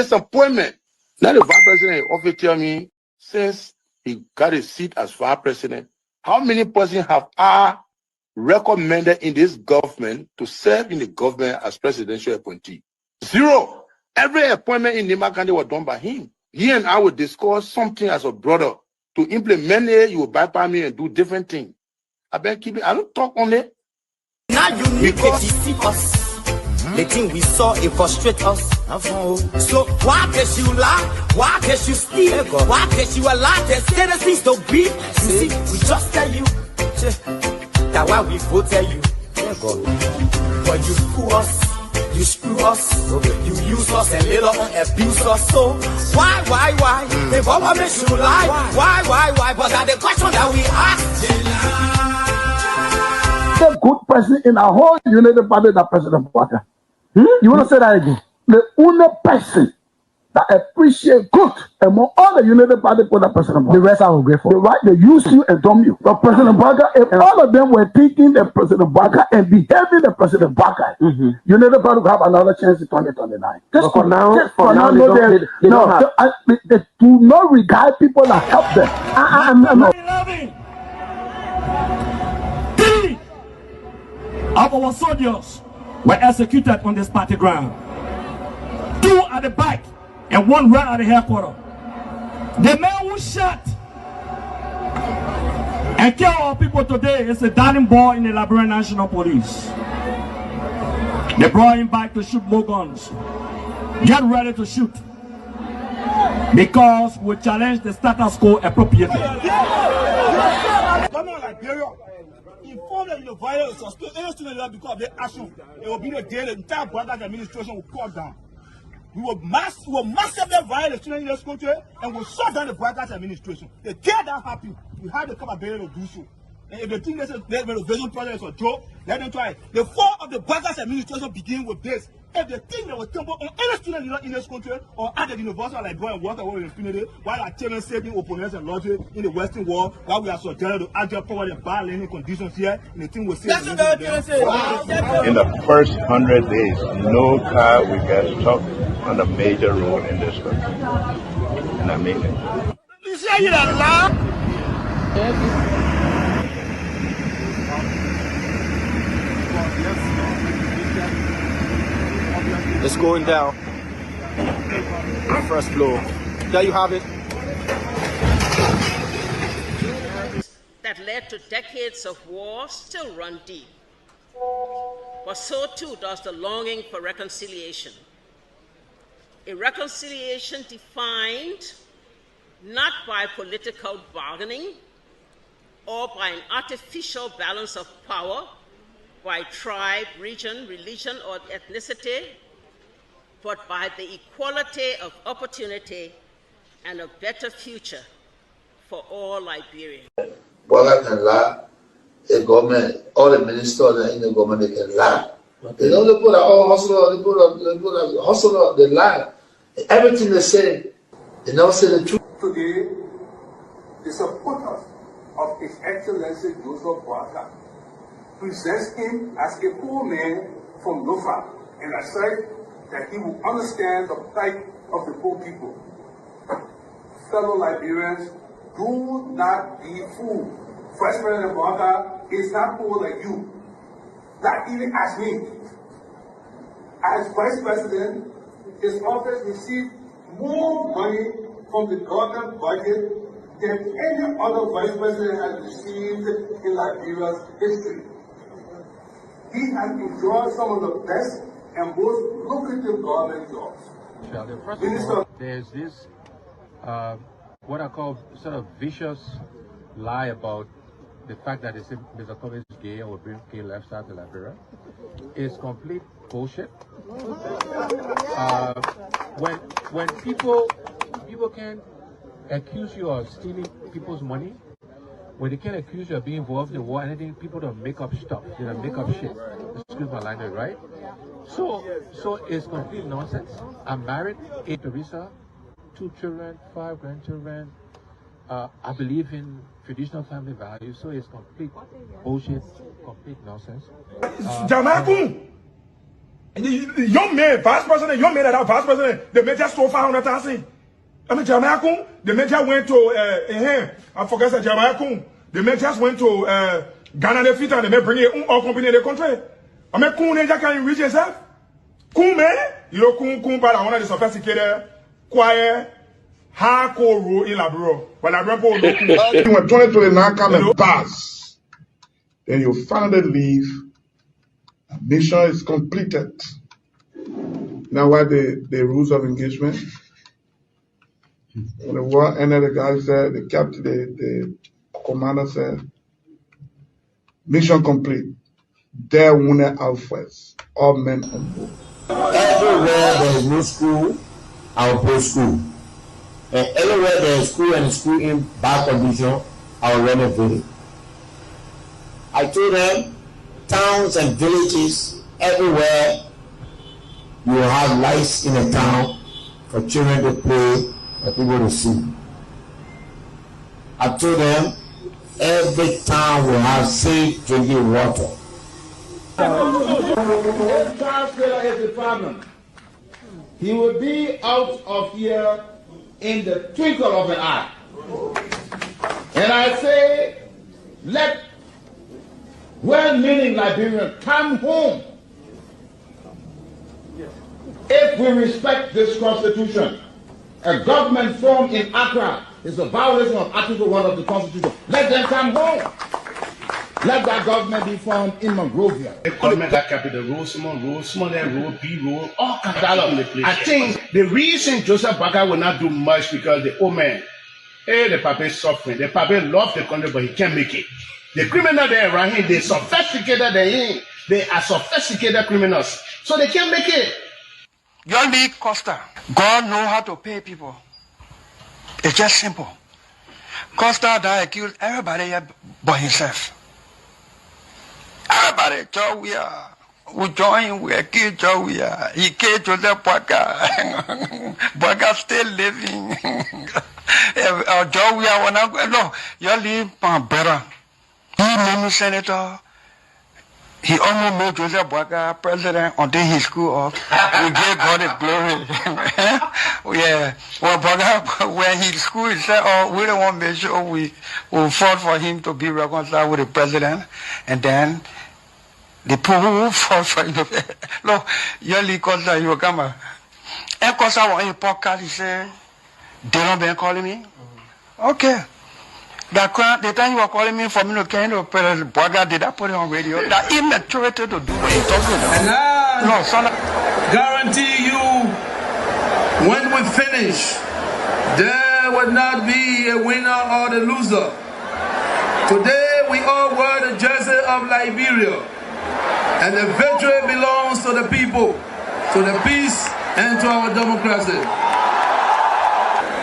disappointment. Now the vice president often tell me, since he got a seat as vice president, how many persons have I recommended in this government to serve in the government as presidential appointee? Zero. Every appointment in Nima County was done by him. He and I would discuss something as a brother. To implement it, you will bypass me and do different things. I better keep it. I don't talk on it. Now you need to deceive us. The thing we saw, it frustrates us. So why can't you lie? Why can't you steal? Why can't you allow the citizens to be? You see, we just tell you that why we voted you. But you fool us, you screw us, you use us and later on abuse us. So why? The government should lie. Why? But that's the question that we ask. The good person in our whole United Party, that President Bwaka. You want to say that again? The only person that appreciate good among all the United Party for the President Bwaka. The rest are ungrateful. The right, they use you and dumb you. But President Bwaka, if all of them were thinking the President Bwaka and behaving the President Bwaka, United Party will have another chance in 2029. Just for now, they do not regard people that help them. Of our soldiers were executed on this party ground. 2 at the back and 1 right at the headquarters. The man who shot and killed our people today is a darling boy in the Liberian National Police. They brought him back to shoot more guns. Get ready to shoot. Because we challenge the status quo appropriately. Inform that the violence or any student because of their action, it will be the day the entire Bwaka administration will call down. We will massively violate the students in this country and will shut down the Bwaka administration. The day that happens, we have the capability to do so. And if they think this renovation project is a joke, let them try it. The fall of the Bwaka administration begins with this. If they think they will tumble on any student in this country or at the University of Liberia and water in Peabody, while our children saving opponents and lottery in the Western world, while we are subjected to agile power and bad learning conditions here, and the thing will say. In the first 100 days, no car will get stuck on a major road in this country. And I mean it. You say you are loud? It's going down. First floor. There you have it. That led to decades of war still run deep. But so too does the longing for reconciliation. A reconciliation defined not by political bargaining or by an artificial balance of power by tribe, region, religion, or ethnicity, but by the equality of opportunity and a better future for all Liberians. Bwaka can lie, the government, all the ministers in the government, they can lie. They don't put all hustler, they put a hustler, they lie. Everything they say, they never say the truth. Today, the supporters of His Excellency Joseph Bwaka presents him as a poor man from Lofa, and I said that he will understand the plight of the poor people. Fellow Liberians, do not be fooled. Vice President Bwaka is not poor like you, not even as me. As Vice President, his office received more money from the government budget than any other Vice President has received in Liberia's history. He has enjoyed some of the best and most lucrative government jobs. First of all, there's this, what I call sort of vicious lie about the fact that Mr. Kobe is gay or bring gay lifestyle to Liberia. It's complete bullshit. When people can accuse you of stealing people's money, when they can accuse you of being involved in war, anything, people don't make up stuff. They don't make up shit. Excuse my language, right? So it's complete nonsense. I'm married, 8 Teresa, 2 children, 5 grandchildren. I believe in traditional family values, so it's complete bullshit, complete nonsense. Young man, vice president, young man that vice president, the major stole 500,000. I mean, Jamaica, the major went to, I forget that Jamaica, the majors went to Ghana, the fit, and they may bring it all company in the country. I mean, Kun, they can't reach yourself. Kun, man, you know, Kun, but I want to sophisticated, quiet, hardcore rule in Labro. But Labro, when 2029 come and pass, then you finally leave. Mission is completed. Now, what the rules of engagement? When the war ended, the guy said, the captain, the commander said, mission complete. There wounded out first. All men on board. Everywhere there is no school, I'll put school. And everywhere there is school and school in bad condition, I'll renovate it. I told them, towns and villages, everywhere you will have lights in a town for children to play and people to see. I told them, every town will have safe drinking water. Charles Taylor is the problem. He will be out of here in the twinkle of an eye. And I say, let well-meaning Liberians come home. If we respect this constitution, a government formed in Accra is a violation of Article 1 of the Constitution. Let them come home. Let that government be formed in Monrovia. The government that capital rule, small there, rule, B rule, all kinds of I think the reason Joseph Baker will not do much because the old man, the papa is suffering. The papa loves the country, but he can't make it. The criminal there around him, they sophisticated than him. They are sophisticated criminals, so they can't make it. Your league Costa, God know how to pay people. It's just simple. Costa that accused everybody here but himself. Everybody, Joe, we join, we accuse Joe, he killed Joseph Boyka. Boyka still living. Joe, no, you leave better. He made me senator. He almost made Joseph Boyka president until he screwed up. We gave God the glory. Yeah. Well, Boyka, when he screwed, he said, oh, we don't want to make sure we will fought for him to be reconciled with the president. And then the people who fought for him. No, your league Costa, you will come. And Costa was in a podcast, he said, they don't been calling me. Okay. The time you were calling me for me to kind of Boyka, did I put it on radio? That immaturity to do what you're talking about. And I guarantee you, when we finish, there will not be a winner or the loser. Today we all wear the jersey of Liberia, and the victory belongs to the people, to the peace and to our democracy.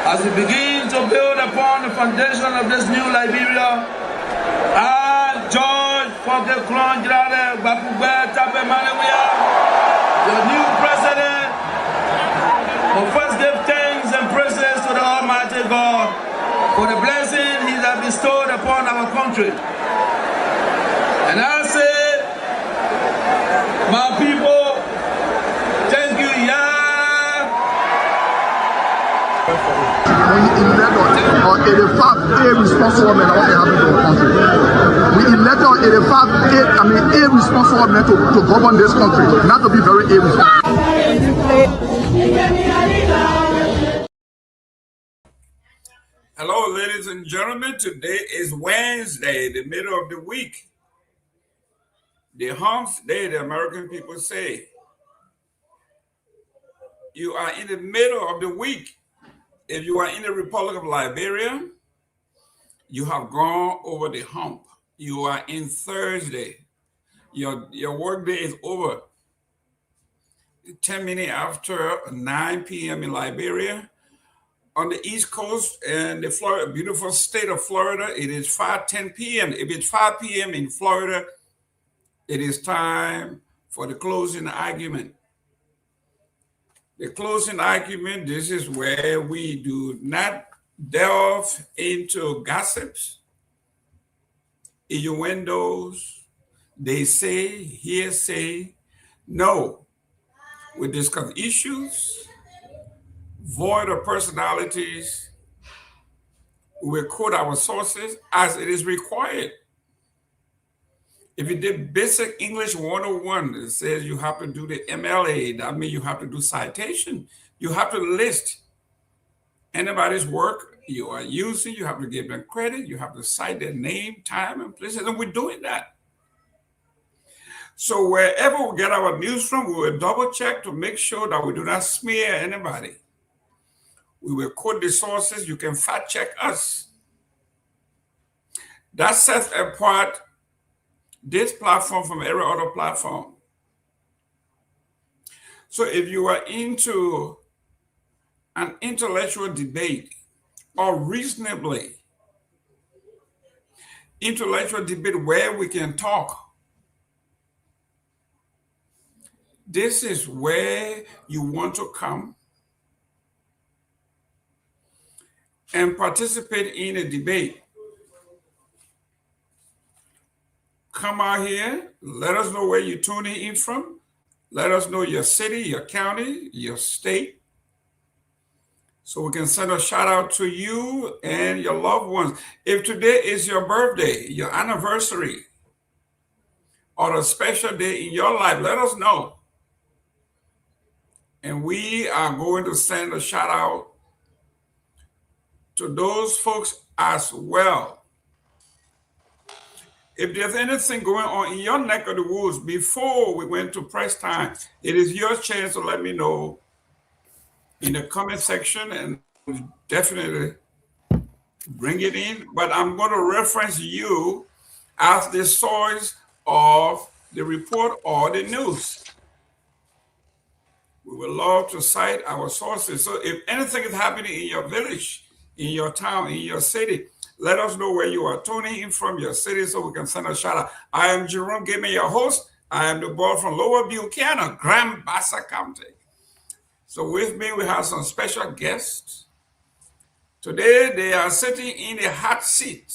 As we begin to build upon the foundation of this new Liberia, I, George Seleke Kromah, the new president, will first give thanks and praises to the Almighty God for the blessing He has bestowed upon our country. And I say, my people, thank you, When you elect on 85 irresponsible men, what happened to our country? We elect on 85 irresponsible men to govern this country, not to be very irresponsible. Hello, ladies and gentlemen. Today is Wednesday, the middle of the week. The hump day, the American people say. You are in the middle of the week. If you are in the Republic of Liberia, you have gone over the hump. You are in Thursday. Your work day is over. 10 minutes after 9 p.m. in Liberia. On the East Coast and the Florida, beautiful state of Florida, it is 5:10 p.m. If it's 5 p.m. in Florida, it is time for the closing argument. The closing argument, this is where we do not delve into gossips, innuendos, they say, hearsay. No, We discuss issues, void of personalities. We will quote our sources as it is required. If you did basic English 101, it says you have to do the MLA. That means you have to do citation. You have to list anybody's work you are using. You have to give them credit. You have to cite their name, time, and places. And we're doing that. So wherever we get our news from, we will double check to make sure that we do not smear anybody. We will quote the sources. You can fact check us. That sets apart this platform from every other platform. So if you are into an intellectual debate or reasonably intellectual debate where we can talk, this is where you want to come and participate in a debate. Come out here, let us know where you're tuning in from. Let us know your city, your county, your state, so we can send a shout out to you and your loved ones. If today is your birthday, your anniversary, or a special day in your life, let us know. And we are going to send a shout out to those folks as well. If there's anything going on in your neck of the woods before we went to press time, it is your chance to let me know in the comment section, and we'll definitely bring it in. But I'm going to reference you as the source of the report or the news. We would love to cite our sources. So if anything is happening in your village, in your town, in your city, let us know where you are tuning in from, your city, so we can send a shout out. I am Jerome Gayman, your host. I am the boy from Lower Buchanan, Grand Bassa County. So with me, we have some special guests. Today, they are sitting in a hot seat.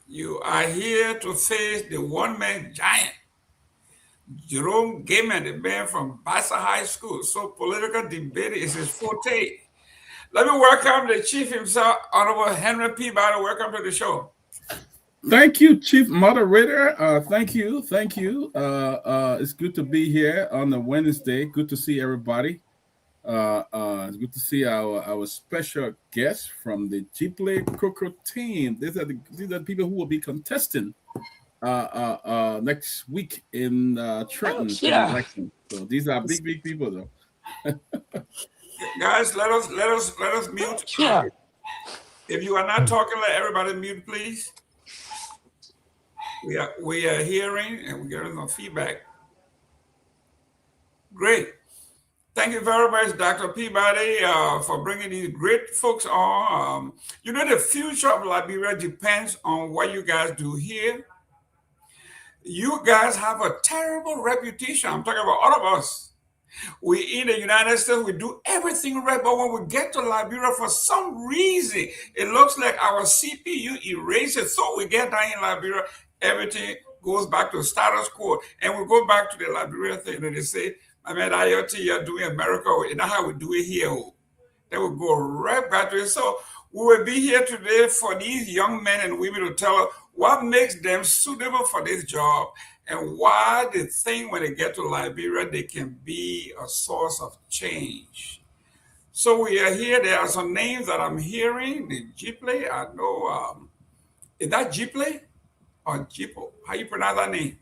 You are here to face the one-man giant, Jerome Gayman, the man from Bassa High School. So political debate is his forte. Let me welcome the chief himself, Honorable Henry Peabody. Welcome to the show. Thank you, Chief Moderator. Thank you. It's good to be here on a Wednesday. Good to see everybody. It's good to see our special guests from the Jeepley Cocoa team. These are the people who will be contesting next week in Trenton. So these are big people, though. Guys, let us mute. Yeah. If you are not talking, let everybody mute, please. We are hearing and we're getting some feedback. Great. Thank you very much, Dr. Peabody, for bringing these great folks on. The future of Liberia depends on what you guys do here. You guys have a terrible reputation. I'm talking about all of us. We in the United States, we do everything right, but when we get to Liberia, for some reason, it looks like our CPU erases. So we get down in Liberia, everything goes back to status quo, and we go back to the Liberia thing, and they say, I mean, IoT, you're doing America, and not how we do it here. Then we go right back to it. So we will be here today for these young men and women to tell us what makes them suitable for this job, and why they think when they get to Liberia, they can be a source of change. So we are here. There are some names that I'm hearing. The Jeepley, I know. Is that Jeepley or Jeepo? How you pronounce that name?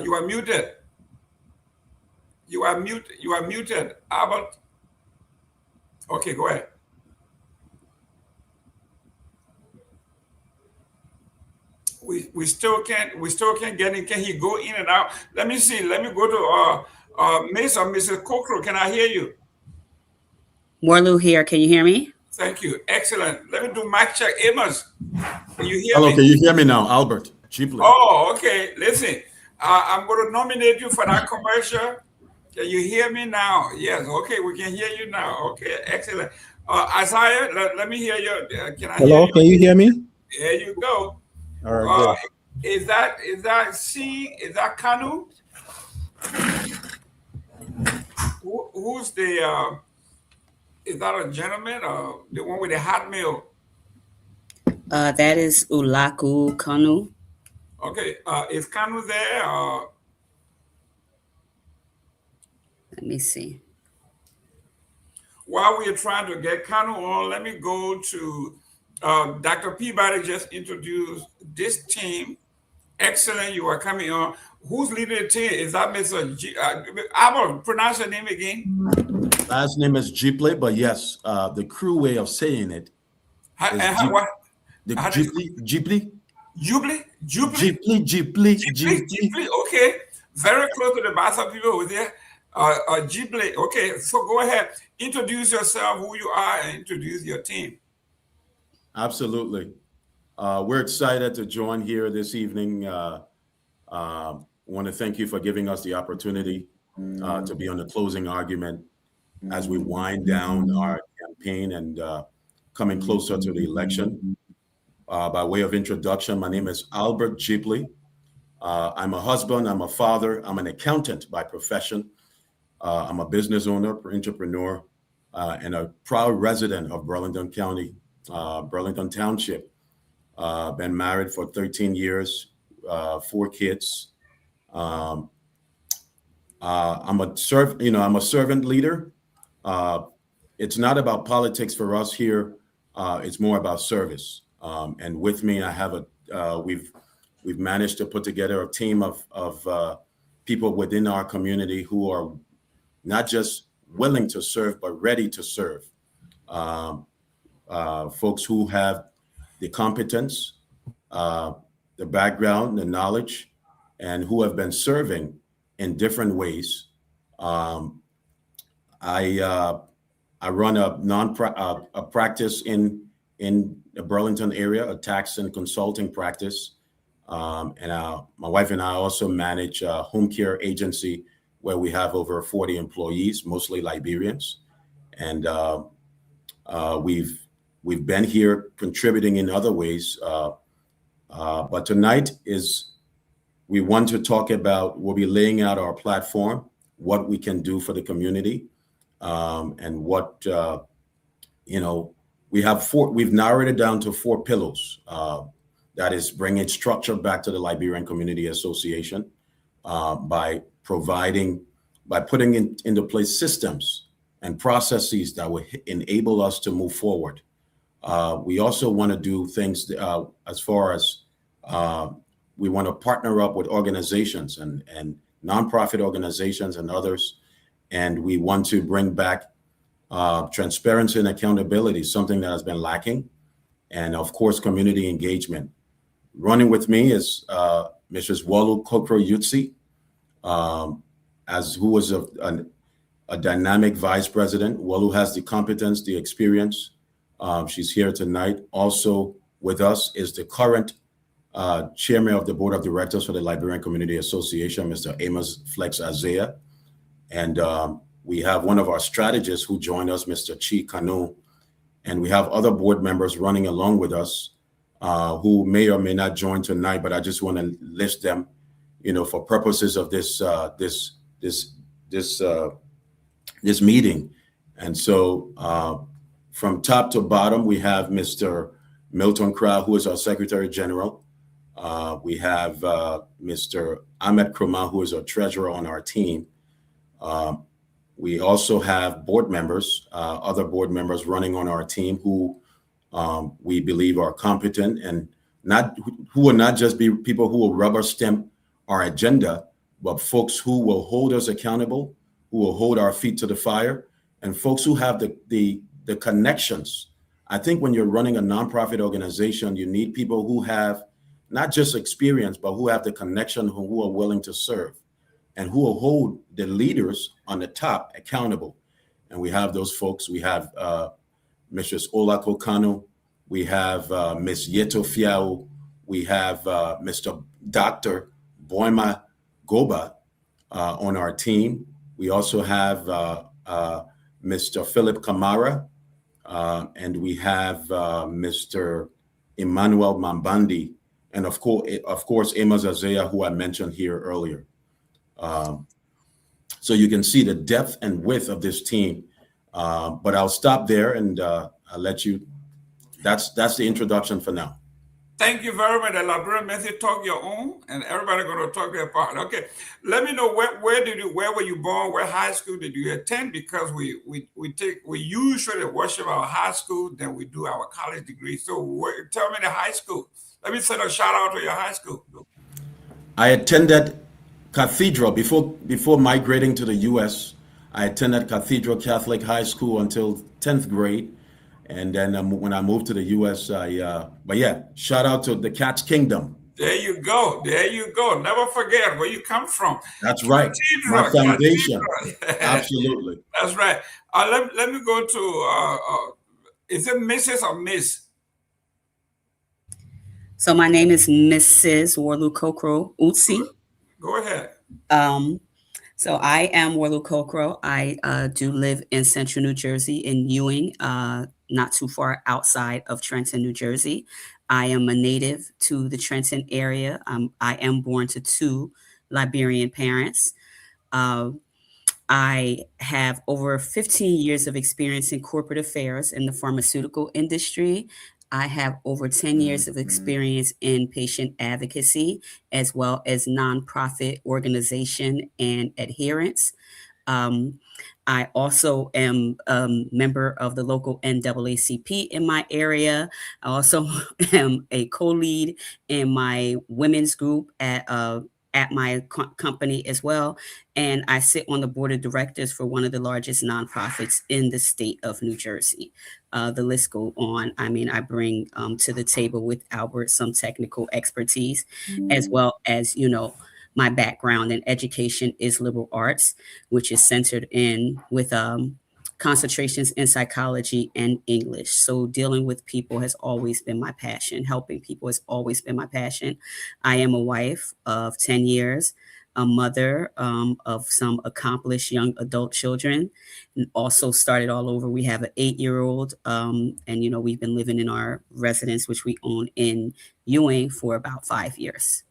You are muted. You are muted, Albert. Okay, go ahead. We still can't get in. Can he go in and out? Let me see. Let me go to Miss or Mrs. Kokro. Can I hear you? Warloo here. Can you hear me? Thank you. Excellent. Let me do mic check. Amos, can you hear Hello, me? can you hear me now, Albert? Jeepley. Oh, okay. Listen, I'm going to nominate you for that commercial. Can you hear me now? Yes. Okay, we can hear you now. Okay, excellent. Isaiah, let me hear you. Can I Hello, hear you? can you hear me? There you go. All right, Is that Kanu? Who's the, is that a gentleman or the one with the hot meal? That is Ulaku Kanu. Okay, is Kanu there? Let me see. While we are trying to get Kanu on, let me go to Dr. Peabody just introduced this team. Excellent, you are coming on. Who's leading the team? Is that Mr. I'm going to pronounce your name again. Last name is Jipley, but yes, the crew way of saying it is Jipley. Jipley. Okay, very close to the Bassa people over there. Jipley. Okay, so go ahead. Introduce yourself, who you are, and introduce your team. Absolutely. We're excited to join here this evening. Want to thank you for giving us the opportunity to be on the closing argument as we wind down our campaign and coming closer to the election. By way of introduction, my name is Albert Jipley. I'm a husband, I'm a father, I'm an accountant by profession. I'm a business owner, entrepreneur, and a proud resident of Burlington County, Burlington Township. Been married for 13 years, 4 kids. I'm a servant leader. It's not about politics for us here. It's more about service. And with me, I have we've managed to put together a team of people within our community who are not just willing to serve, but ready to serve. Folks who have the competence, the background, the knowledge, and who have been serving in different ways. I run a practice in the Burlington area, a tax and consulting practice. And my wife and I also manage a home care agency where we have over 40 employees, mostly Liberians. And we've been here contributing in other ways. But tonight we want to talk about, we'll be laying out our platform, what we can do for the community, and what, we've narrowed it down to 4 pillars. That is bringing structure back to the Liberian Community Association by putting into place systems and processes that will enable us to move forward. We also want to do things as far as we want to partner up with organizations and nonprofit organizations and others. And we want to bring back transparency and accountability, something that has been lacking. And of course, community engagement. Running with me is Mrs. Wolu Kokro-Yutsi, who was a dynamic vice president. Wolu has the competence, the experience. She's here tonight. Also with us is the current chairman of the board of directors for the Liberian Community Association, Mr. Amos Flex Azea. And we have one of our strategists who joined us, Mr. Chi Kanu. And we have other board members running along with us who may or may not join tonight, but I just want to list them, for purposes of this meeting. And so from top to bottom, we have Mr. Milton Crow, who is our Secretary General. We have Mr. Seleke Kromah, who is our treasurer on our team. We also have board members, other board members running on our team who we believe are competent and who will not just be people who will rubber stamp our agenda, but folks who will hold us accountable, who will hold our feet to the fire, and folks who have the connections. I think when you're running a nonprofit organization, you need people who have not just experience, but who have the connection, who are willing to serve, and who will hold the leaders on the top accountable. And we have those folks. We have Mrs. Olako Kanu. We have Ms. Yeto Fiao. We have Mr. Dr. Boima Goba on our team. We also have Mr. Philip Kamara, and we have Mr. Emmanuel Mambandi, and of course Amos Azea, who I mentioned here earlier. So you can see the depth and width of this team. But I'll stop there and I'll let you. That's the introduction for now. Thank you very much. The Liberian method, talk your own, and everybody going to talk their part. Okay, let me know where were you born? What high school did you attend? Because we usually worship our high school, then we do our college degree. So tell me the high school. Let me send a shout out to your high school. I attended Cathedral before migrating to the U.S. I attended Cathedral Catholic High School until 10th grade. And then when I moved to the U.S., but yeah, shout out to the Cat's Kingdom. There you go. There you go. Never forget where you come from. That's right. My foundation. Absolutely. That's right. Let me go to, is it Mrs. or Miss? So my name is Mrs. Warlu Kokro Utsi. Go ahead. So I am Warlu Kokro. I do live in central New Jersey in Ewing, not too far outside of Trenton, New Jersey. I am a native to the Trenton area. I am born to 2 Liberian parents. I have over 15 years of experience in corporate affairs in the pharmaceutical industry. I have over 10 years of experience in patient advocacy, as well as nonprofit organization and adherence. I also am a member of the local NAACP in my area. I also am a co-lead in my women's group at my company as well. And I sit on the board of directors for one of the largest nonprofits in the state of New Jersey. The list goes on. I mean, I bring to the table with Albert some technical expertise, as well as, my background in education is liberal arts, which is centered in with concentrations in psychology and English. So dealing with people has always been my passion. Helping people has always been my passion. I am a wife of 10 years, a mother of some accomplished young adult children, and also started all over. We have an 8-year-old, and we've been living in our residence, which we own in Ewing, for about 5 years.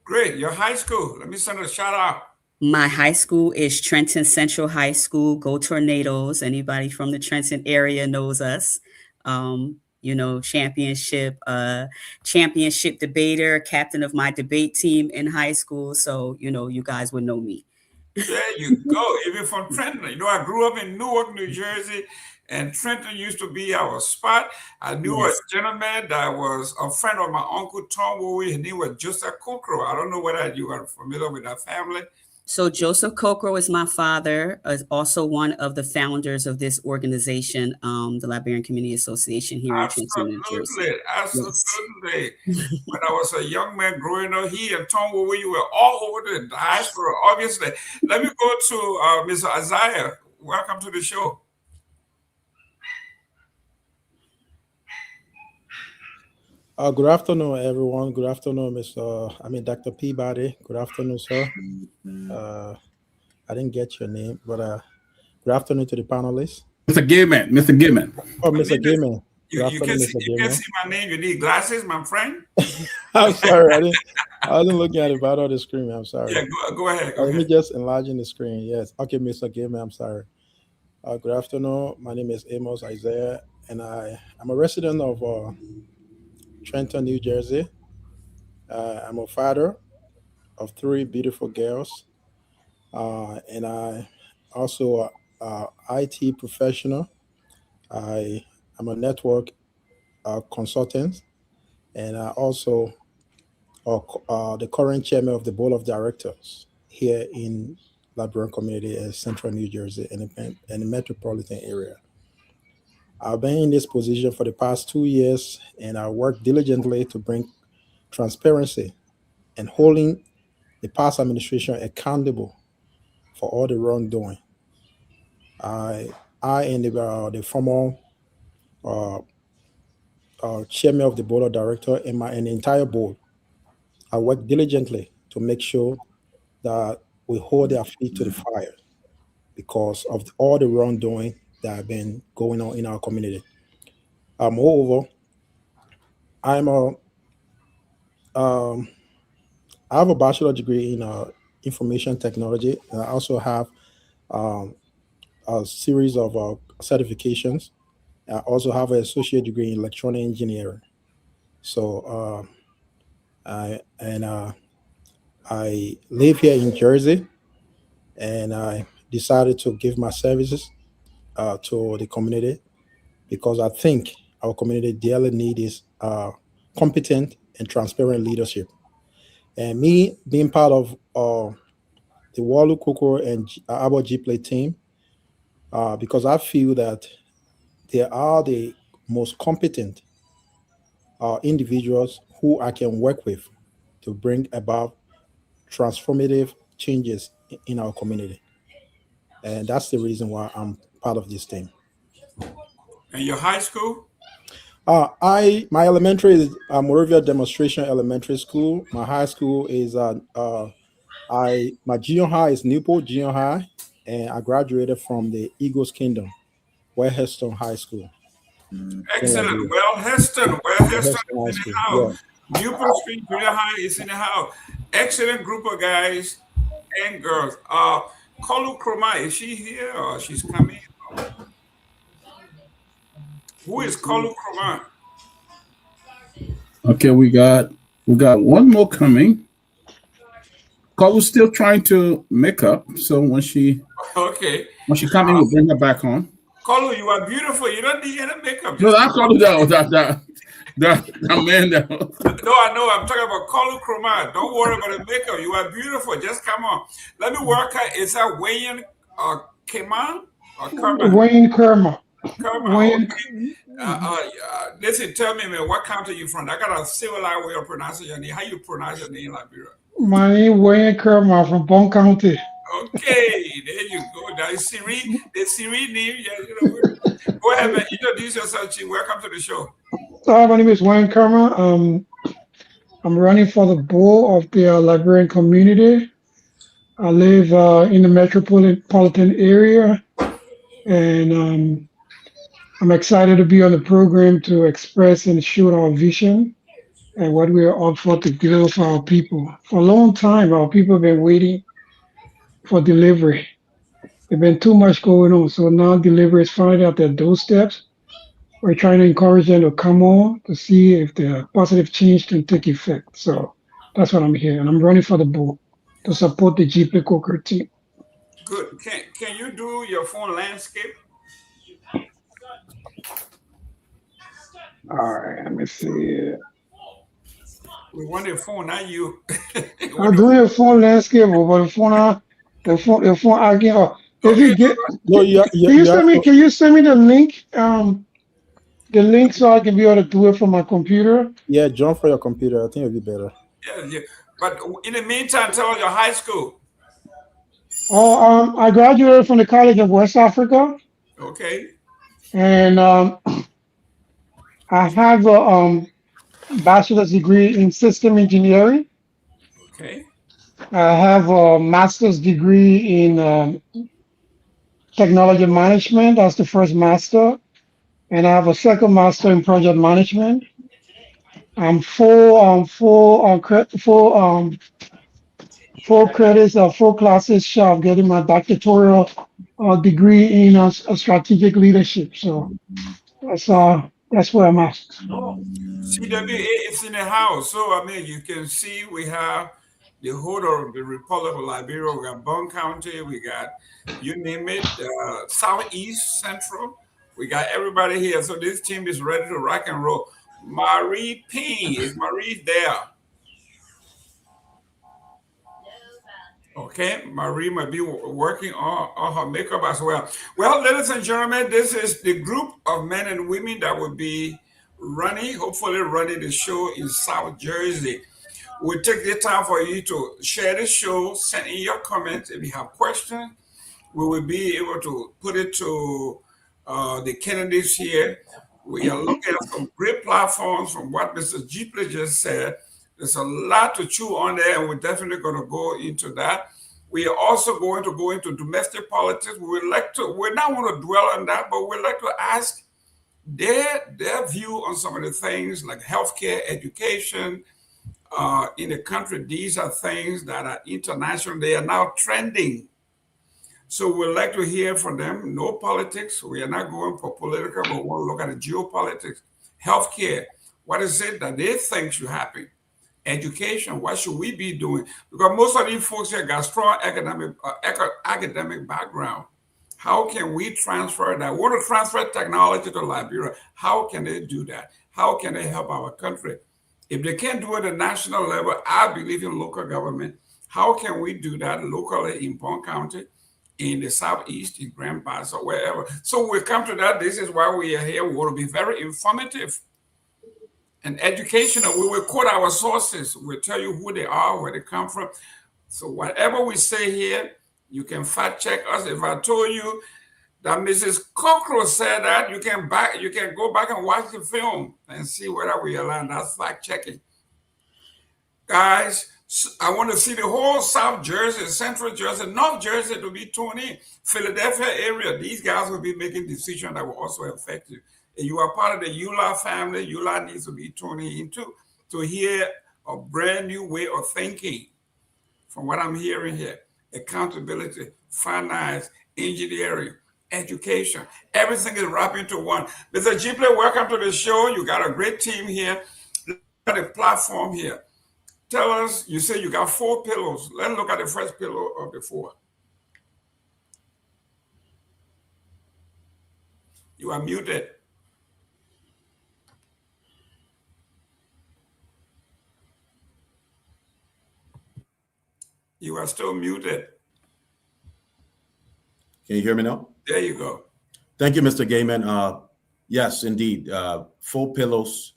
Great. Your high school. Let me send a shout out. My high school is Trenton Central High School. Go Tornadoes. Anybody from the Trenton area knows us. Championship debater, captain of my debate team in high school. So, you guys would know me. There you go. Even from Trenton. I grew up in Newark, New Jersey, and Trenton used to be our spot. I knew a gentleman that was a friend of my uncle Tomalin. His name was Joseph Kokro. I don't know whether you are familiar with that family. So Joseph Kokro is my father, is also one of the founders of this organization, the Liberian Community Association here in Trenton, New Jersey. Absolutely. When I was a young man growing up, he and Tom Wowe, you were all over the diaspora, obviously. Let me go to Mr. Isaiah. Welcome to the show. Good afternoon, everyone. Good afternoon, Dr. Peabody. Good afternoon, sir. I didn't get your name, but good afternoon to the panelists. Mr. Gayman. Oh, Mr. Gayman. You can see my name. You need glasses, my friend. I'm sorry. I wasn't looking at the bottom of the screen. I'm sorry. Yeah, go ahead. Let me just enlarge the screen. Yes. Okay, Mr. Gayman, I'm sorry. Good afternoon. My name is Amos Isaiah, and I'm a resident of Trenton, New Jersey. I'm a father of 3 beautiful girls, and I also IT professional. I'm a network consultant, and I also the current chairman of the board of directors here in Liberian community in Central New Jersey and the metropolitan area. I've been in this position for the past 2 years, and I work diligently to bring transparency and holding the past administration accountable for all the wrongdoing. I and the former chairman of the board of directors and the entire board, I work diligently to make sure that we hold their feet to the fire because of all the wrongdoing that have been going on in our community. Moreover, I have a bachelor's degree in information technology. And I also have a series of certifications. I also have an associate degree in electronic engineering. So I live here in Jersey, and I decided to give my services to the community because I think our community dearly needs competent and transparent leadership. And me being part of the Walu Koko and Abo Jipley team, because I feel that they are the most competent individuals who I can work with to bring about transformative changes in our community. And that's the reason why I'm part of this team. And your high school? My elementary is Moravia Demonstration Elementary School. My high school is my junior high is Newport Junior High, and I graduated from the Eagles Kingdom, Heston High School. Excellent. Well, Heston is in the house. Yeah. Newport Street Junior High is in the house. Excellent group of guys and girls. Seleke Kromah, is she here or she's coming? Who is Seleke Kromah? Okay, we got one more coming. Kolu's still trying to make up, so when she comes in, we'll bring her back on. Kolu, you are beautiful. You don't need any makeup. No, that's Kolu that man that. No, I know. I'm talking about Seleke Kromah. Don't worry about the makeup. You are beautiful. Just come on. Let me work out. Is that Myean Gayman or Kamara? Myean Kromah. Listen, tell me, man, what county you from? I got a civilized way of pronouncing your name. How you pronounce your name in Liberia? My name is Myean Kromah from Bon County. Okay, there you go. Now, the Siri name. Yeah, go ahead, man. Introduce yourself, Chief. Welcome to the show. My name is Myean Kromah. I'm running for the board of the Liberian community. I live in the metropolitan area, and I'm excited to be on the program to express and show our vision and what we are up for to deliver for our people. For a long time, our people have been waiting for delivery. There's been too much going on, so now delivery is finally at their doorsteps. We're trying to encourage them to come on to see if the positive change can take effect. So that's what I'm here, and I'm running for the board to support the GP Coker team. Good. Can you do your phone landscape? All right, let me see. We want your phone, not you. I'm doing a phone landscape, but the phone again. If you get, can you send me the link? The link so I can be able to do it from my computer. Yeah, jump for your computer. I think it'll be better. Yeah. But in the meantime, tell us your high school. I graduated from the College of West Africa. Okay. And I have a bachelor's degree in system engineering. Okay. I have a master's degree in technology management. That's the first master. And I have a second master in project management. I'm four credits or 4 classes shy of getting my doctoral degree in strategic leadership. So that's where I'm at. CWA is in the house. So, I mean, you can see we have the whole of the Republic of Liberia. We got Bon County. We got, you name it, Southeast, Central. We got everybody here. So this team is ready to rock and roll. Marie P. Is Marie there? Okay, Marie might be working on her makeup as well. Well, ladies and gentlemen, this is the group of men and women that will be hopefully running the show in South Jersey. We'll take the time for you to share the show, send in your comments. If you have questions, we will be able to put it to the candidates here. We are looking at some great platforms from what Mr. Jipley just said. There's a lot to chew on there, and we're definitely going to go into that. We are also going to go into domestic politics. We're not going to dwell on that, but we'd like to ask their view on some of the things like healthcare, education, in the country. These are things that are international. They are now trending. So we'd like to hear from them. No politics. We are not going for political, but we want to look at the geopolitics. Healthcare. What is it that they think should happen? Education. What should we be doing? Because most of these folks here got strong academic background. How can we transfer that? We want to transfer technology to Liberia. How can they do that? How can they help our country? If they can't do it at the national level, I believe in local government. How can we do that locally in Bond County, in the Southeast, in Grand Pass, or wherever? So we come to that. This is why we are here. We want to be very informative and educational. We will quote our sources. We'll tell you who they are, where they come from. So whatever we say here, you can fact check us. If I told you that Mrs. Cockroach said that, you can go back and watch the film and see whether we align. That's fact checking. Guys, I want to see the whole South Jersey, Central Jersey, North Jersey to be tuned in. Philadelphia area, these guys will be making decisions that will also affect you. If you are part of the EULA family, EULA needs to be tuned in too, to hear a brand new way of thinking from what I'm hearing here. Accountability, finance, engineering, education, everything is wrapped into one. Mr. Gipley, welcome to the show. You got a great team here. Look at the platform here. Tell us, you say you got 4 pillows. Let's look at the first pillow of the 4. You are muted. You are still muted. Can you hear me now? There you go. Thank you, Mr. Gayman. Yes, indeed. 4 pillows.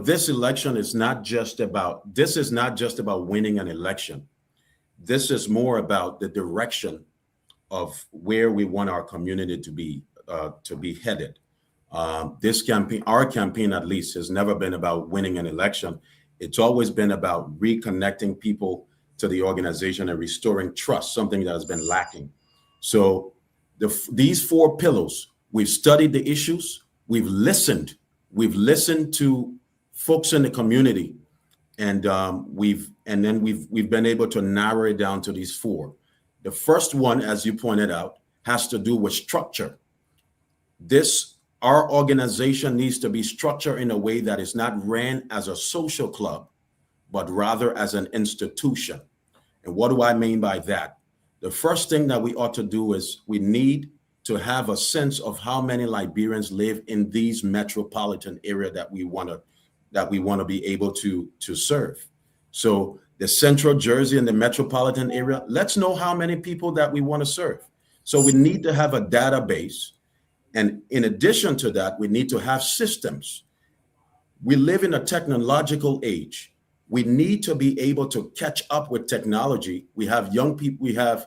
This election is not just about winning an election. This is more about the direction of where we want our community to be headed. This campaign, our campaign at least, has never been about winning an election. It's always been about reconnecting people to the organization and restoring trust, something that has been lacking. So these 4 pillows, we've studied the issues, we've listened to folks in the community, and we've been able to narrow it down to these 4. The first one, as you pointed out, has to do with structure. Our organization needs to be structured in a way that is not ran as a social club, but rather as an institution. And what do I mean by that? The first thing that we ought to do is we need to have a sense of how many Liberians live in these metropolitan area that we want to be able to serve. So the Central Jersey and the metropolitan area, let's know how many people that we want to serve. So we need to have a database. And in addition to that, we need to have systems. We live in a technological age. We need to be able to catch up with technology. We have young people, we have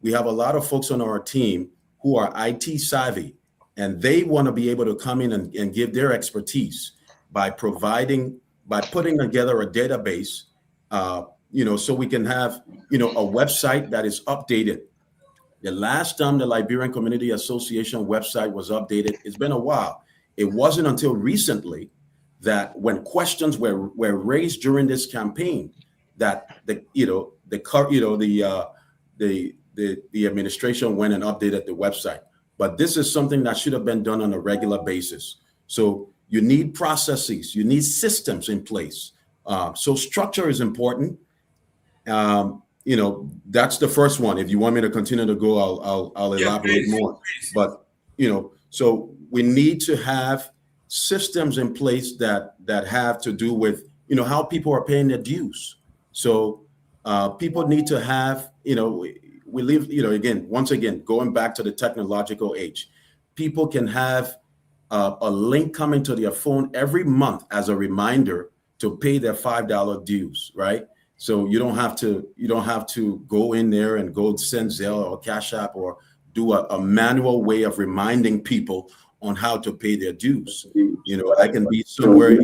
a lot of folks on our team who are IT savvy, and they want to be able to come in and give their expertise by putting together a database, so we can have, a website that is updated. The last time the Liberian Community Association website was updated, it's been a while. It wasn't until recently that when questions were raised during this campaign, that the administration went and updated the website. But this is something that should have been done on a regular basis. So you need processes, you need systems in place. So structure is important. That's the first one. If you want me to continue to go, I'll elaborate more. But so we need to have systems in place that have to do with how people are paying their dues. So people need to have we live once again going back to the technological age. People can have a link coming to their phone every month as a reminder to pay their $5 dues, right? So you don't have to go in there and go send Zelle or Cash App or do a manual way of reminding people on how to pay their dues. I can be somewhere.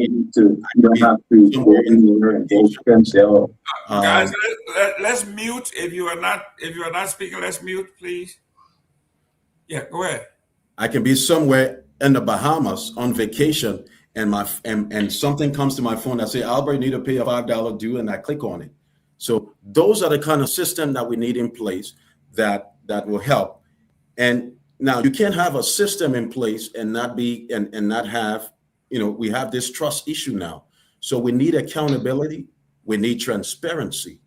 Guys, let's mute. If you are not speaking, let's mute, please. Yeah, go ahead. I can be somewhere in the Bahamas on vacation, and something comes to my phone that say, Albert, you need to pay a $5 due, and I click on it. So those are the kind of system that we need in place that will help. And now you can't have a system in place and not be and not have, we have this trust issue now. So we need accountability. We need transparency.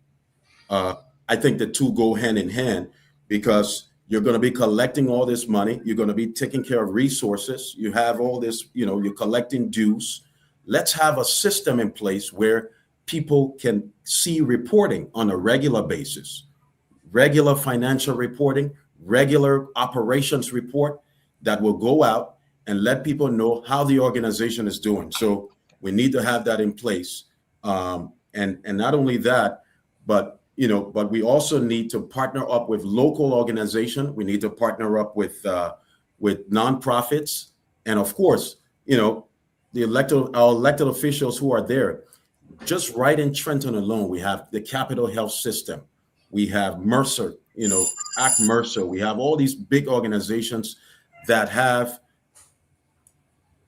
I think the two go hand in hand, because you're going to be collecting all this money. You're going to be taking care of resources. You have all this, you're collecting dues. Let's have a system in place where people can see reporting on a regular basis, regular financial reporting, regular operations report that will go out and let people know how the organization is doing. So we need to have that in place. And not only that, but we also need to partner up with local organizations. We need to partner up with nonprofits, and of course, our elected officials who are there. Just right in Trenton alone, we have the Capital Health System, we have Mercer, Act Mercer. We have all these big organizations that have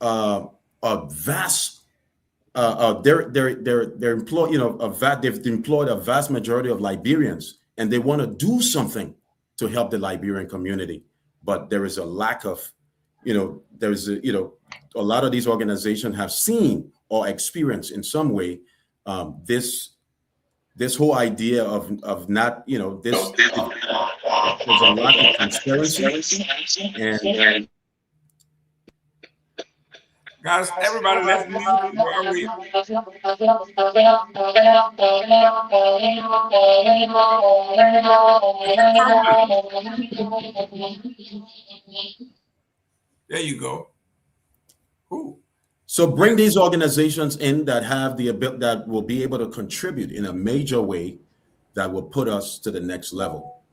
a vast. They're employed, they've employed a vast majority of Liberians, and they want to do something to help the Liberian community. But there is a lack of, a lot of these organizations have seen or experienced in some way this whole idea of not, there's a lack of transparency and guys, everybody, let's move where we. There you go. Ooh. So bring these organizations in that have the ability, that will be able to contribute in a major way, that will put us to the next level.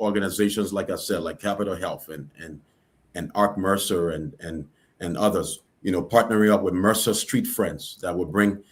Organizations, like I said, like Capital Health and Ark Mercer and others. Partnering up with Mercer Street Friends that will bring,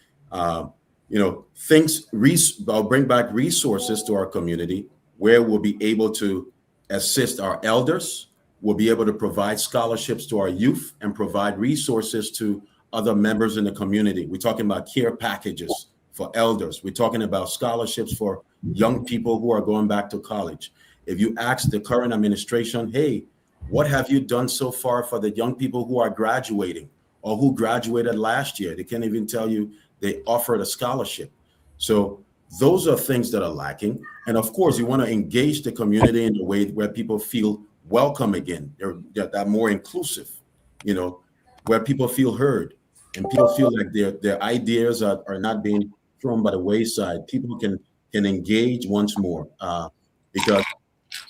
bring back resources to our community, where we'll be able to assist our elders. We'll be able to provide scholarships to our youth and provide resources to other members in the community. We're talking about care packages for elders. We're talking about scholarships for young people who are going back to college. If you ask the current administration, hey, what have you done so far for the young people who are graduating or who graduated last year? They can't even tell you they offered a scholarship. So those are things that are lacking. And of course, you want to engage the community in a way where people feel welcome again. They're more inclusive, where people feel heard and people feel like their ideas are not being thrown by the wayside. People can engage once more, because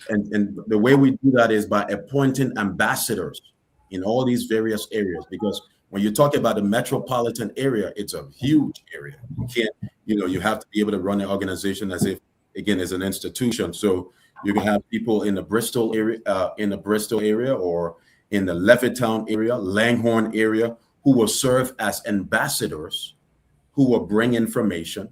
and the way we do that is by appointing ambassadors in all these various areas, because when you talk about the metropolitan area, it's a huge area. You can't, you have to be able to run an organization as if, again, as an institution. So you can have people in the Bristol area, or in the Levittown area, Langhorne area, who will serve as ambassadors, who will bring information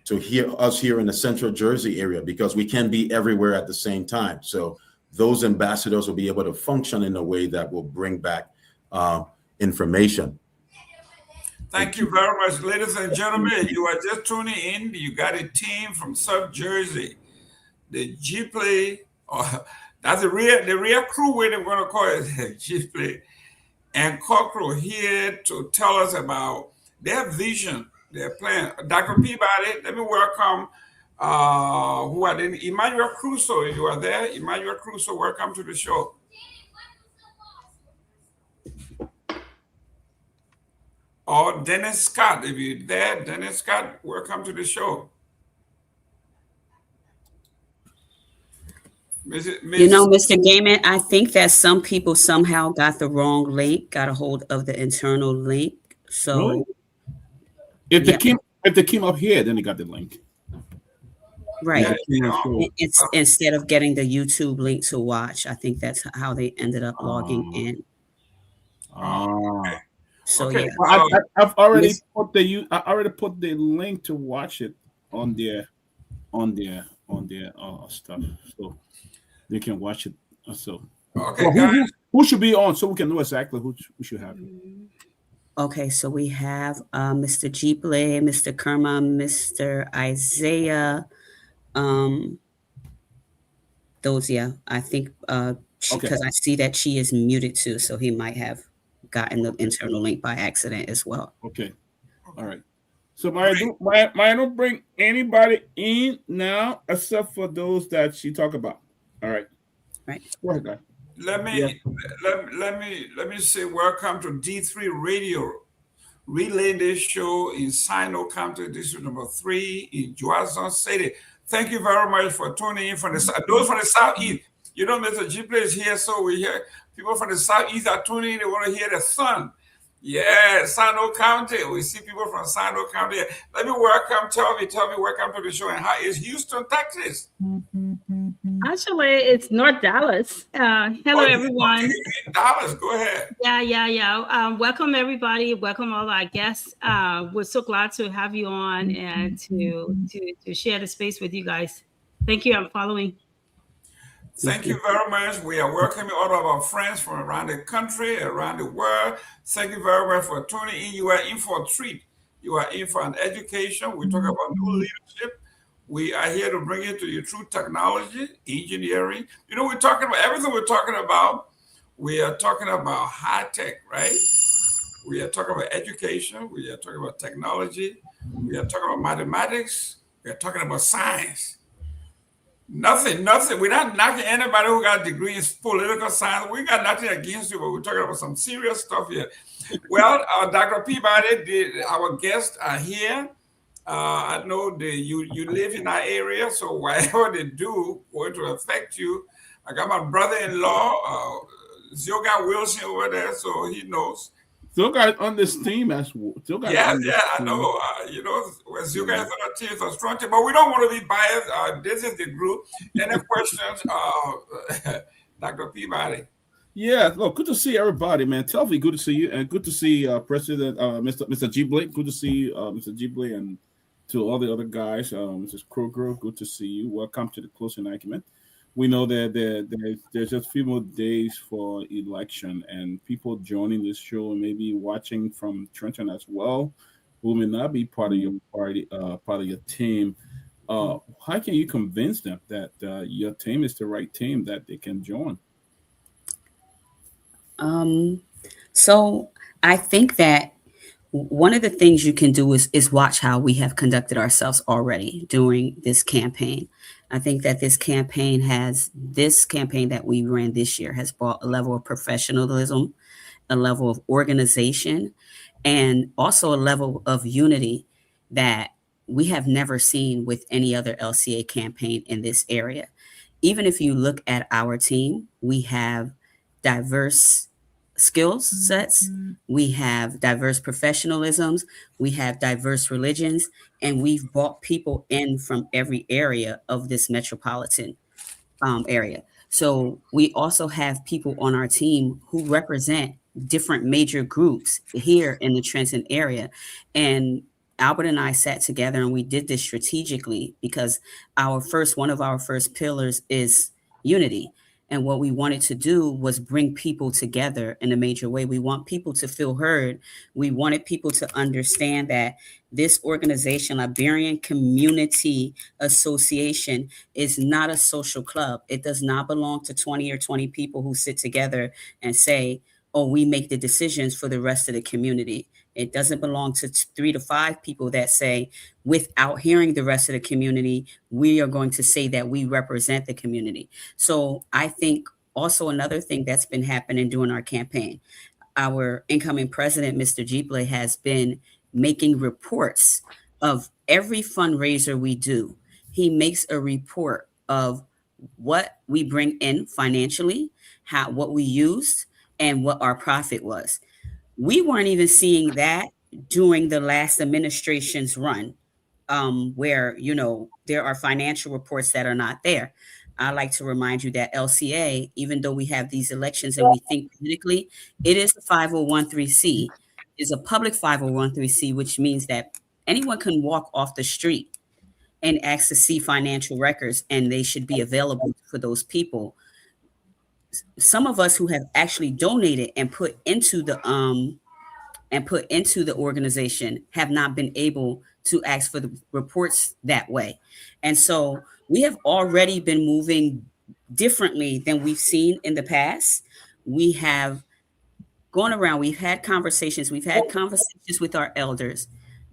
to us here in the Central Jersey area, because we can be everywhere at the same time. So those ambassadors will be able to function in a way that will bring back information. Thank you very much, ladies and gentlemen. You are just tuning in. You got a team from South Jersey, the G-Play, that's the real crew, way they're going to call it, G-Play, and Cockrell here to tell us about their vision, their plan. Dr. Peabody, let me welcome who are then Emmanuel Crusoe, if you are there. Emmanuel Crusoe, welcome to the show. Or Dennis Scott, if you're there. Dennis Scott, welcome to the show. Mr. Gayman, I think that some people somehow got the wrong link, got a hold of the internal link. So really? If they came up here, then they got the link. Right. It's instead of getting the YouTube link to watch, I think that's how they ended up logging in. So okay. yeah, well, I've already put the link to watch it on their stuff, so they can watch it. So okay, well, who should be on, so we can know exactly who should have it. Okay, so we have Mr. Jeepley, Mr. Kromah, Mr. Isaiah. Those, yeah, I think because I see that she is muted too, so he might have gotten the internal link by accident as well. Okay, all right. So Maya don't bring anybody in now except for those that she talk about. All right. Right. Go ahead, guy. Let me say welcome to D3 Radio, relaying this show in Sino County, District number 3 in Joazon City. Thank you very much for tuning in from the those from the southeast. You know, Mr. Jeepley is here, so we hear people from the southeast are tuning in. They want to hear the sun. Yeah, Sino County. We see people from Sino County. Let me welcome Tell me, welcome to the show. And how is Houston, Texas? Actually, it's North Dallas. Hello, everyone. Okay. Dallas, go ahead. Yeah. Welcome, everybody. Welcome all our guests. We're so glad to have you on and to share the space with you guys. Thank you. I'm following. Thank you very much. We are welcoming all of our friends from around the country, around the world. Thank you very much for tuning in. You are in for a treat. You are in for an education. We talk about new leadership. We are here to bring it to you through technology, engineering. You know, we're talking about everything we're talking about. We are talking about high tech, right? We are talking about education. We are talking about technology. We are talking about mathematics. We are talking about science. Nothing. We're not knocking anybody who got a degree in political science. We got nothing against you, but we're talking about some serious stuff here. Well, Dr. Peabody, our guests are here. I know you live in our area, so whatever they do going to affect you. I got my brother-in-law, Zyoga Wilson over there, so he knows. Zyoga on this team as well. Yeah, I know. You know, when Zyoga is on our team, it's a strong team, but we don't want to be biased. This is the group. Any questions, Dr. Peabody? Yeah, look, good to see everybody, man. Telvi, good to see you, and good to see President Mr. Jeepley. Good to see Mr. Jeepley, and to all the other guys. Mrs. Kroger, good to see you. Welcome to the closing argument. We know that there's just a few more days for election, and people joining this show and maybe watching from Trenton as well, who may not be part of your party, part of your team. How can you convince them that your team is the right team that they can join? So I think that one of the things you can do is watch how we have conducted ourselves already during this campaign. I think that this campaign that we ran this year has brought a level of professionalism, a level of organization, and also a level of unity that we have never seen with any other LCA campaign in this area. Even if you look at our team, we have diverse skills sets, we have diverse professionalisms, we have diverse religions, and we've brought people in from every area of this metropolitan area. So we also have people on our team who represent different major groups here in the Trenton area. And Albert and I sat together and we did this strategically because one of our first pillars is unity. And what we wanted to do was bring people together in a major way. We want people to feel heard. We wanted people to understand that this organization, Liberian Community Association, is not a social club. It does not belong to 20 or 20 people who sit together and say, oh, we make the decisions for the rest of the community. It doesn't belong to 3 to 5 people that say, without hearing the rest of the community, we are going to say that we represent the community. So I think also another thing that's been happening during our campaign, our incoming president, Mr. Jeepley, has been making reports of every fundraiser we do. He makes a report of what we bring in financially, what we used, and what our profit was. We weren't even seeing that during the last administration's run, where, there are financial reports that are not there. I like to remind you that LCA, even though we have these elections and we think politically, it is a 501(c)(3), is a public 501(c)(3), which means that anyone can walk off the street and ask to see financial records, and they should be available for those people. Some of us who have actually donated and put into the and put into the organization have not been able to ask for the reports that way. And so we have already been moving differently than we've seen in the past. We have gone around, we've had conversations with our elders.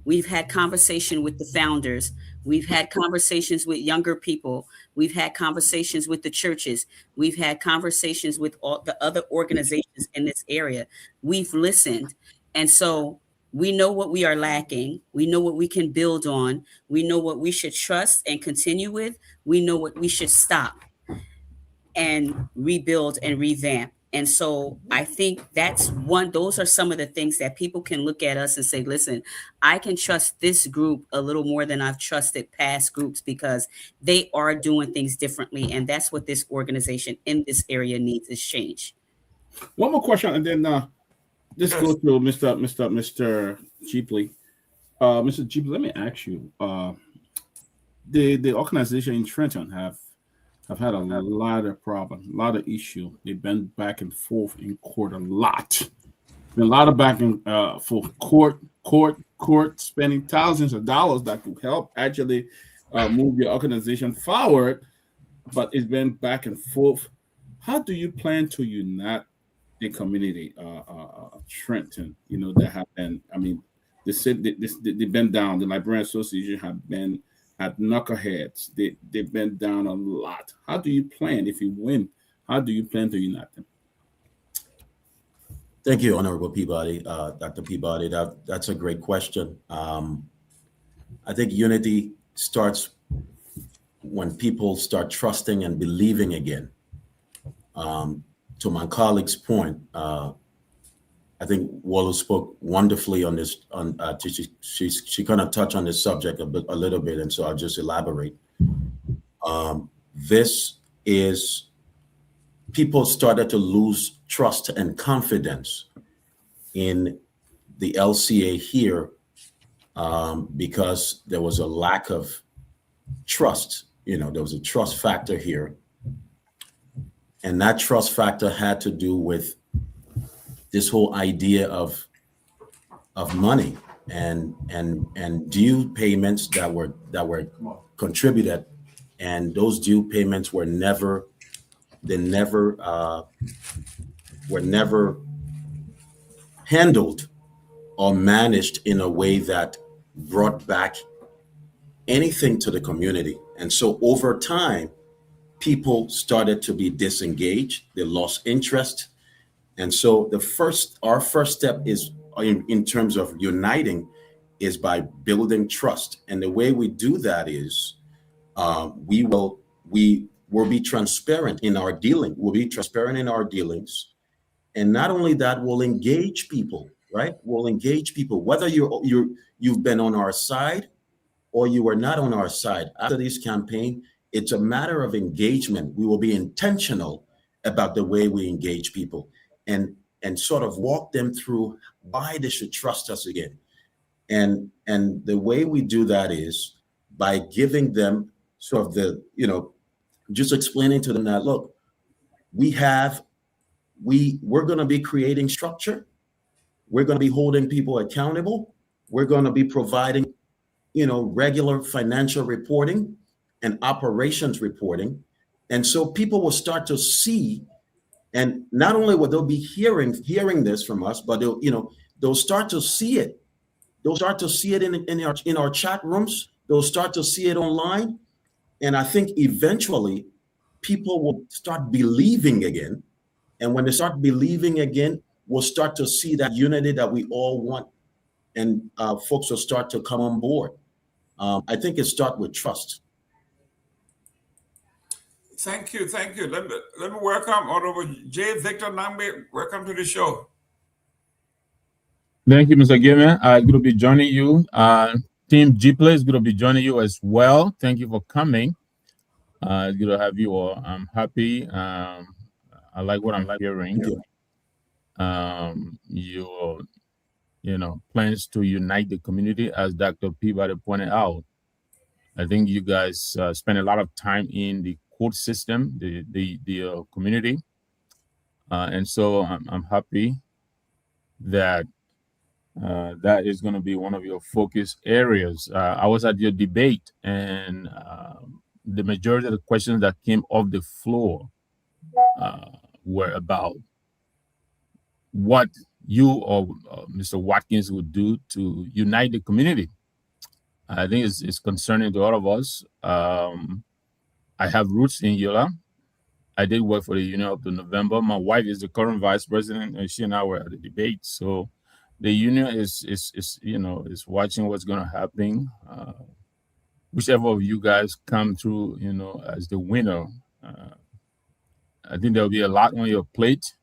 We've had conversation with the founders. We've had conversations with younger people. We've had conversations with the churches. We've had conversations with all the other organizations in this area. We've listened. And so we know what we are lacking. We know what we can build on. We know what we should trust and continue with. We know what we should stop and rebuild and revamp. And so I think those are some of the things that people can look at us and say, listen, I can trust this group a little more than I've trusted past groups because they are doing things differently. And that's what this organization in this area needs is change. One more question, and then let's go to Mr. Cheapley. Mr. Cheapley, let me ask you, the organization in Trenton have had a lot of problems, a lot of issues. They've been back and forth in court a lot. Been a lot of back and forth court, spending thousands of dollars that could help actually move your organization forward, but it's been back and forth. How do you plan to unite the community, Trenton? You know, that have been, I mean, they said they've been down. The Liberian Association have been at knuckleheads. They've been down a lot. How do you plan, if you win, how do you plan to unite them? Thank you, Honorable Peabody, Dr. Peabody. That's a great question. I think unity starts when people start trusting and believing again. To my colleague's point, I think Wallo spoke wonderfully on this. She kind of touched on this subject a little bit, and so I'll just elaborate. This is, people started to lose trust and confidence in the LCA here because there was a lack of trust. You know, there was a trust factor here, and that trust factor had to do with this whole idea of money and due payments that were contributed, and those due payments were never handled or managed in a way that brought back anything to the community. And so over time, people started to be disengaged, they lost interest. And so our first step is in terms of uniting is by building trust. And the way we do that is we will be transparent in our dealing. We'll be transparent in our dealings. And not only that, we'll engage people, right? We'll engage people, whether you've been on our side or you are not on our side. After this campaign, it's a matter of engagement. We will be intentional about the way we engage people and sort of walk them through why they should trust us again. And the way we do that is by giving them sort of just explaining to them that, look, we're going to be creating structure. We're going to be holding people accountable. We're going to be providing, regular financial reporting and operations reporting. And so people will start to see, and not only will they be hearing this from us, but they'll start to see it. They'll start to see it in our chat rooms. They'll start to see it online. And I think eventually people will start believing again. And when they start believing again, we'll start to see that unity that we all want. And folks will start to come on board. I think it starts with trust. Thank you. Let me welcome Honorable J. Victor Nagbe. Welcome to the show. Thank you, Mr. Gayman. Good to be joining you. Team G-Play is good to be joining you as well. Thank you for coming. It's good to have you all. I'm happy. I like what I'm hearing. Your plans to unite the community, as Dr. Peabody pointed out. I think you guys spend a lot of time in the court system, the community, and so I'm happy that That is going to be one of your focus areas. I was at your debate, and the majority of the questions that came off the floor were about what you or Mr. Watkins would do to unite the community. I think it's concerning to all of us. I have roots in Yola. I did work for the union up to November. My wife is the current vice president, and she and I were at the debate. So the union is watching what's going to happen. Whichever of you guys come through, as the winner, I think there'll be a lot on your plate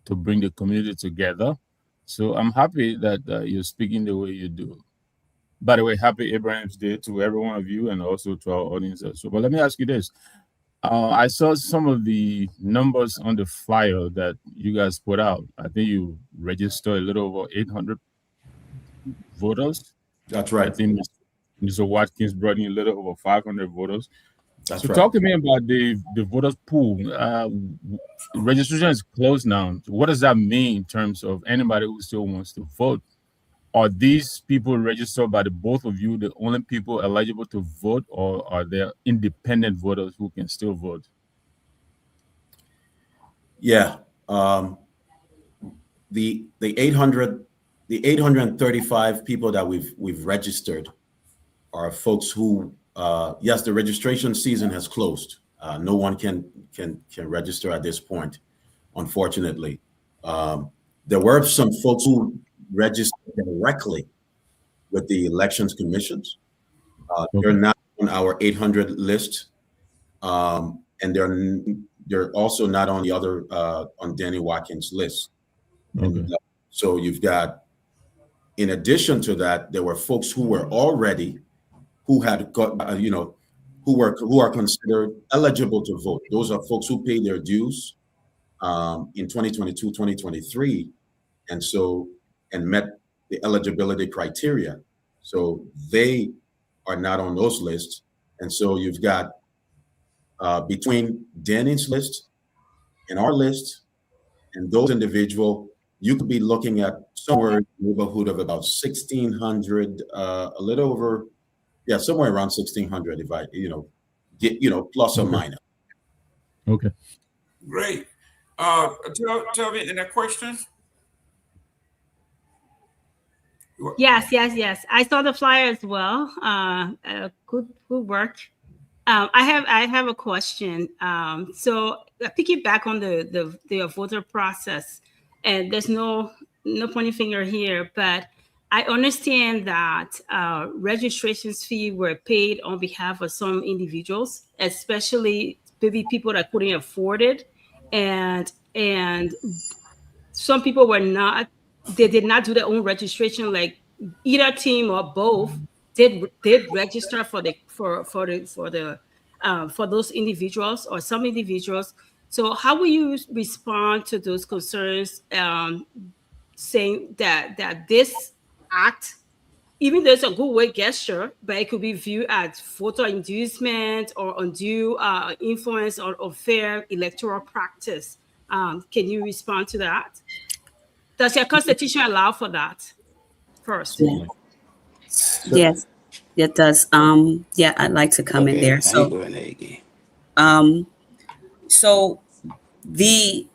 to bring the community together. So I'm happy that you're speaking the way you do. By the way, happy Abraham's Day to every one of you and also to our audience. So, but let me ask you this. I saw some of the numbers on the flyer that you guys put out. I think you registered a little over 800 voters. That's right. I think Mr. Watkins brought in a little over 500 voters. That's so right. Talk to me about the voters pool. Registration is closed now. What does that mean in terms of anybody who still wants to vote? Are these people registered by the both of you the only people eligible to vote, or are there independent voters who can still vote? Yeah, the 835 people that we've registered are folks who, yes, the registration season has closed. No one can register at this point, unfortunately. There were some folks who registered directly with the elections commissions. They're not on our 800 list, and they're also not on the other on Danny Watkins' list. Okay. So you've got, in addition to that, there were folks who were already who had got who are considered eligible to vote. Those are folks who paid their dues in 2022, 2023, and met the eligibility criteria. So they are not on those lists. And so you've got between Danny's list and our list and those individuals, you could be looking at somewhere in the neighborhood of about 1,600, a little over, somewhere around 1,600 if I, get, plus or minus. Okay. Great. Tell me, any questions? Yes. I saw the flyer as well. Good work. I have a question. So I piggyback on the voter process, and there's no pointing finger here, but I understand that registration fees were paid on behalf of some individuals, especially maybe people that couldn't afford it, and some people were not. They did not do their own registration, like either team or both did register for those individuals or some individuals. So how will you respond to those concerns, saying that this act, even though it's a good way gesture, but it could be viewed as voter inducement or undue influence or unfair electoral practice? Can you respond to that? Does your constitution allow for that? First. Yes, it does. I'd like to come in there. So we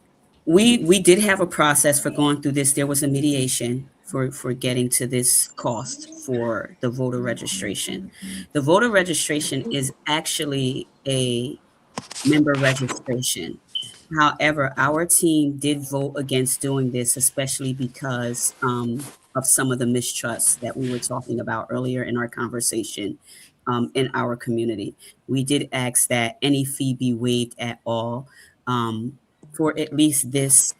did have a process for going through this. There was a mediation for getting to this cost for the voter registration. The voter registration is actually a member registration. However, our team did vote against doing this, especially because of some of the mistrust that we were talking about earlier in our conversation in our community. We did ask that any fee be waived at all for at least this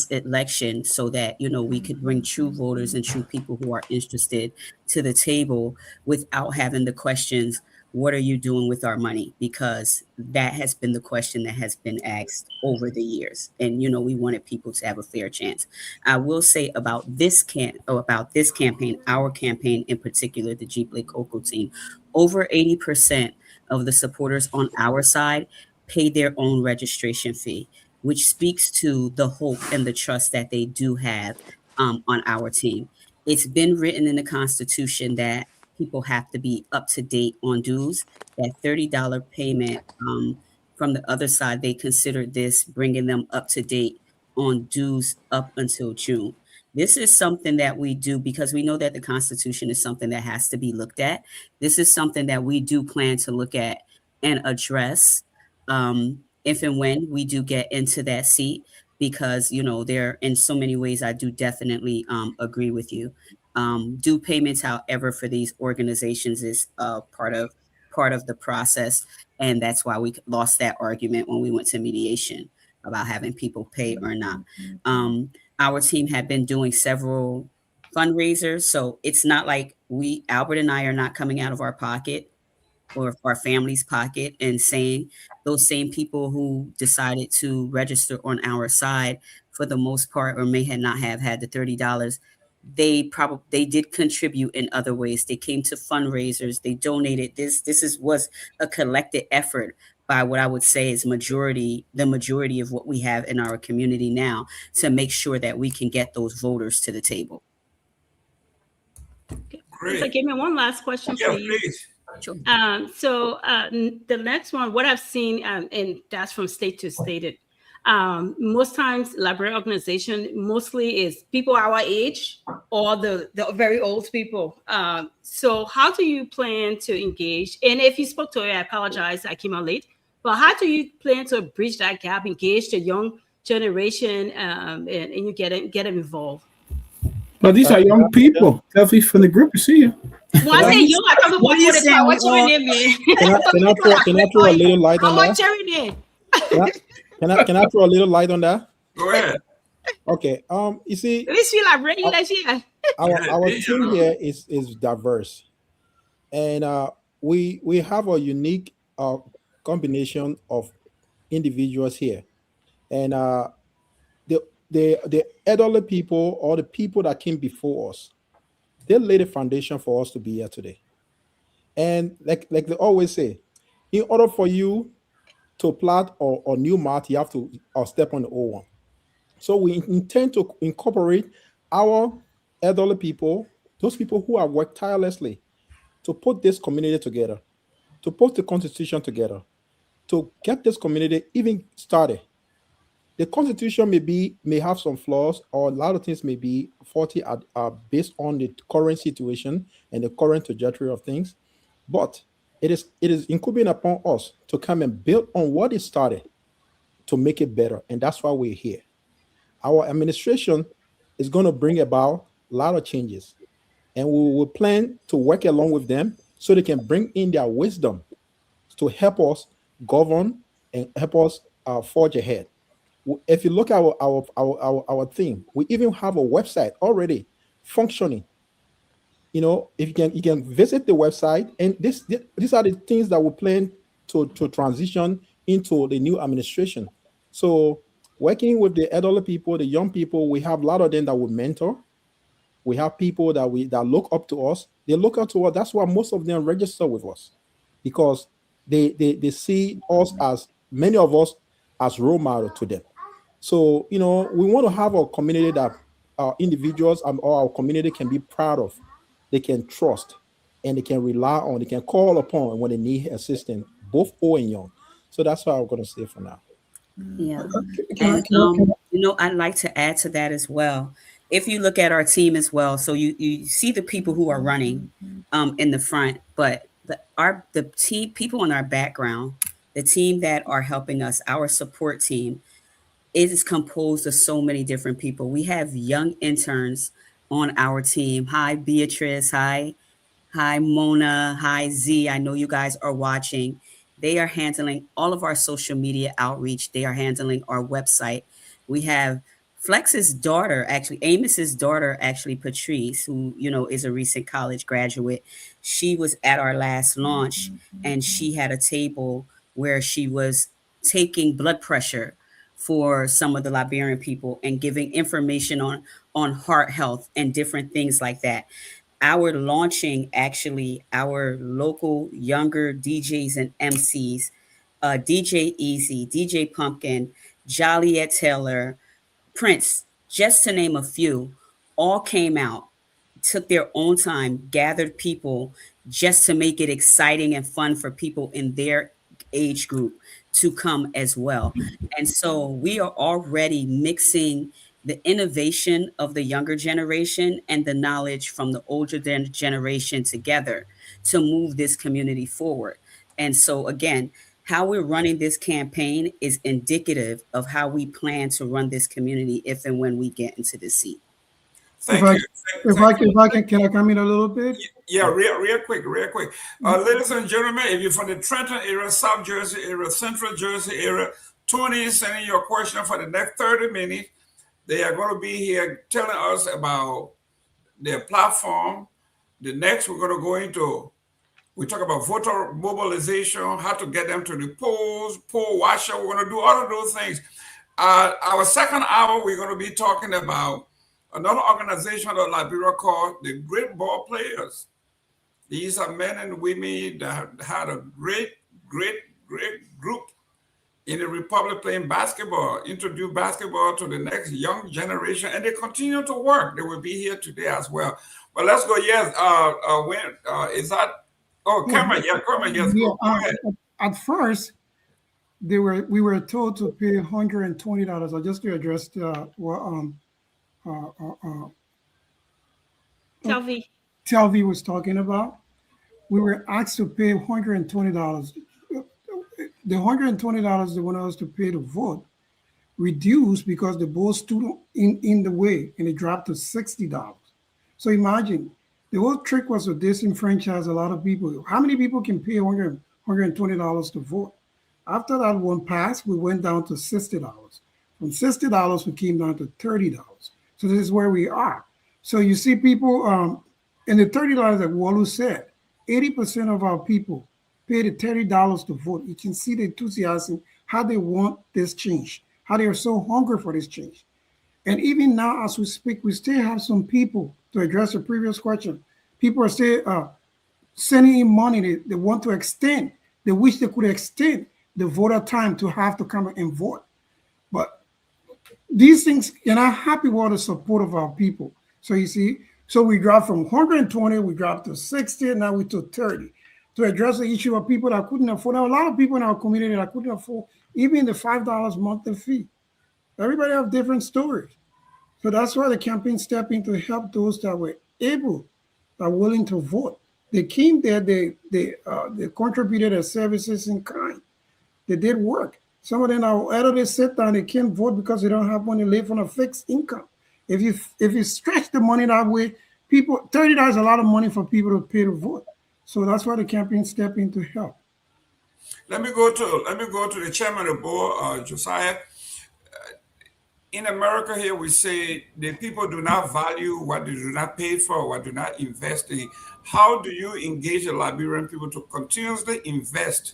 election, so that we could bring true voters and true people who are interested to the table without having the questions, what are you doing with our money? Because that has been the question that has been asked over the years. And, we wanted people to have a fair chance. I will say about this campaign, our campaign in particular, the Jeep Lake Cocoa team, over 80% of the supporters on our side pay their own registration fee, which speaks to the hope and the trust that they do have on our team. It's been written in the Constitution that people have to be up to date on dues. That $30 payment, from the other side, they considered this bringing them up to date on dues up until June. This is something that we do because we know that the Constitution is something that has to be looked at. This is something that we do plan to look at and address, if and when we do get into that seat, because, there in so many ways, I do definitely agree with you. Due payments, however, for these organizations is part of the process. And that's why we lost that argument when we went to mediation about having people pay or not. Our team had been doing several fundraisers. So it's not like Albert and I are not coming out of our pocket or our family's pocket and saying those same people who decided to register on our side for the most part, or may not have had the $30, they did contribute in other ways. They came to fundraisers, they donated. Was a collective effort by what I would say is the majority of what we have in our community now to make sure that we can get those voters to the table. Great. So give me one last question, please. Sure. The next one, what I've seen, and that's from state to state, most times library organization mostly is people our age or the very old people. So how do you plan to engage? And if you spoke to it, I apologize, I came out late. But how do you plan to bridge that gap, engage the young generation, and you get them involved? Well, these are young people. Definitely from the group. You see you. Well, I say young. I talk about what you saying. What's your name, man? Can I throw a little light on that? What's your name? Can I throw a little light on that? Go ahead. Okay. You see, our team here is diverse, and we have a unique combination of individuals here, and the elderly people or the people that came before us, they laid a foundation for us to be here today. And like they always say, in order for you to plant a new mat, you have to step on the old one. So we intend to incorporate our elderly people, those people who have worked tirelessly to put this community together, to put the Constitution together, to get this community even started. The Constitution may have some flaws, or a lot of things may be faulty based on the current situation and the current trajectory of things. But it is incumbent upon us to come and build on what is started to make it better. And that's why we're here. Our administration is going to bring about a lot of changes. And we will plan to work along with them so they can bring in their wisdom to help us govern and help us forge ahead. If you look at our theme, we even have a website already functioning. If you can visit the website, and these are the things that we plan to transition into the new administration. So working with the elderly people, the young people, we have a lot of them that we mentor. We have people that look up to us. They look up to us. That's why most of them register with us, because they see us, as many of us, as role model to them. So, we want to have a community that our individuals or our community can be proud of, they can trust, and they can rely on, they can call upon when they need assistance, both old and young. So that's what I'm going to say for now. Yeah. And, I'd like to add to that as well. If you look at our team as well, so you see the people who are running in the front, but the team, people in our background, the team that are helping us, our support team, it is composed of so many different people. We have young interns on our team. Hi, Beatrice. Hi, Mona. Hi, Z. I know you guys are watching. They are handling all of our social media outreach. They are handling our website. We have Flex's daughter, Amos's daughter, Patrice, who, is a recent college graduate. She was at our last launch, and she had a table where she was taking blood pressure for some of the Liberian people and giving information on heart health and different things like that. Our launching, our local younger DJs and MCs, DJ Easy, DJ Pumpkin, Joliet Taylor, Prince, just to name a few, all came out took their own time, gathered people just to make it exciting and fun for people in their age group to come as well. And so we are already mixing the innovation of the younger generation and the knowledge from the older generation together to move this community forward. And so again, how we're running this campaign is indicative of how we plan to run this community if and when we get into the seat. Thank you. If I can I come in a little bit? Yeah, real quick. Ladies and gentlemen, if you're from the Trenton area, South Jersey area, Central Jersey area, tune in, send in your question for the next 30 minutes. They are going to be here telling us about their platform. The next, we're going to go into, we talk about voter mobilization, how to get them to the polls, poll watcher. We're going to do all of those things. Our second hour, we're going to be talking about another organization of Liberia called the Great Ball Players. These are men and women that had a great group in the Republic playing basketball, introduce basketball to the next young generation, and they continue to work. They will be here today as well. But let's go. Yes, when is that? Oh, Kamara. Yeah, Kamara. Yes, go ahead. At first, we were told to pay $120. Just to address what Telvi was talking about. We were asked to pay $120. The $120 they wanted us to pay to vote reduced because the vote stood in the way, and it dropped to $60. So imagine, the whole trick was to disenfranchise a lot of people. How many people can pay $120 to vote? After that one passed, we went down to $60. From $60, we came down to $30. So this is where we are. So you see people, and the $30 that Walu said, 80% of our people paid the $30 to vote. You can see the enthusiasm, how they want this change, how they are so hungry for this change. And even now, as we speak, we still have some people, to address the previous question, people are still sending in money. They want to extend. They wish they could extend the voter time to have to come and vote. But these things, and I'm happy with the support of our people. So you see, so we dropped from 120, we dropped to 60, and now we to 30 to address the issue of people that couldn't afford. Now, a lot of people in our community that couldn't afford even the $5 monthly fee. Everybody have different stories. So that's why the campaign stepped in to help those that were able, that were willing to vote. They came there, they contributed their services in kind. They did work. Some of them now, either they sit down, they can't vote because they don't have money to live on a fixed income. If you stretch the money that way, people, $30 is a lot of money for people to pay to vote. So that's why the campaign stepped in to help. Let me go to the chairman of the board, Josiah. In America here, we say the people do not value what they do not pay for, what do not invest in. How do you engage the Liberian people to continuously invest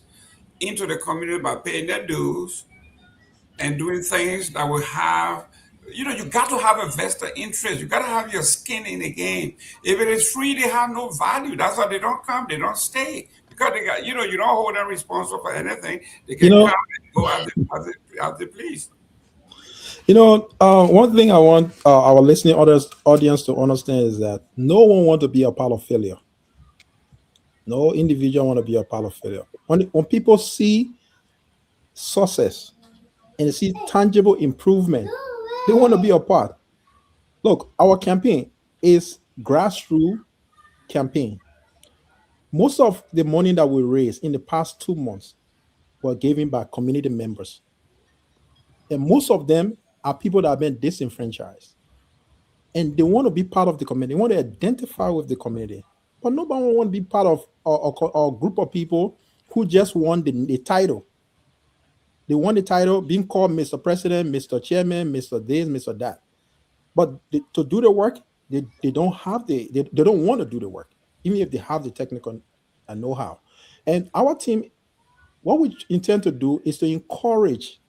into the community by paying their dues and doing things that will have, you got to have a vested interest. You got to have your skin in the game. If it is free, they have no value. That's why they don't come, they don't stay. Because they got, you don't hold them responsible for anything. They can come and go as they please. One thing I want our listening audience to understand is that no one wants to be a part of failure. No individual want to be a part of failure. When people see success and see tangible improvement, they want to be a part. Look, our campaign is grassroots campaign. Most of the money that we raised in the past 2 months were given by community members. And most of them are people that have been disenfranchised. And they want to be part of the community. They want to identify with the community. But nobody wants to be part of a group of people who just want the title. They want the title, being called Mr. President, Mr. Chairman, Mr. this, Mr. that. But to do the work, they don't have they don't want to do the work, even if they have the technical know-how. And our team, what we intend to do is to encourage.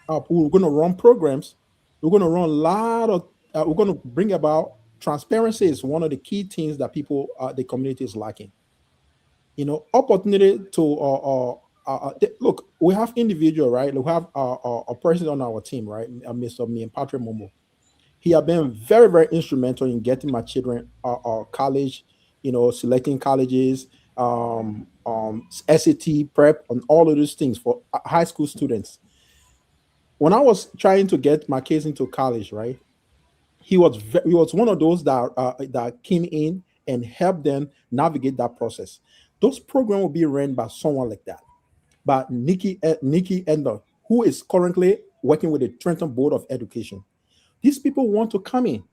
We're going to run programs. We're going to run a lot of. We're going to bring about transparency is one of the key things that people, the community is lacking. Opportunity to look. We have individual, right? We have a person on our team, right? Mr. Myean Momo. He has been very, very instrumental in getting my children college, selecting colleges, SAT prep, and all of those things for high school students. When I was trying to get my kids into college, right, he was one of those that came in and helped them navigate that process. Those programs will be run by someone like that, by Nikki Ender, who is currently working with the Trenton Board of Education. These people want to come in,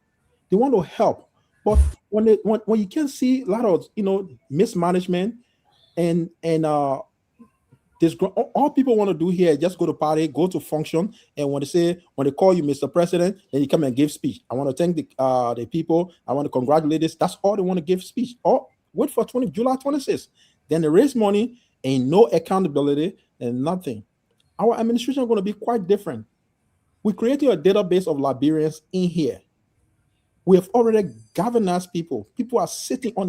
they want to help, but when you can see a lot of mismanagement and this, all people want to do here is just go to party, go to function, and when they call you Mr. President, then you come and give speech. I want to thank the people. I want to congratulate this. That's all they want to give speech. Or wait for July 26th. Then they raise money and no accountability and nothing. Our administration is going to be quite different. We created a database of Liberians in here. We have already galvanized people. People are sitting on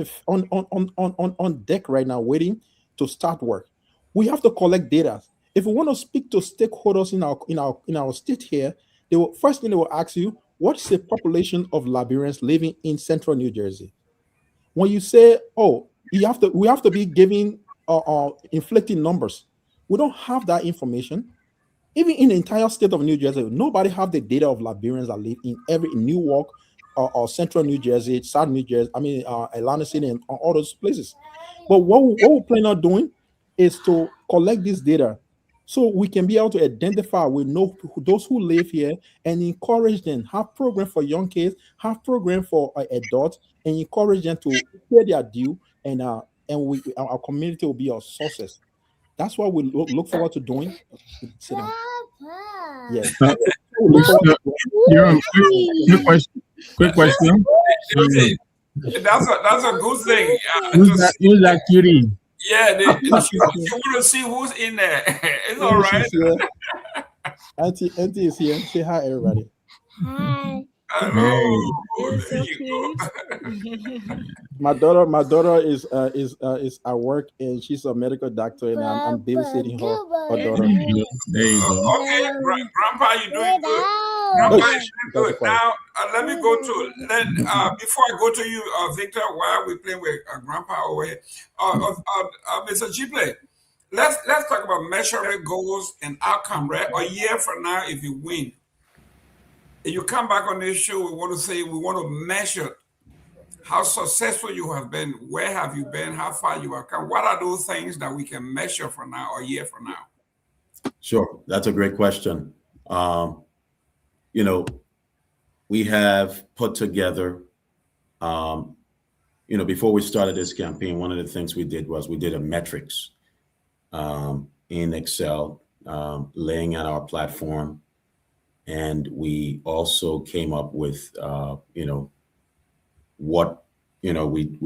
deck right now, waiting to start work. We have to collect data. If we want to speak to stakeholders in our state here, first thing they will ask you, what's the population of Liberians living in central New Jersey? When you say, oh, we have to be giving inflicting numbers, we don't have that information. Even in the entire state of New Jersey, nobody have the data of Liberians that live in Newark or central New Jersey, South New Jersey, Atlanta City, and all those places. But what we plan on doing is to collect this data so we can be able to identify, we know those who live here and encourage them, have program for young kids, have program for adults, and encourage them to pay their due, and our community will be our sources. That's what we look forward to doing. Sit down. Yes. Quick question. That's a good thing. Who's that cutie? Yeah, you want to see who's in there. It's all right. Auntie is here. Say hi, everybody. Hi. Hello. So cute. My daughter is at work, and she's a medical doctor, and I'm babysitting her daughter. There you go. Okay, Grandpa, you're doing good. Grandpa, you're doing good. Now, let me go to before I go to you, Victor, while we're playing with Grandpa over here, Mr. Chipley, let's talk about measuring goals and outcome. Right, a year from now, if you win, and you come back on this show, we want to measure how successful you have been, where have you been, how far you have come. What are those things that we can measure for now or a year from now? Sure, that's a great question. We have put together, before we started this campaign, one of the things we did was we did a metrics in Excel, laying out our platform. And we also came up with, we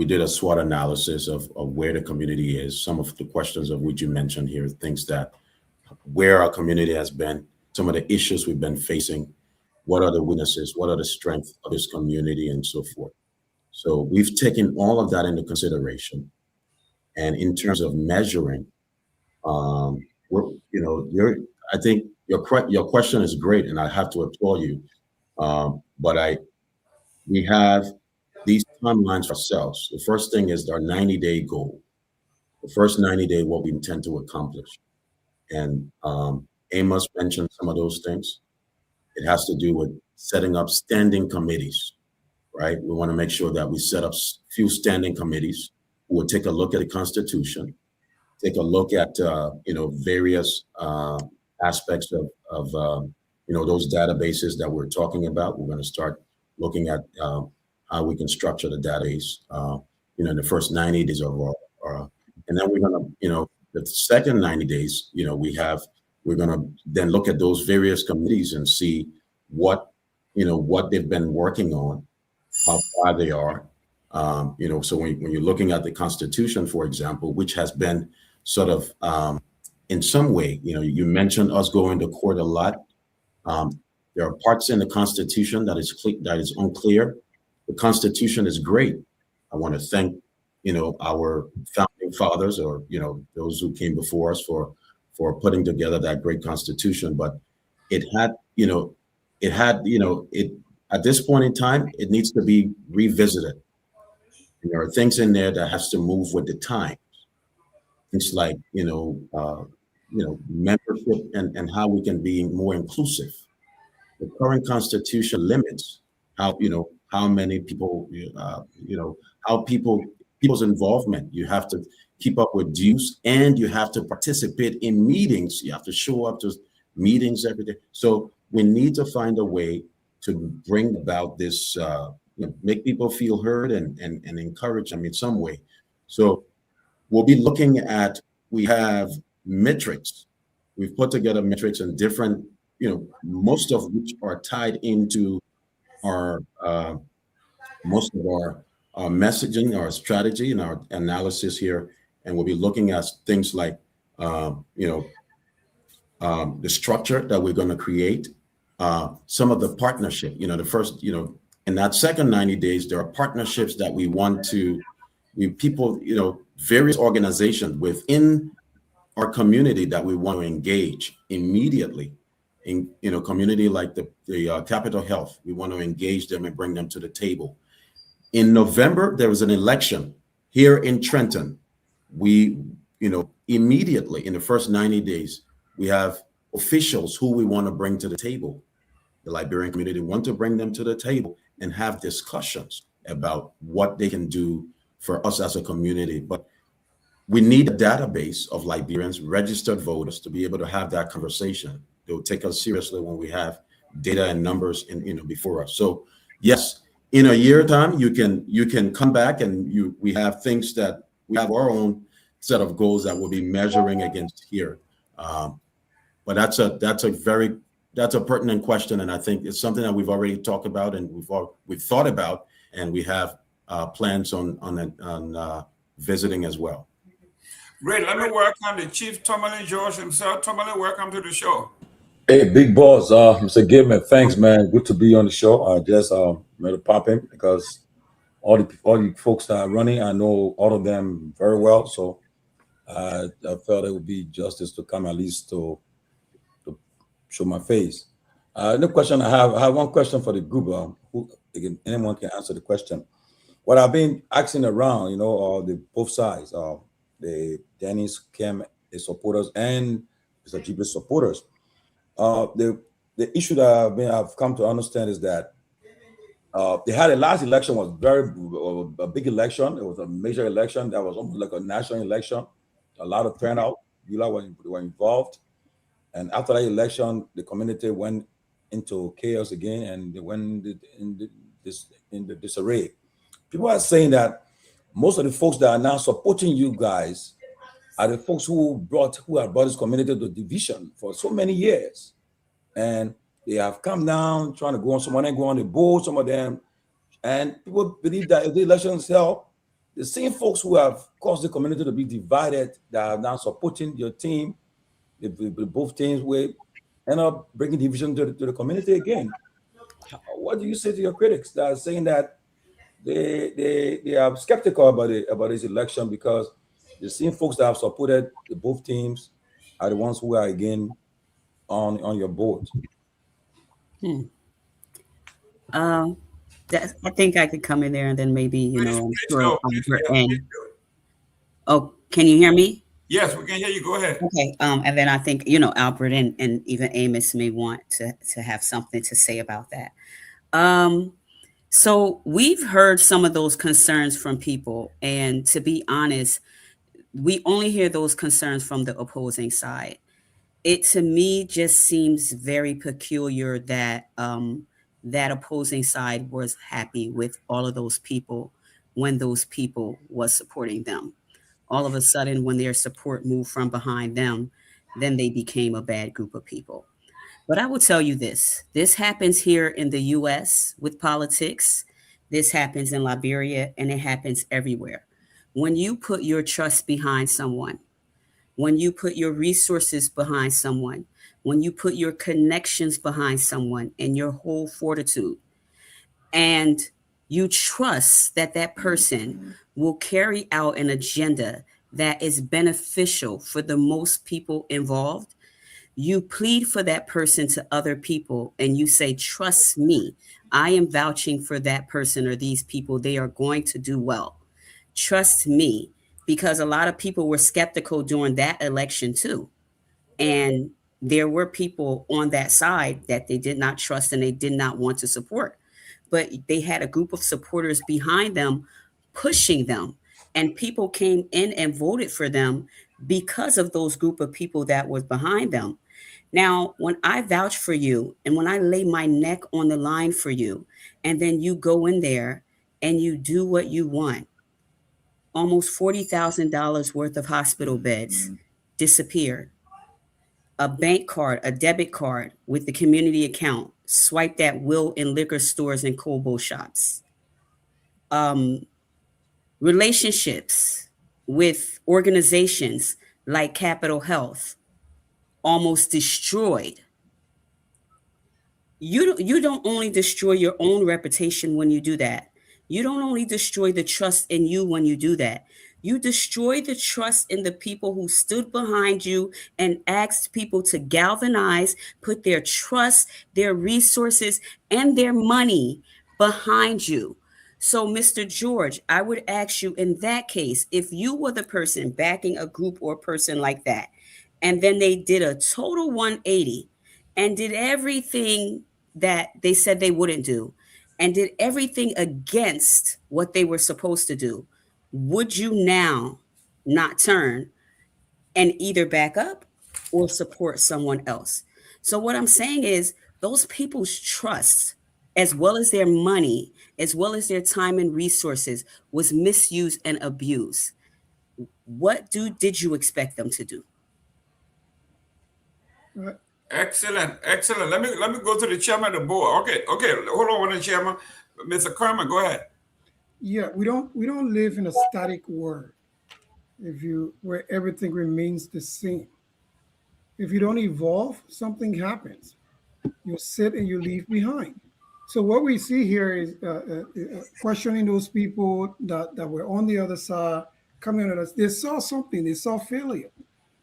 did a SWOT analysis of where the community is, some of the questions of which you mentioned here, things that where our community has been, some of the issues we've been facing, what are the weaknesses, what are the strengths of this community, and so forth. So we've taken all of that into consideration. And in terms of measuring, I think your question is great, and I have to applaud you. But we have these timelines for ourselves. The first thing is our 90-day goal. The first 90 days, what we intend to accomplish. And Amos mentioned some of those things. It has to do with setting up standing committees, right? We want to make sure that we set up few standing committees who will take a look at the Constitution, take a look at various aspects of those databases that we're talking about. We're going to start looking at how we can structure the database, in the first 90 days overall. And then we're going to, the second 90 days, we're going to then look at those various committees and see what they've been working on, how far they are. So when you're looking at the Constitution, for example, which has been sort of, in some way, you mentioned us going to court a lot. There are parts in the Constitution that is unclear. The Constitution is great. I want to thank, our founding fathers, or those who came before us for putting together that great Constitution. But it at this point in time, it needs to be revisited. There are things in there that has to move with the time. It's like, membership and how we can be more inclusive. The current constitution limits how many people, how people's involvement. You have to keep up with dues, and you have to participate in meetings. You have to show up to meetings every day. So we need to find a way to bring about this, make people feel heard and encourage them in some way. So we'll be looking at, we have metrics. We've put together metrics and different, most of which are tied into our, most of our messaging, our strategy, and our analysis here. And we'll be looking at things like, the structure that we're going to create, some of the partnership, the first, in that second 90 days, there are partnerships that we want to, various organizations within our community that we want to engage immediately. In community like the Capitol Health, we want to engage them and bring them to the table. In November, there was an election here in Trenton. We, immediately in the first 90 days, we have officials who we want to bring to the table. The Liberian community want to bring them to the table and have discussions about what they can do for us as a community. But we need a database of Liberians, registered voters, to be able to have that conversation. They'll take us seriously when we have data and numbers before us. So yes, in a year time, you can come back and we have things that we have our own set of goals that we'll be measuring against here. But that's a pertinent question, and I think it's something that we've already talked about and we've thought about, and we have plans on visiting as well. Great. Let me welcome the Chief Tomalin George himself. Tomalin, welcome to the show. Hey, big boss, Mr. Gayman, thanks, man. Good to be on the show. I just made a pop in because all the folks that are running, I know all of them very well. So I felt it would be justice to come at least to show my face. No question I have one question for the group. Anyone can answer the question. What I've been asking around, the both sides, the Dennis Kim supporters and Mr. Jibril supporters. The issue that I've come to understand is that they had a last election was a big election. It was a major election that was almost like a national election. A lot of turnout. You were involved, and after that election, the community went into chaos again, and they went in the disarray. People are saying that most of the folks that are now supporting you guys are the folks who have brought this community to division for so many years. And they have come down trying to go on, some of them go on the board, some of them. And people believe that if the elections help, the same folks who have caused the community to be divided, that are now supporting your team, both teams will end up bringing division to the community again. What do you say to your critics that are saying that they are skeptical about this election because the same folks that have supported the both teams are the ones who are again on your board? I think I could come in there and then maybe I'm sure oh, can you hear me? Yes, we can hear you. Go ahead. Okay. And then I think Albert and even Amos may want to have something to say about that. So we've heard some of those concerns from people, and to be honest, we only hear those concerns from the opposing side. It to me just seems very peculiar that that opposing side was happy with all of those people when those people was supporting them. All of a sudden, when their support moved from behind them, then they became a bad group of people. But I will tell you this happens here in the US with politics. This happens in Liberia, and it happens everywhere. When you put your trust behind someone, when you put your resources behind someone, when you put your connections behind someone and your whole fortitude, and you trust that that person will carry out an agenda that is beneficial for the most people involved, you plead for that person to other people and you say, trust me, I am vouching for that person or these people. They are going to do well. Trust me, because a lot of people were skeptical during that election too. And there were people on that side that they did not trust and they did not want to support. But they had a group of supporters behind them pushing them. And people came in and voted for them because of those group of people that was behind them. Now, when I vouch for you and when I lay my neck on the line for you, and then you go in there and you do what you want, almost $40,000 worth of hospital beds disappeared. A bank card, a debit card with the community account, swiped at will in liquor stores and Kehleboe shops. Relationships with organizations like Capital Health almost destroyed. You don't only destroy your own reputation when you do that. You don't only destroy the trust in you when you do that. You destroy the trust in the people who stood behind you and asked people to galvanize, put their trust, their resources, and their money behind you. So, Mr. George, I would ask you in that case, if you were the person backing a group or a person like that, and then they did a total 180 and did everything that they said they wouldn't do and did everything against what they were supposed to do, would you now not turn and either back up or support someone else? So what I'm saying is those people's trust, as well as their money, as well as their time and resources, was misused and abused. What did you expect them to do? Excellent. Let me go to the chairman of the board. Okay. Hold on, one chairman. Mr. Kromah, go ahead. Yeah, we don't live in a static world. Where everything remains the same. If you don't evolve, something happens. You sit and you leave behind. So what we see here is questioning those people that were on the other side, coming at us. They saw something. They saw failure.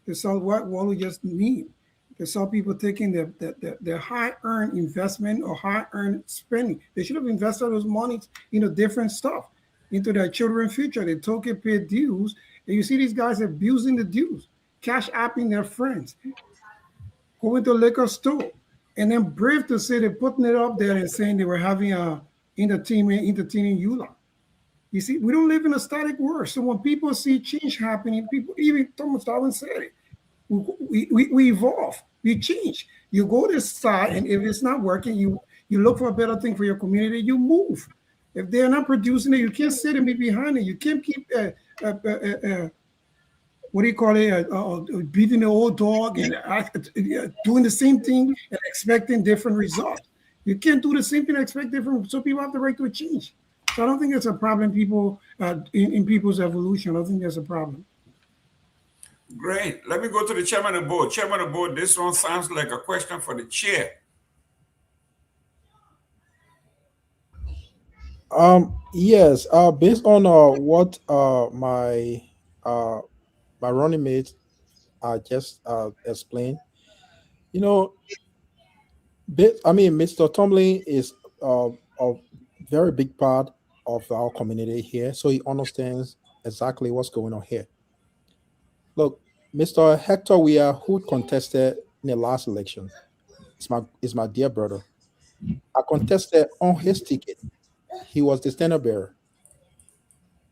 They saw what we just need. They saw people taking their high-earned investment or high-earned spending. They should have invested those monies into different stuff, into their children's future. They took it, paid dues, and you see these guys abusing the dues, cash apping their friends, going to a liquor store, and then brave to say they're putting it up there and saying they were having a entertaining EULA. You see, we don't live in a static world. So when people see change happening, people, even Thomas Darwin said it, we evolve, we change. You go this side, and if it's not working, you look for a better thing for your community, you move. If they're not producing it, you can't sit and be behind it. You can't keep what do you call it? Beating the old dog and doing the same thing and expecting different results. You can't do the same thing and expect different. So people have the right to a change. So I don't think it's a problem. People in people's evolution. I don't think there's a problem. Great. Let me go to the chairman of the board. Chairman of the board, this one sounds like a question for the chair. Yes. Based on what my running mate just explained, Mr. Tomalin is a very big part of our community here, so he understands exactly what's going on here. Look, Mr. Hector Weah, who contested in the last election, is my dear brother. I contested on his ticket. He was the standard bearer.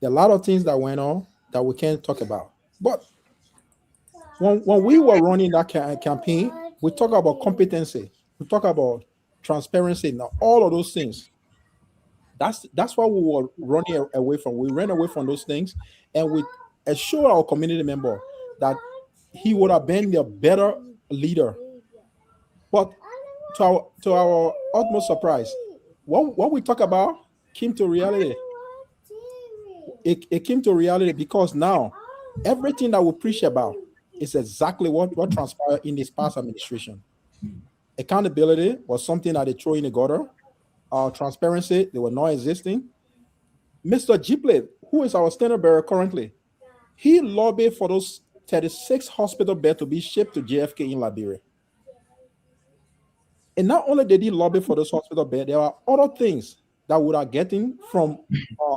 There are a lot of things that went on that we can't talk about. But when we were running that campaign, we talk about competency. We talk about transparency. Now, all of those things. That's what we were running away from. We ran away from those things, and we assure our community member that he would have been the better leader. But to our utmost surprise, what we talk about came to reality. It came to reality because now everything that we preach about is exactly what transpired in this past administration. Accountability was something that they threw in the gutter. Transparency, they were not existing. Mr. Giplet, who is our standard bearer currently, he lobbied for those 36 hospital beds to be shipped to JFK in Liberia. And not only did he lobby for those hospital bed, there are other things that we are getting from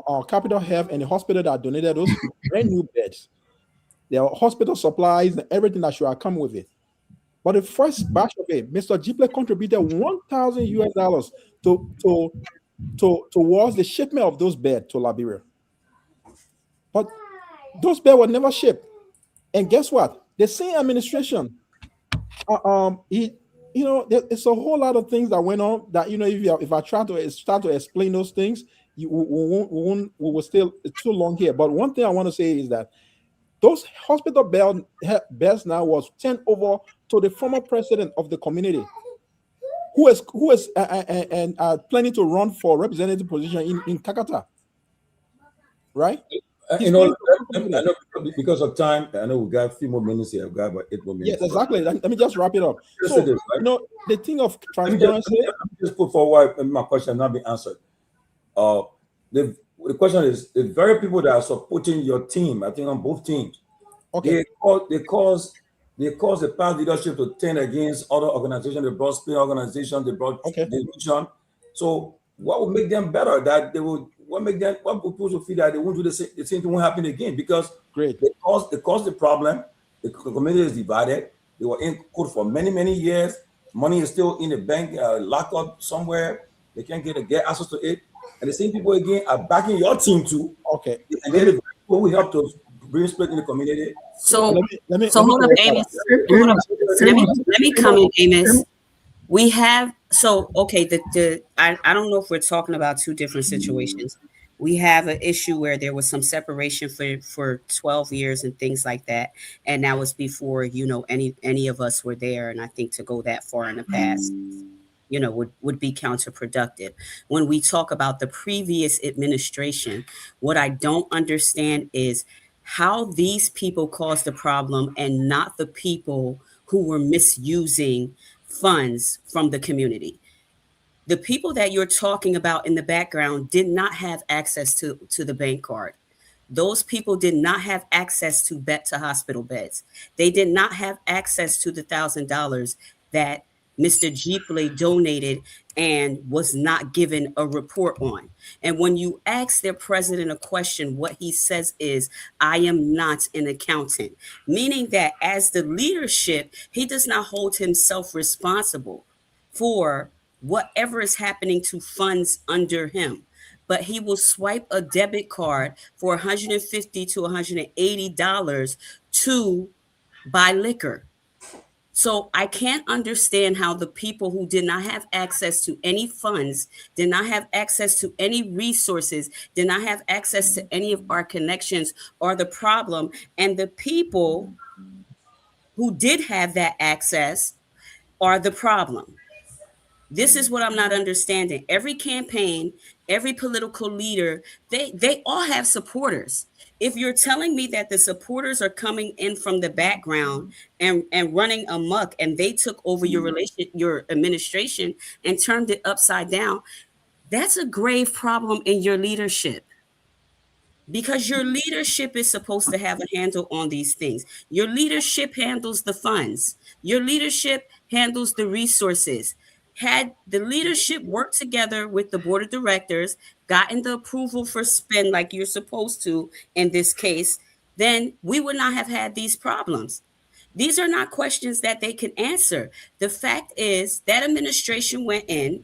our Capital Health and the hospital that donated those brand new beds. There are hospital supplies and everything that should have come with it. But the first batch of it, Mr. Jipley contributed $1,000 towards the shipment of those beds to Liberia. But those beds were never shipped. And guess what? The same administration, there's a whole lot of things that went on that, if I try to start to explain those things, we will still, it's too long here. But one thing I want to say is that those hospital beds now was turned over to the former president of the community, who is planning to run for representative position in Kakata, right? I know because of time, I know we got a few more minutes here. We've got about 8 more minutes. Yes, exactly. Let me just wrap it up. So, the thing of transparency. Let me just put forward my question not be answered. The question is, the very people that are supporting your team, I think on both teams, okay, they cause the past leadership to turn against other organizations. They brought spin organizations, they brought division. So what would make them better? That they would. What people to feel that they won't do the same thing won't happen again? Because they caused the problem. The community is divided. They were in court for many years. Money is still in the bank, locked up somewhere. They can't get access to it. And the same people again are backing your team too. Okay. And then the people who help to bring split in the community. So hold up, Amos. Let me come in, Amos. We have I don't know if we're talking about two different situations. We have an issue where there was some separation for 12 years and things like that, and that was before any of us were there. And I think to go that far in the past, would be counterproductive. When we talk about the previous administration, what I don't understand is how these people caused the problem and not the people who were misusing funds from the community. The people that you're talking about in the background did not have access to the bank card. Those people did not have access to hospital beds. They did not have access to the $1,000 that Mr. Jipley donated and was not given a report on. And when you ask their president a question, what he says is, I am not an accountant, meaning that as the leadership, he does not hold himself responsible for whatever is happening to funds under him. But he will swipe a debit card for $150 to $180 to buy liquor. So I can't understand how the people who did not have access to any funds, did not have access to any resources, did not have access to any of our connections are the problem. And the people who did have that access are the problem. This is what I'm not understanding. Every campaign, every political leader, they all have supporters. If you're telling me that the supporters are coming in from the background and running amok and they took over your administration and turned it upside down, that's a grave problem in your leadership. Because your leadership is supposed to have a handle on these things. Your leadership handles the funds. Your leadership handles the resources. Had the leadership worked together with the board of directors, gotten the approval for spend like you're supposed to in this case, then we would not have had these problems. These are not questions that they can answer. The fact is that administration went in.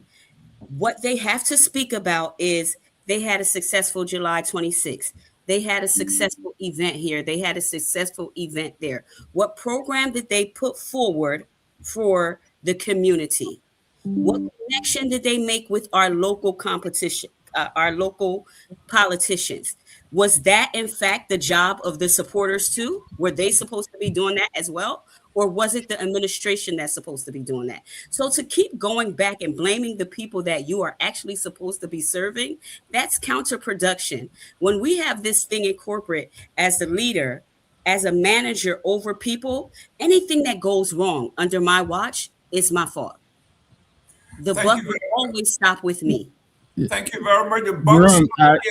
What they have to speak about is they had a successful July 26th. They had a successful event here. They had a successful event there. What program did they put forward for the community? What connection did they make with our local competition, our local politicians? Was that in fact the job of the supporters too? Were they supposed to be doing that as well? Or was it the administration that's supposed to be doing that? So to keep going back and blaming the people that you are actually supposed to be serving, that's counterproduction. When we have this thing in corporate as the leader, as a manager over people, anything that goes wrong under my watch is my fault. The buck will always stop with me. Thank you very much. The Jerome,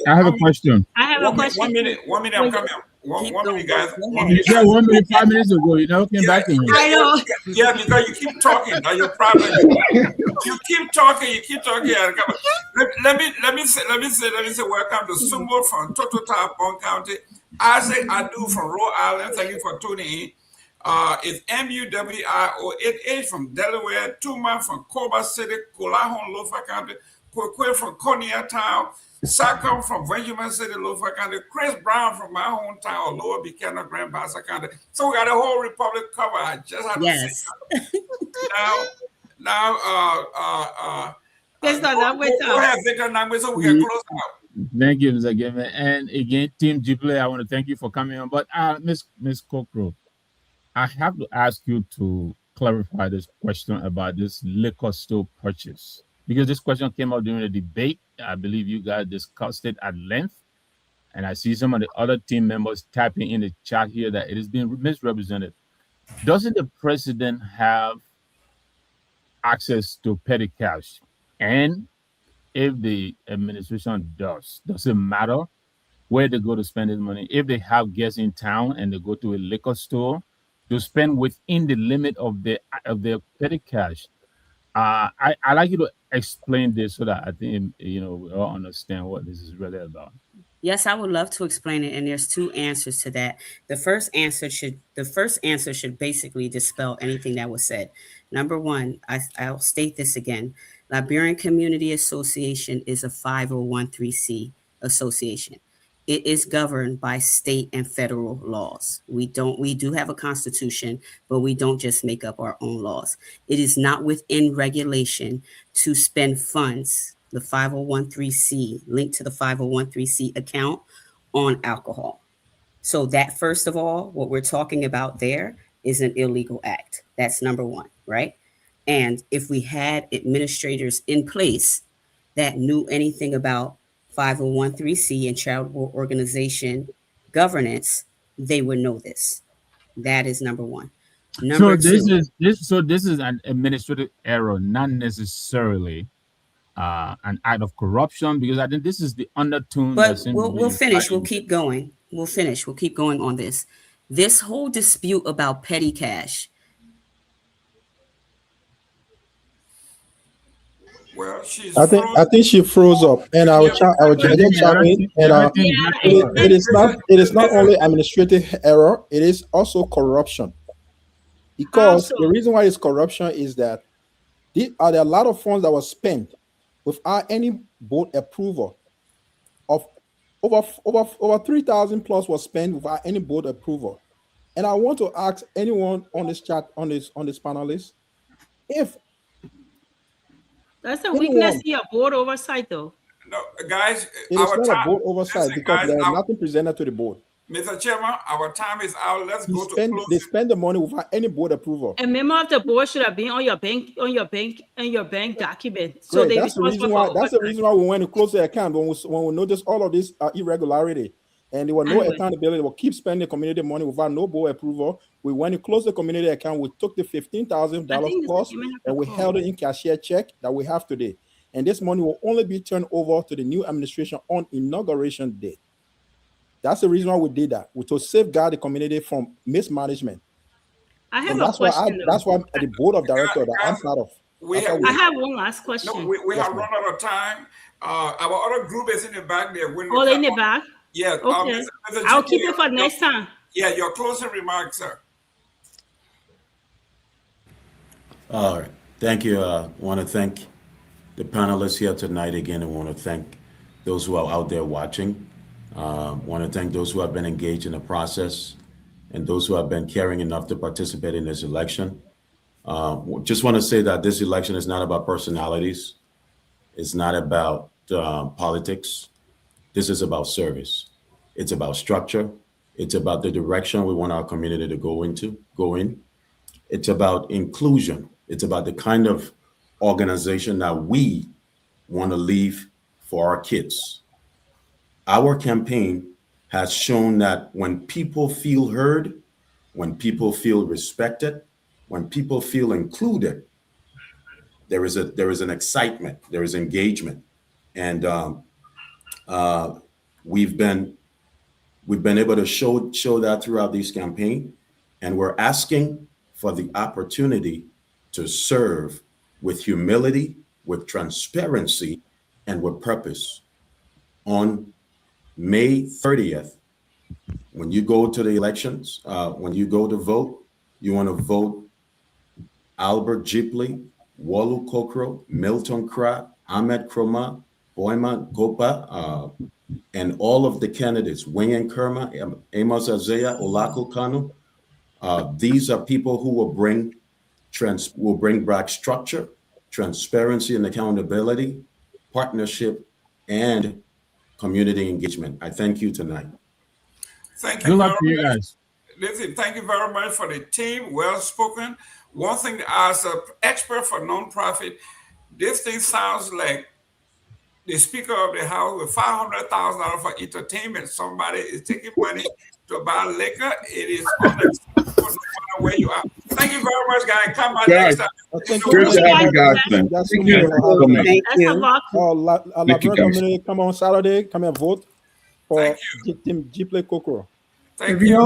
I have a question. I have a question. 1 minute. I'm coming. one minute, guys. You said 1 minute, 5 minutes ago. You never came back in here. I know. Yeah, because you keep talking. Now your problem. You keep talking. You keep talking. Let me say. Welcome to Sumbo from Totota, Bond County. Isaac Adu from Rhode Island. Thank you for tuning in. It's MUWIO88 from Delaware. Tuma from Coba City, Kulahon, Lofa County. Kwekwe from Konya Town. Sacom from Benjamin City, Lofa County. Chris Brown from my hometown, Lower Buchanan, Grand Bassa County. So we got a whole republic covered. I just have to say now, go ahead, Victor Nagbe, so we can close out. Thank you, Mr. Gayman. And again, Team Jipley, I want to thank you for coming on. But Miss Kokro, I have to ask you to clarify this question about this liquor store purchase, because this question came up during the debate. I believe you guys discussed it at length, and I see some of the other team members typing in the chat here that it is being misrepresented. Doesn't the president have access to petty cash? And if the administration does it matter where they go to spend his money? If they have guests in town and they go to a liquor store to spend within the limit of their petty cash, I like you to explain this so that I think we all understand what this is really about. Yes, I would love to explain it, and there's two answers to that. The first answer should basically dispel anything that was said. Number one, I'll state this again. Liberian Community Association is a 501(c) association. It is governed by state and federal laws. We do have a constitution, but we don't just make up our own laws. It is not within regulation to spend funds, the 501(c), linked to the 501(c) account, on alcohol. So that, first of all, what we're talking about there is an illegal act. That's number one, right? And if we had administrators in place that knew anything about 501(c) and charitable organization governance, they would know this. That is number one. Number two. This is an administrative error, not necessarily an act of corruption, because I think this is the undertone. But we'll finish. We'll keep going. We'll finish. We'll keep going on this. This whole dispute about petty cash. Well, I think she froze up, and I will chime in. And it is not only administrative error; it is also corruption. Because the reason why it's corruption is that there are a lot of funds that were spent without any board approval. Of over 3,000 plus was spent without any board approval. And I want to ask anyone on this chat, on this panelist, if that's a weakness in your board oversight, though. No, guys, it is not a board oversight because there is nothing presented to the board. Mr. Chairman, our time is out. Let's go to close. They spend the money without any board approval. A member of the board should have been on your bank document. So Great. That's the reason why we went to close the account when we noticed all of this irregularity, and there was no accountability. We keep spending community money without no board approval. We went to close the community account. We took the $15,000 plus and we held it in cashier check that we have today. And this money will only be turned over to the new administration on inauguration day. That's the reason why we did that. To safeguard the community from mismanagement. I have a question. That's why the board of directors that I'm part of. I have one last question. No, we have run out of time. Our other group is in the back there. Oh, in the back? Yeah. Okay. I'll keep it for next time. Yeah, your closing remarks, sir. All right. Thank you. I want to thank the panelists here tonight again. I want to thank those who are out there watching. Want to thank those who have been engaged in the process and those who have been caring enough to participate in this election. Just want to say that this election is not about personalities. It's not about politics. This is about service. It's about structure. It's about the direction we want our community to go in. It's about inclusion. It's about the kind of organization that we want to leave for our kids. Our campaign has shown that when people feel heard, when people feel respected, when people feel included, there is an excitement, there is engagement, and we've been We've been able to show that throughout this campaign, and we're asking for the opportunity to serve with humility, with transparency, and with purpose. On May 30th, when you go to the elections, when you go to vote, you want to vote Albert Jipley, Walu Kokro, Milton Krah, Ahmed Kromah, Boyman Gopa, and all of the candidates, Myean Kerma, Amos Isaiah, Olako Kanu. These are people who will bring back structure, transparency and accountability, partnership, and community engagement. I thank you tonight. Thank you very much. Listen, thank you very much for the team. Well spoken. One thing, as an expert for nonprofit, this thing sounds like the Speaker of the House with $500,000 for entertainment. Somebody is taking money to buy liquor. It is unacceptable no matter where you are. Thank you very much, guys. Come back next time. Good to have you guys. Thank you. Liberia community, come on Saturday, come and vote for Team Jipley Kokoro. If you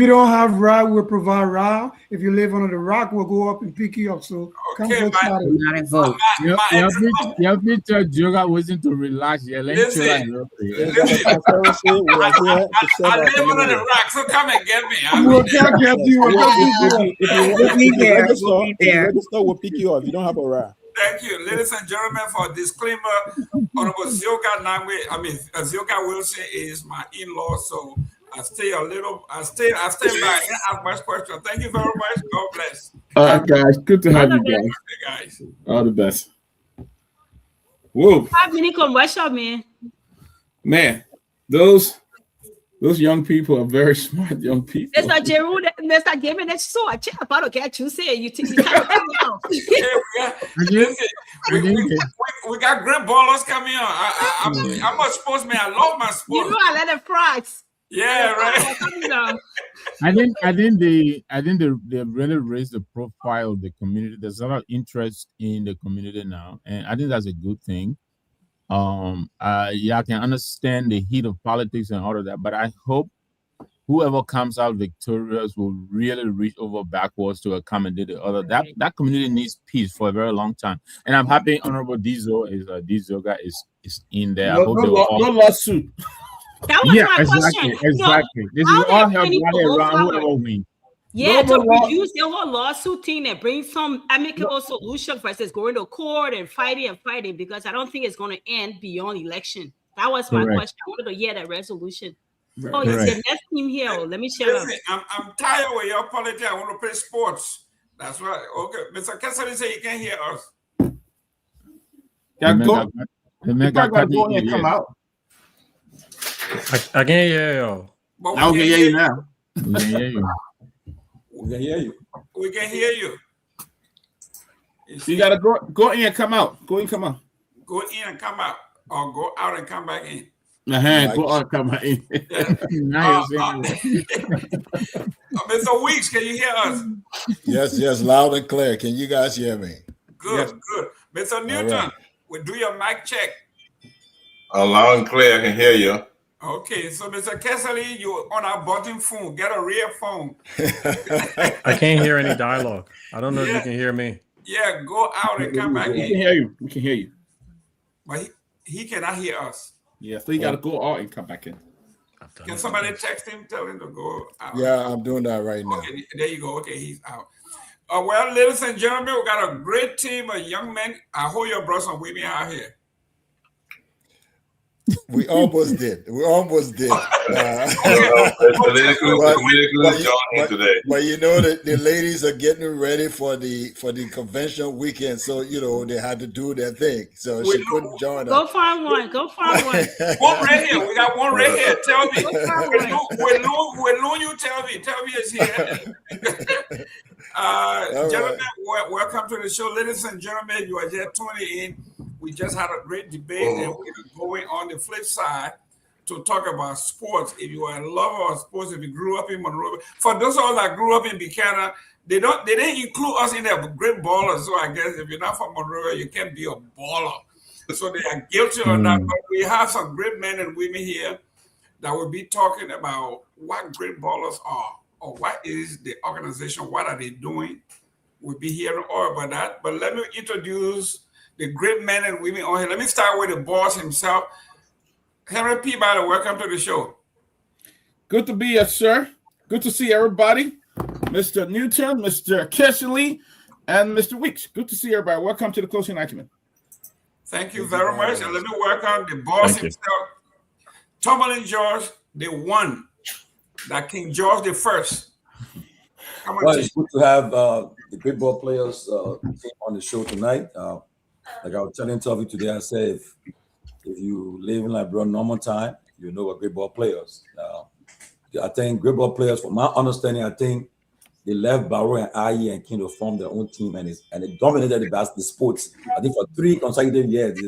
don't have ride, we'll provide ride. If you live under the rock, we'll go up and pick you up. So come vote Saturday. Not a vote. You have to tell Joga wasn't to relax. I live under the rock, so come and get me. We'll get you. Register, we'll pick you up. You don't have a ride. Thank you, ladies and gentlemen, for a disclaimer. Honorable Zilka Wilson is my in-law, so I stay back and ask my question. Thank you very much. God bless. All right, guys. Good to have you guys. Okay, guys. All the best. Whoa. 5 minutes commercial, man. Man, those young people are very smart young people. Mr. Jerome, Mr. Gayman, that's so I check about okay. You say you think we got great ballers coming on. I'm a sportsman. I love my sport. You know I let it fries. Yeah, right. I think they really raised the profile of the community. There's a lot of interest in the community now, and I think that's a good thing. I can understand the heat of politics and all of that, but I hope whoever comes out victorious will really reach over backwards to accommodate the other. That community needs peace for a very long time, and I'm happy Honorable Dizo is in there. No lawsuit. That was my question. Exactly. This is all help around whoever wins. Yeah, to reduce the whole lawsuit thing and bring some amicable solution versus going to court and fighting, because I don't think it's going to end beyond election. That was my question. I wanted to hear that resolution. Oh, it's the next team here. Let me share. I'm tired with your politics. I want to play sports. That's right. Okay, Mr. Cassidy said you can't hear us. Yeah, go and come out. I can't hear you. Now we can hear you now. We can hear you. We can hear you. We can hear you. You gotta go in and come out. Go in and come out. Go in and come out, or go out and come back in. Go out and come back in. Mr. Weeks, can you hear us? Yes, loud and clear. Can you guys hear me? Good. Mr. Newton, we'll do your mic check. Loud and clear, I can hear you. Okay, so Mr. Kessler, you're on our button phone. Get a real phone. I can't hear any dialogue. I don't know if you can hear me. Yeah, go out and come back in. We can hear you. We can hear you. But he cannot hear us. Yeah, so you got to go out and come back in. Can somebody text him, tell him to go out? Yeah, I'm doing that right now. Okay, there you go. Okay, he's out. Well, ladies and gentlemen, we got a great team of young men. I hope your brothers and women out here. We almost did. But you know that the ladies are getting ready for the convention weekend, so you know they had to do their thing. So she couldn't join us. Go find one. One right here. We got one right here. Tell me. When you tell me it's here. Gentlemen, welcome to the show. Ladies and gentlemen, you are just tuning in. We just had a great debate, and we're going on the flip side to talk about sports. If you are a lover of sports, if you grew up in Monrovia, for those of us that grew up in Buchanan, they didn't include us in their great ballers. So I guess if you're not from Monrovia, you can't be a baller. So they are guilty of that. But we have some great men and women here that will be talking about what great ballers are, or what is the organization, what are they doing. We'll be hearing all about that. But let me introduce the great men and women on here. Let me start with the boss himself. Henry Peabody, welcome to the show. Good to be here, sir. Good to see everybody. Mr. Newton, Mr. Kehleboe, and Mr. Weeks. Good to see everybody. Welcome to the Closing Acumen. Thank you very much. And let me welcome the boss himself, Tomalin George, the one, that King George the First. Well, it's good to have the great ball players team on the show tonight. Like I was telling Toby today, I said, if you live in Liberia normal time, you know what great ball players. I think great ball players, from my understanding, I think they left Barrow and IE and King to form their own team, and they dominated the sports. I think for 3 consecutive years,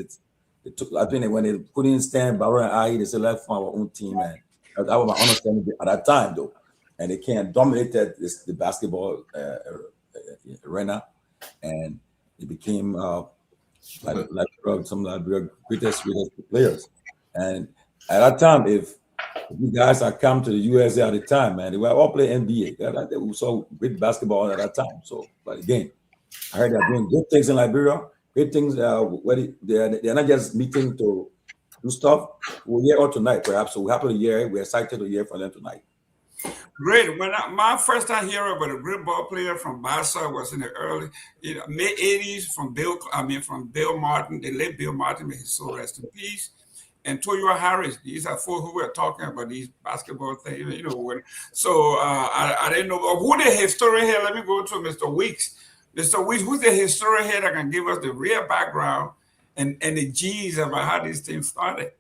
it took. I think when they couldn't stand Barrow and IE, they said let's form our own team, and that was my understanding at that time, though. And they dominated the basketball arena, and it became like some of the greatest players. And at that time, if you guys had come to the USA at the time, man, they were all playing NBA. We saw great basketball at that time. So, but again, I heard they're doing good things in Liberia. Great things. Where they're not just meeting to do stuff. We'll hear all tonight, perhaps. So we happen to hear. We're excited to hear from them tonight. Great. My first time hearing about a great ball player from Bassa was in the early mid '80s from Bill Martin. The late Bill Martin, may his soul rest in peace. And Toyo Harris. These are folks who were talking about these basketball things. So I didn't know who the historian here. Let me go to Mr. Weeks. Mr. Weeks, who's the historian here that can give us the real background and the G's about how these things started?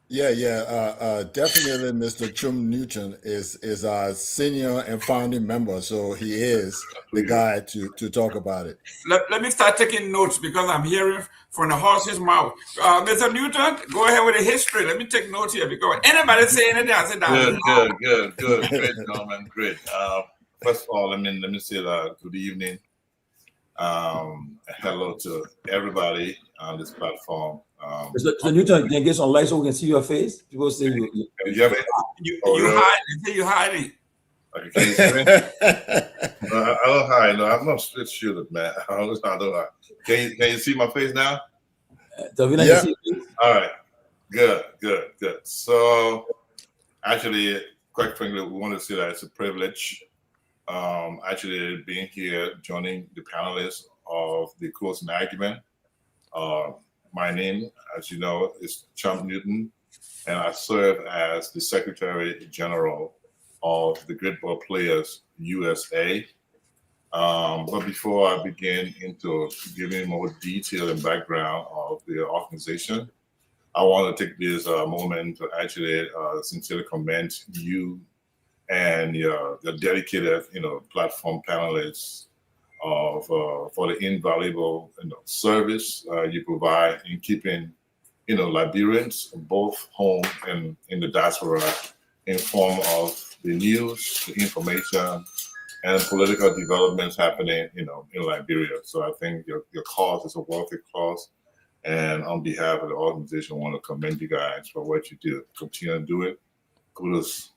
Definitely Mr. Chum Newton is our senior and founding member, so he is the guy to talk about it. Let me start taking notes because I'm hearing from the horse's mouth. Mr. Newton, go ahead with the history. Let me take notes here because anybody say anything, I say that. Good. Great, gentlemen, great. First of all, let me say good evening. Hello to everybody on this platform. So Newton, can get some light so we can see your face? People say you hiding. Can you see me? I don't hide. No, I'm not straight shooter, man. I don't hide. Can you see my face now? Yeah. All right. Good. So, actually, quite frankly, we want to say that it's a privilege. Actually, being here, joining the panelists of the Closing Argument. My name, as you know, is Chum Newton, and I serve as the Secretary General of the Great Ball Players USA. But before I begin into giving more detail and background of the organization, I want to take this moment to actually sincerely commend you and your dedicated, platform panelists for the invaluable service you provide in keeping Liberians both home and in the diaspora informed of the news, the information, and political developments happening in Liberia. So I think your cause is a worthy cause, and on behalf of the organization, I want to commend you guys for what you do. Continue to do it. Kudos.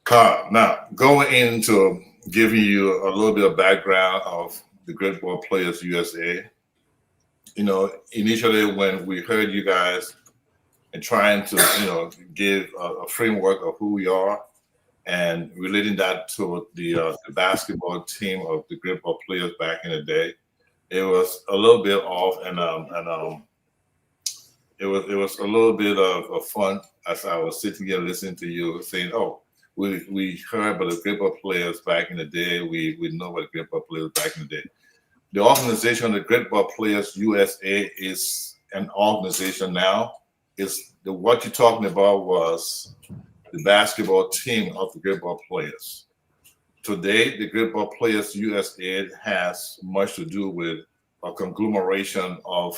Now, going into giving you a little bit of background of the Great Ball Players USA. Initially when we heard you guys and trying to, give a framework of who we are and relating that to the basketball team of the Great Ball Players back in the day, it was a little bit off, and it was a little bit of fun as I was sitting here listening to you saying, "Oh, we heard about the Great Ball Players back in the day. We know about the Great Ball Players back in the day." The organization, the Great Ball Players USA, is an organization now. What you're talking about was the basketball team of the Great Ball Players. Today, the Great Ball Players USA has much to do with a conglomeration of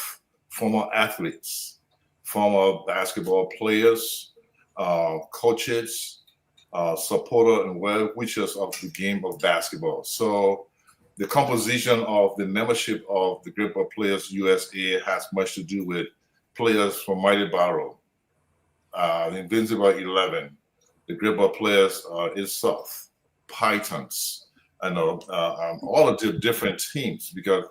former athletes, former basketball players, coaches, supporter and well-wishers of the game of basketball. So the composition of the membership of the Great Ball Players USA has much to do with players from Mighty Barrow, the Invincible 11, the Great Ball Players is South, Pythons, and all of the different teams, because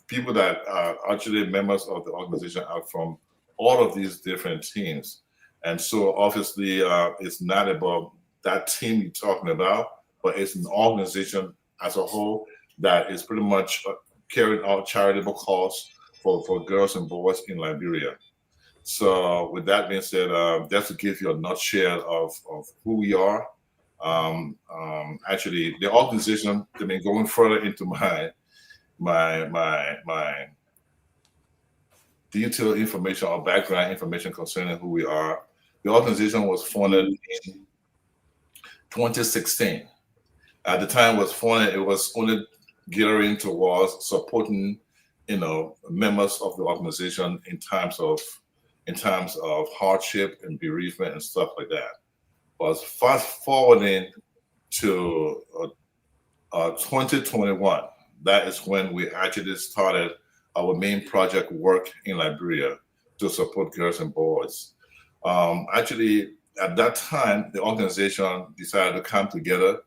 people that are actually members of the organization are from all of these different teams. And so obviously it's not about that team you're talking about, but it's an organization as a whole that is pretty much carrying out charitable cause for girls and boys in Liberia. So with that being said, just to give you a nutshell of who we are, actually the organization, I mean, going further into my detailed information or background information concerning who we are, the organization was founded in 2016. At the time it was founded, it was only gearing towards supporting, members of the organization in times of hardship and bereavement and stuff like that. But fast forwarding to 2021, that is when we actually started our main project work in Liberia to support girls and boys. Actually, at that time, the organization decided to come together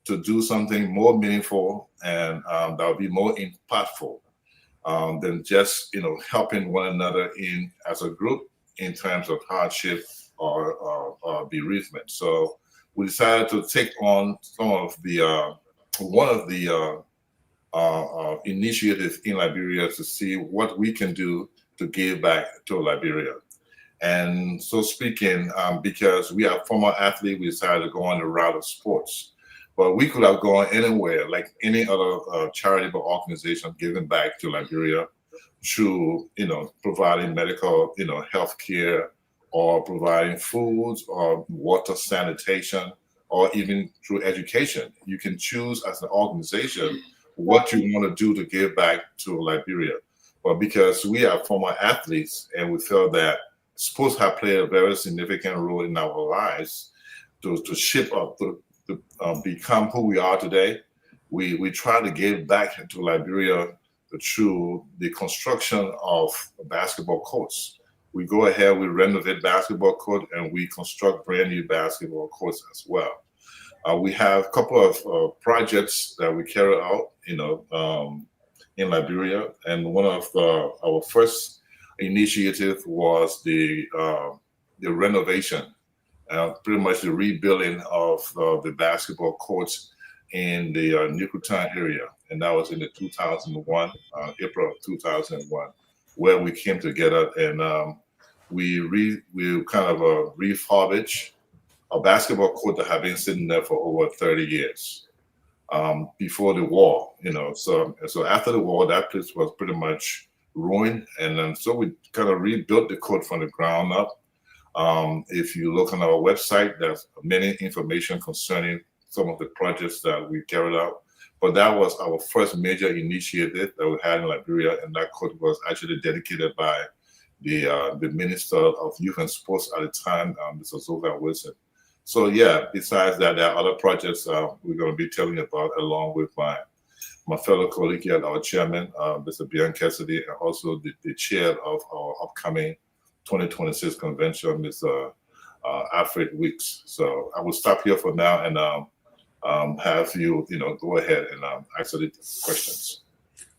to do something more meaningful and that would be more impactful than just helping one another in as a group in terms of hardship or bereavement. So we decided to take on some of the one of the initiatives in Liberia to see what we can do to give back to Liberia. And so speaking, because we are former athletes, we decided to go on the route of sports. But we could have gone anywhere, like any other charitable organization giving back to Liberia through, providing medical, health care, or providing foods or water sanitation, or even through education. You can choose as an organization what you want to do to give back to Liberia. But because we are former athletes and we feel that sports have played a very significant role in our lives to shape up to become who we are today, we try to give back to Liberia through the construction of basketball courts. We go ahead, we renovate basketball court, and we construct brand new basketball courts as well. We have a couple of projects that we carry out, in Liberia, and one of our first initiative was the renovation, pretty much the rebuilding of the basketball courts in the Newtown area, and that was in the 2001, April of 2001, where we came together and we kind of refurbished a basketball court that had been sitting there for over 30 years before the war, So after the war, that place was pretty much ruined, and then so we kind of rebuilt the court from the ground up. If you look on our website, there's many information concerning some of the projects that we carried out. But that was our first major initiative that we had in Liberia, and that court was actually dedicated by the Minister of Youth and Sports at the time, Mr. Zola Wilson. So yeah, besides that, there are other projects we're going to be telling you about, along with my fellow colleague here, our chairman, Mr. Myean, and also the chair of our upcoming 2026 convention, Mr. Alfred Weeks. So I will stop here for now and have you, go ahead and answer the questions.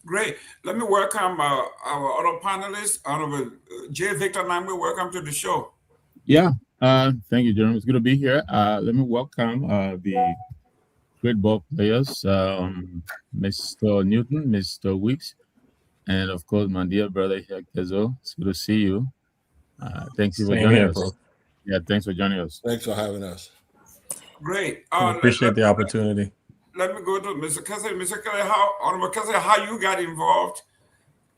Great. Let me welcome our other panelists. Honorable J. Victor Nagbe, welcome to the show. Yeah. Thank you, Jerome. It's good to be here. Let me welcome the great ball players, Mr. Newton, Mr. Weeks, and of course, my dear brother Kehleboe. It's good to see you. Thank you for joining us. Bro. Yeah, thanks for joining us. Thanks for having us. Great. I appreciate the opportunity. Let me go to Mr. Kessler. Mr. Kelly, Honorable Kessler, how you got involved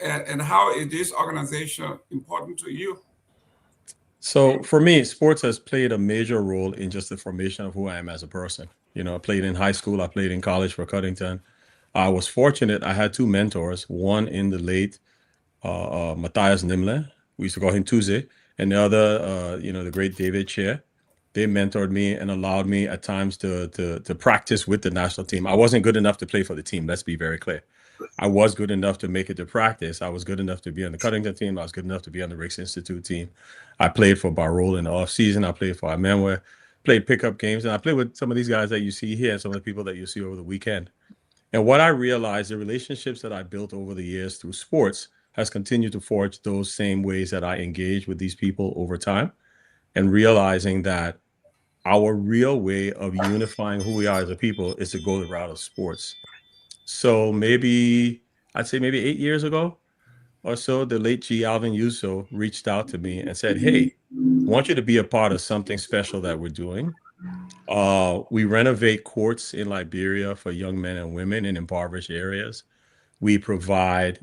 and how is this organization important to you? So for me, sports has played a major role in just the formation of who I am as a person. I played in high school, I played in college for Cuttington. I was fortunate, I had two mentors, one in the late Matthias Nimle, we used to call him Tuesday, and the other, the great David Chair. They mentored me and allowed me at times to practice with the national team. I wasn't good enough to play for the team, let's be very clear. I was good enough to make it to practice. I was good enough to be on the Cuttington team. I was good enough to be on the Ricks Institute team. I played for Barol in the off season. I played for Amenwe, played pickup games, and I played with some of these guys that you see here and some of the people that you see over the weekend. And what I realized, the relationships that I built over the years through sports has continued to forge those same ways that I engage with these people over time, and realizing that our real way of unifying who we are as a people is to go the route of sports. So I'd say maybe 8 years ago or so, the late G. Alvin Yuso reached out to me and said, "Hey, I want you to be a part of something special that we're doing. We renovate courts in Liberia for young men and women in impoverished areas. We provide,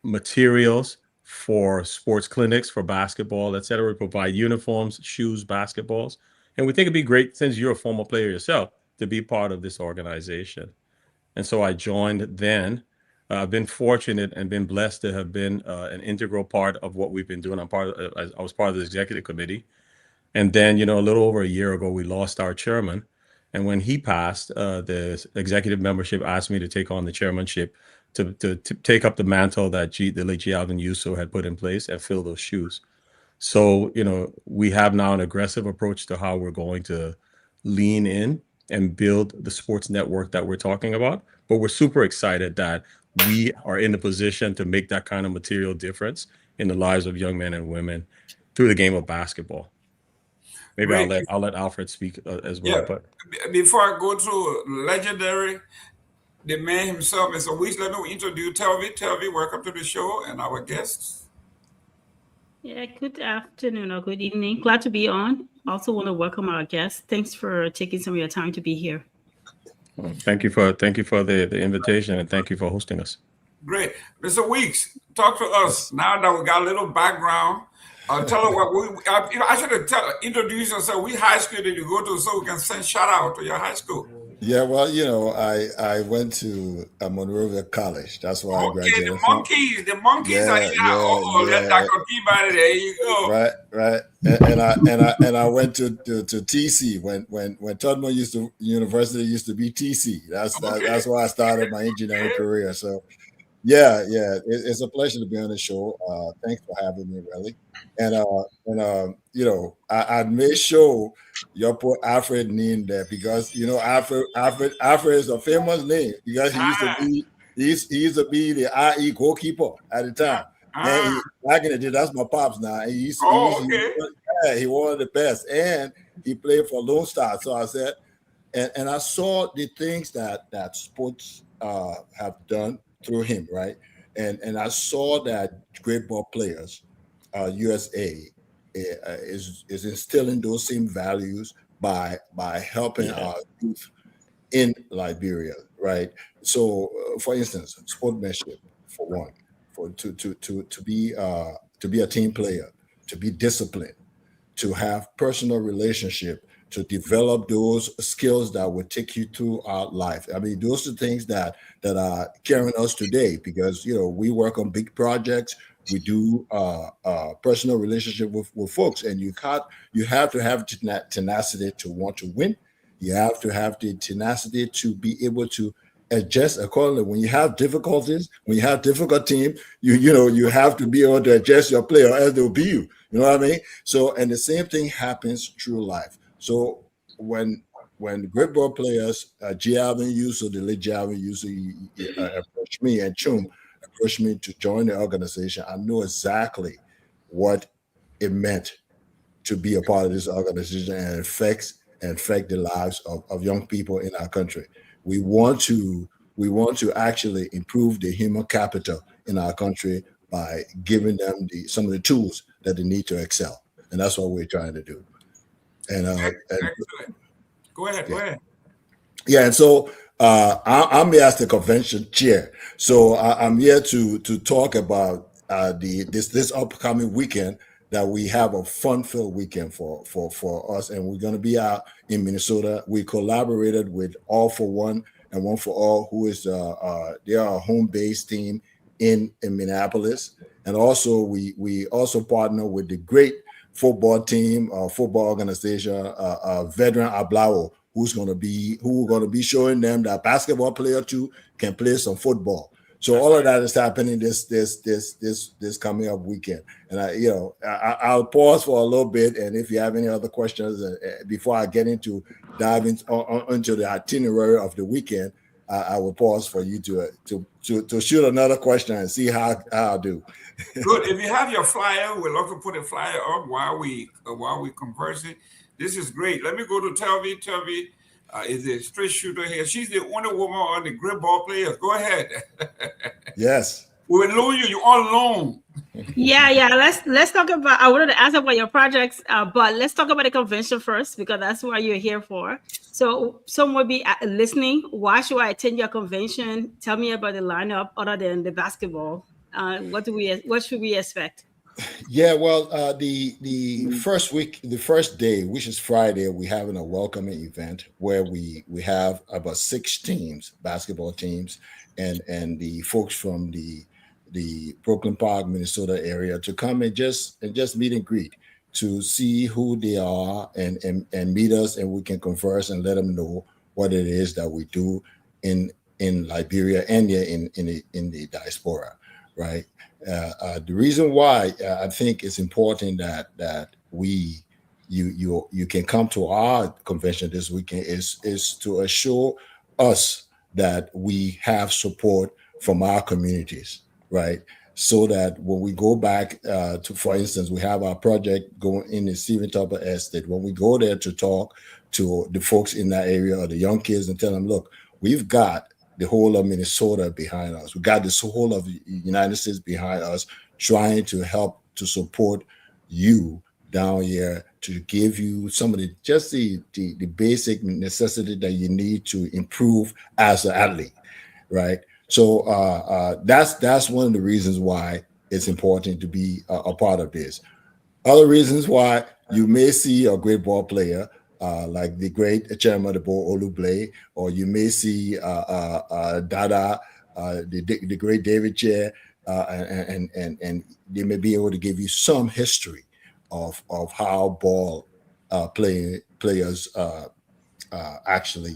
materials for sports clinics for basketball, etc. We provide uniforms, shoes, basketballs. And we think it'd be great, since you're a former player yourself, to be part of this organization." And so I joined then. I've been fortunate and been blessed to have been an integral part of what we've been doing. I was part of the executive committee. And then, a little over a year ago, we lost our chairman. And when he passed, the executive membership asked me to take on the chairmanship, to take up the mantle that the late G. Alvin Yuso had put in place and fill those shoes. So, we have now an aggressive approach to how we're going to lean in and build the sports network that we're talking about. But we're super excited that we are in the position to make that kind of material difference in the lives of young men and women through the game of basketball. Maybe I'll let Alfred speak as well. Yeah. But before I go to legendary, the man himself, Mr. Weeks, let me introduce Telvi. Telvi, welcome to the show and our guests. Yeah, good afternoon or good evening. Glad to be on. Also want to welcome our guests. Thanks for taking some of your time to be here. Thank you for the invitation, and thank you for hosting us. Great. Mr. Weeks, talk to us now that we got a little background. Tell us what I should have introduced yourself. Which high school did you go to, so we can send shout out to your high school? Yeah, well, I went to Monrovia College. That's where I graduated. The monkeys are here. Dr. Peabody, there you go. Right. And I went to TC when Tubman University used to be TC. That's why I started my engineering career. So yeah, it's a pleasure to be on the show. Thanks for having me, really. And I made sure you put Alfred name there, because Alfred is a famous name, because he used to be the IE goalkeeper at the time. And back in the day, that's my pops now. And he was the best, and he played for Lone Star. So I said, and I saw the things that sports have done through him, right? And I saw that great ball players, USA is instilling those same values by helping our youth in Liberia, right? So, for instance, sportsmanship, for one, to be a team player, to be disciplined, to have personal relationship, to develop those skills that will take you throughout life. I mean, those are things that are carrying us today, because we work on big projects. We do personal relationship with folks, and you have to have tenacity to want to win. You have to have the tenacity to be able to adjust accordingly. When you have difficulties, when you have difficult team, you have to be able to adjust your play, or else they'll be you. You know what I mean? So, and the same thing happens through life. So when great ball players, G. Alvin Yuso, the late G. Alvin Yuso, approached me, and Chum approached me to join the organization, I knew exactly what it meant to be a part of this organization and affect the lives of young people in our country. We want to actually improve the human capital in our country by giving them some of the tools that they need to excel, and that's what we're trying to do. And go ahead. Yeah, and so I'm here as the convention chair. So I'm here to talk about this upcoming weekend, that we have a fun-filled weekend for us, and we're going to be out in Minnesota. We collaborated with All for One and One for All, who is they are a home-based team in Minneapolis, and also we also partner with the great football team, football organization, Veteran Ablao, who we're going to be showing them that basketball player too can play some football. So all of that is happening this coming up weekend. And I'll pause for a little bit. And if you have any other questions before I get into diving into the itinerary of the weekend, I will pause for you to shoot another question and see how I do. Good. If you have your flyer, we'd love to put a flyer up while we conversing. This is great. Let me go to Telvi. Telvi is a straight shooter here. She's the only woman on the great ball players. Go ahead. Yes. We will loan you. You're on loan. Yeah. Let's talk about. I wanted to ask about your projects, but let's talk about the convention first because that's what you're here for. So some will be listening. Why should I attend your convention? Tell me about the lineup other than the basketball. What should we expect? Yeah, well, the first day, which is Friday, we're having a welcoming event where we have about 6 teams, basketball teams, and the folks from the Brooklyn Park, Minnesota area to come and just meet and greet, to see who they are and meet us, and we can converse and let them know what it is that we do in Liberia and in the diaspora, right? The reason why I think it's important that you can come to our convention this weekend is to assure us that we have support from our communities, right? So that when we go back to, for instance, we have our project going in the Stephen Tupper Estate. When we go there to talk to the folks in that area or the young kids and tell them, look, we've got the whole of Minnesota behind us. We got this whole of the United States behind us, trying to help to support you down here, to give you some of the basic necessity that you need to improve as an athlete, right? So that's one of the reasons why it's important to be a part of this. Other reasons why you may see a great ball player like the great chairman of Dopoh Oluble, or you may see Dada, the great David Chair, and they may be able to give you some history of how ball players actually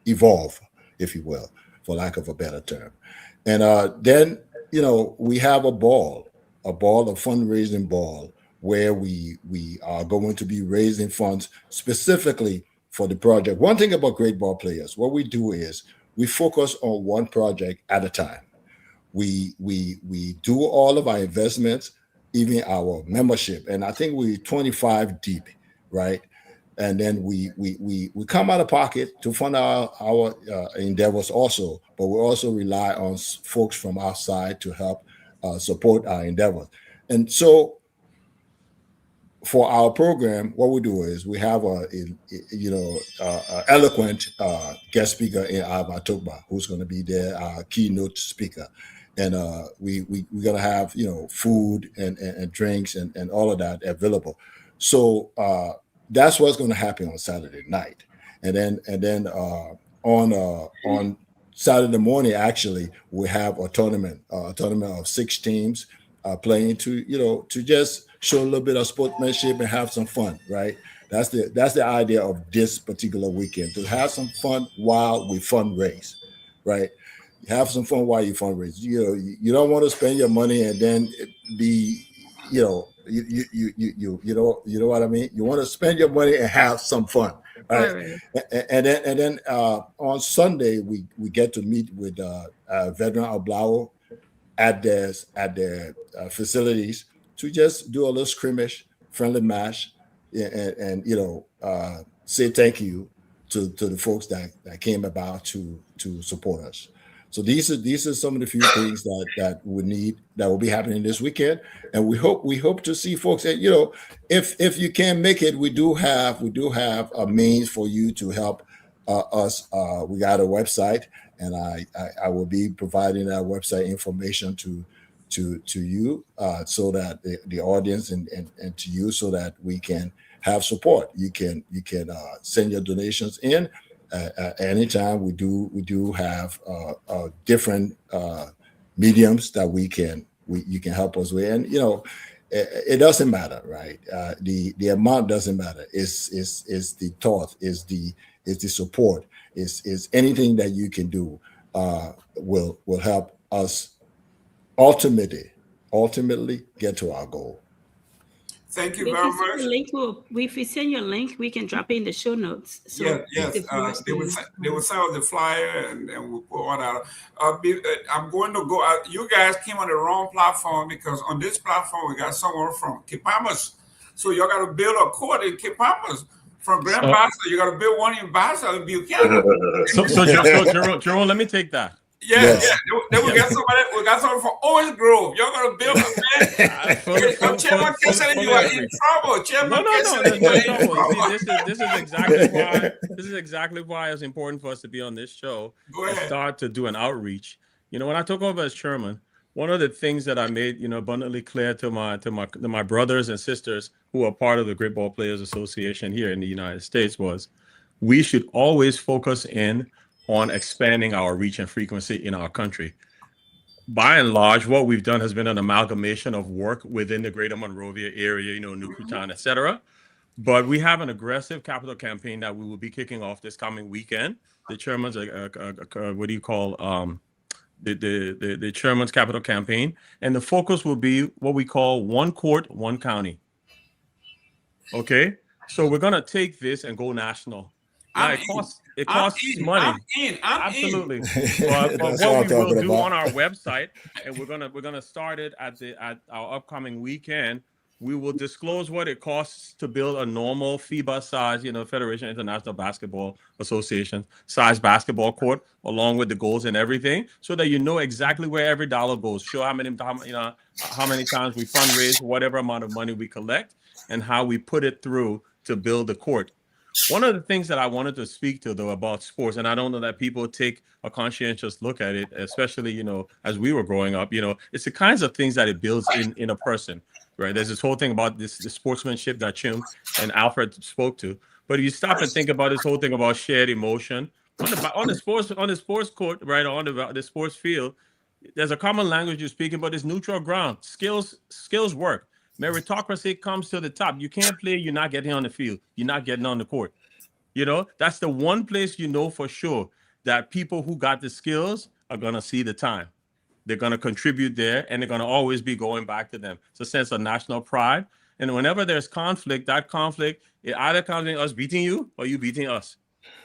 evolve, if you will, for lack of a better term. And then we have a fundraising ball, where we are going to be raising funds specifically for the project. One thing about great ball players, what we do is we focus on one project at a time. We do all of our investments, even our membership, and I think we're 25 deep, right? And then we come out of pocket to fund our endeavors also, but we also rely on folks from outside to help support our endeavors. And so, for our program, what we do is we have a eloquent guest speaker in Torbah, who's going to be there, our keynote speaker, and we're going to have food and drinks and all of that available. So that's what's going to happen on Saturday night, and then on Saturday morning, actually, we have a tournament of 6 teams playing to just show a little bit of sportsmanship and have some fun, right? That's the idea of this particular weekend, to have some fun while we fundraise, right? Have some fun while you fundraise. You don't want to spend your money and then be, you know what I mean? You want to spend your money and have some fun, right? And then on Sunday we get to meet with veteran Oblao at their facilities to just do a little skirmish, friendly match, and say thank you to the folks that came about to support us. So these are some of the few things that will be happening this weekend, and we hope to see folks. And if you can't make it, we do have a means for you to help us. We got a website, and I will be providing that website information to you, so that the audience and to you, so that we can have support. You can send your donations in. Anytime. We do have different mediums that you can help us with, and it doesn't matter, right? The amount doesn't matter. It's the thought, is the support, is anything that you can do will help us ultimately get to our goal. Thank you very much. If we send you a link, we can drop it in the show notes. So yes. They will send out the flyer and we'll put all that. I'm going to go. You guys came on the wrong platform because on this platform we got someone from Kepamas. So you got to build a court in Kepamas. From Grand Bassa, you got to build one in Bassa and Buchanan. So Jerome, let me take that. Then we got somebody. We got someone from Orange Grove. You're gonna build a man. Chairman Kessler, you are in trouble. Chairman Kessler, you are in trouble. This is exactly why it's important for us to be on this show and start to do an outreach. When I took over as chairman, one of the things that I made abundantly clear to my brothers and sisters who are part of the Great Ball Players Association here in the United States was we should always focus in on expanding our reach and frequency in our country. By and large, what we've done has been an amalgamation of work within the greater Monrovia area, Nukutan, etc. But we have an aggressive capital campaign that we will be kicking off this coming weekend. The chairman's, the chairman's capital campaign. And the focus will be what we call one court, one county. Okay? So we're going to take this and go national. Now, it costs money. Absolutely. But what we will do on our website, and we're gonna start it at our upcoming weekend. We will disclose what it costs to build a normal FIBA size, Federation International Basketball Association size basketball court, along with the goals and everything, so that you know exactly where every dollar goes. Show how many times we fundraise, whatever amount of money we collect, and how we put it through to build the court. One of the things that I wanted to speak to, though, about sports, and I don't know that people take a conscientious look at it, especially, as we were growing up, it's the kinds of things that it builds in a person, right? There's this whole thing about the sportsmanship that Chim and Alfred spoke to. But if you stop and think about this whole thing about shared emotion, on the sports court, right, on the sports field, there's a common language you're speaking, but it's neutral ground. Skills work. Meritocracy comes to the top. You can't play, you're not getting on the field. You're not getting on the court. That's the one place for sure that people who got the skills are going to see the time. They're going to contribute there, and they're going to always be going back to them. It's a sense of national pride. And whenever there's conflict, that conflict, it either comes in us beating you or you beating us.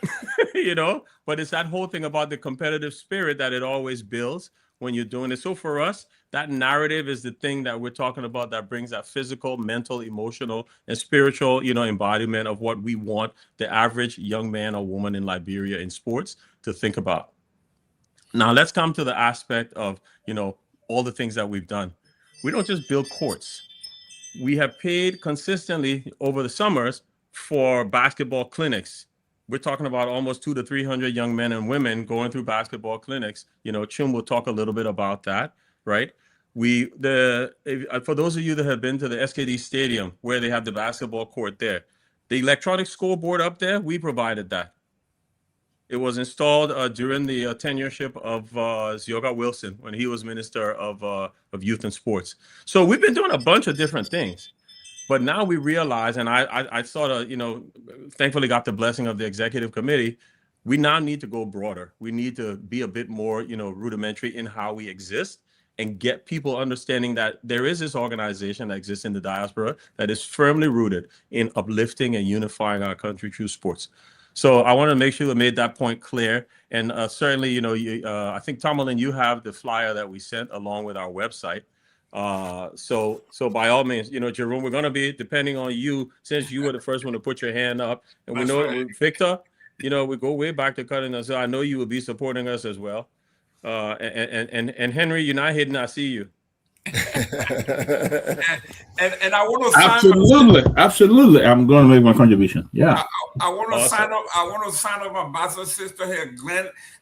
But it's that whole thing about the competitive spirit that it always builds when you're doing it. So for us, that narrative is the thing that we're talking about that brings that physical, mental, emotional, and spiritual, embodiment of what we want the average young man or woman in Liberia in sports to think about. Now, let's come to the aspect of, all the things that we've done. We don't just build courts. We have paid consistently over the summers for basketball clinics. We're talking about almost 200 to 300 young men and women going through basketball clinics. Chim will talk a little bit about that, right? For those of you that have been to the SKD Stadium where they have the basketball court there, the electronic scoreboard up there, we provided that. It was installed during the tenureship of Zioga Wilson when he was Minister of Youth and Sports. So we've been doing a bunch of different things. But now we realize, and I sort of, thankfully got the blessing of the executive committee, we now need to go broader. We need to be a bit more, rudimentary in how we exist and get people understanding that there is this organization that exists in the diaspora that is firmly rooted in uplifting and unifying our country through sports. So I want to make sure we made that point clear. And certainly, I think, Tomalin, you have the flyer that we sent along with our website. So by all means, Jerome, we're going to be depending on you, since you were the first one to put your hand up, and we know Victor, we go way back to cutting us. So I know you will be supporting us as well. And Henry, you're not hidden. I see you. and I want to absolutely. I'm going to make my contribution. Yeah. I want to sign up. I want to sign up my ambassador sister here,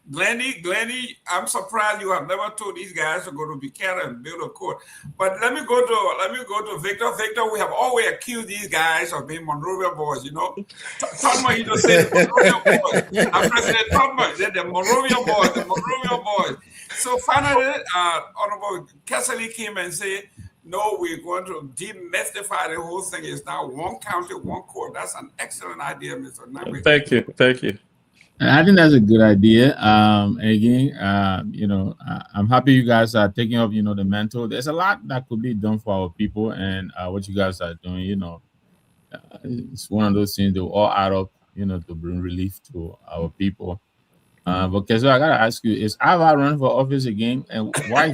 Glennie. I'm surprised you have never told these guys to go to Buchanan and build a court. But let me go to Victor. Victor, we have always accused these guys of being Monrovia boys. Todma, he just said Monrovia boys. I'm President Todma said the Monrovia boys. So finally, Honorable Kessler came and said, no, we're going to demystify the whole thing. It's now one county, one court. That's an excellent idea, Mr. Nagbe. Thank you. I think that's a good idea. Again, I'm happy you guys are taking up, the mental. There's a lot that could be done for our people, and what you guys are doing, it's one of those things that will all add up, to bring relief to our people. But Kezo, I gotta ask you: is Ava running for office again, and why?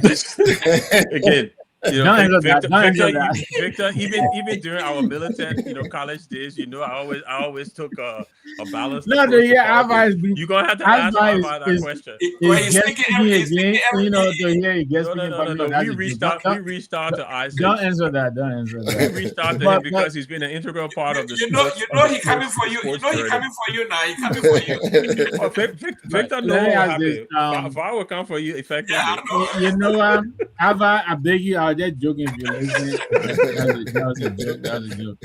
Again, Victor, Don't even during our militant, college days, I always took a balanced No, approach to Ava politics. is being. You're gonna have to ask Ava that question. We reached out to Isaac. Don't answer that. Don't answer that. We reached out to him because he's been an integral part of the sports. He coming for you. He coming for you now. He coming for you. Victor knows what happened. If I will come for you effectively. Ava, I beg you, I was just joking if you're listening. That was a joke. That was a joke.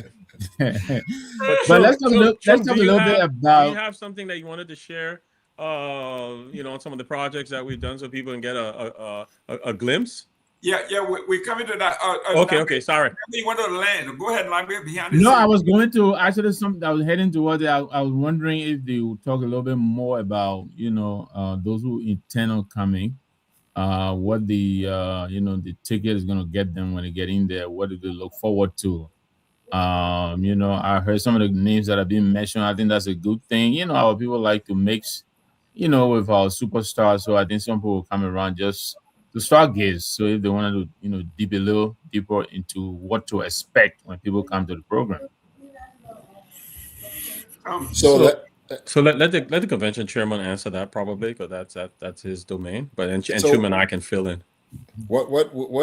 But let's talk a little bit about. Do you have something that you wanted to share? On some of the projects that we've done, so people can get a glimpse. Yeah, we're coming to that. Okay, sorry. You want to land? Go ahead, Nagbe, behind. No, I was going to actually something I was heading towards it. I was wondering if they would talk a little bit more about those who intend on coming. What the ticket is going to get them when they get in there. What do they look forward to? I heard some of the names that have been mentioned. I think that's a good thing. Our people like to mix, with our superstars. So I think some people will come around just to stargaze. So if they wanted to, dip a little deeper into what to expect when people come to the program. So let the convention chairman answer that probably, because that's his domain. But and Chum and I can fill in. What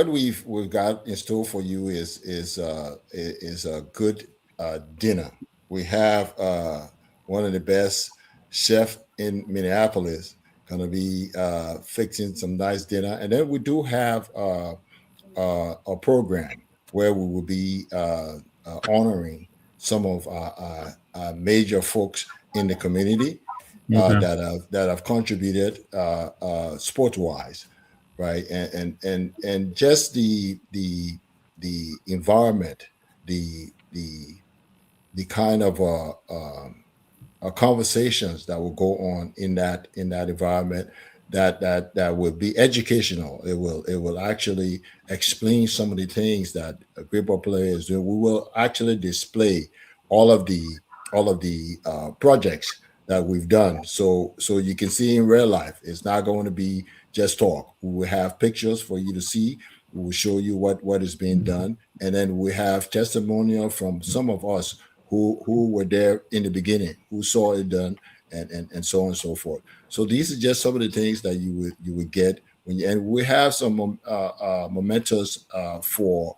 we've got in store for you is a good dinner. We have one of the best chefs in Minneapolis going to be fixing some nice dinner, and then we do have a program where we will be honoring some of our major folks in the community that have contributed sport-wise. Right, and just the environment, the kind of conversations that will go on in that environment that will be educational. It will actually explain some of the things that a group of players do. We will actually display all of the projects that we've done, so you can see in real life. It's not going to be just talk. We will have pictures for you to see. We will show you what is being done, and then we have testimonial from some of us who were there in the beginning, who saw it done, and so on and so forth. So these are just some of the things that you would get and we have some mementos for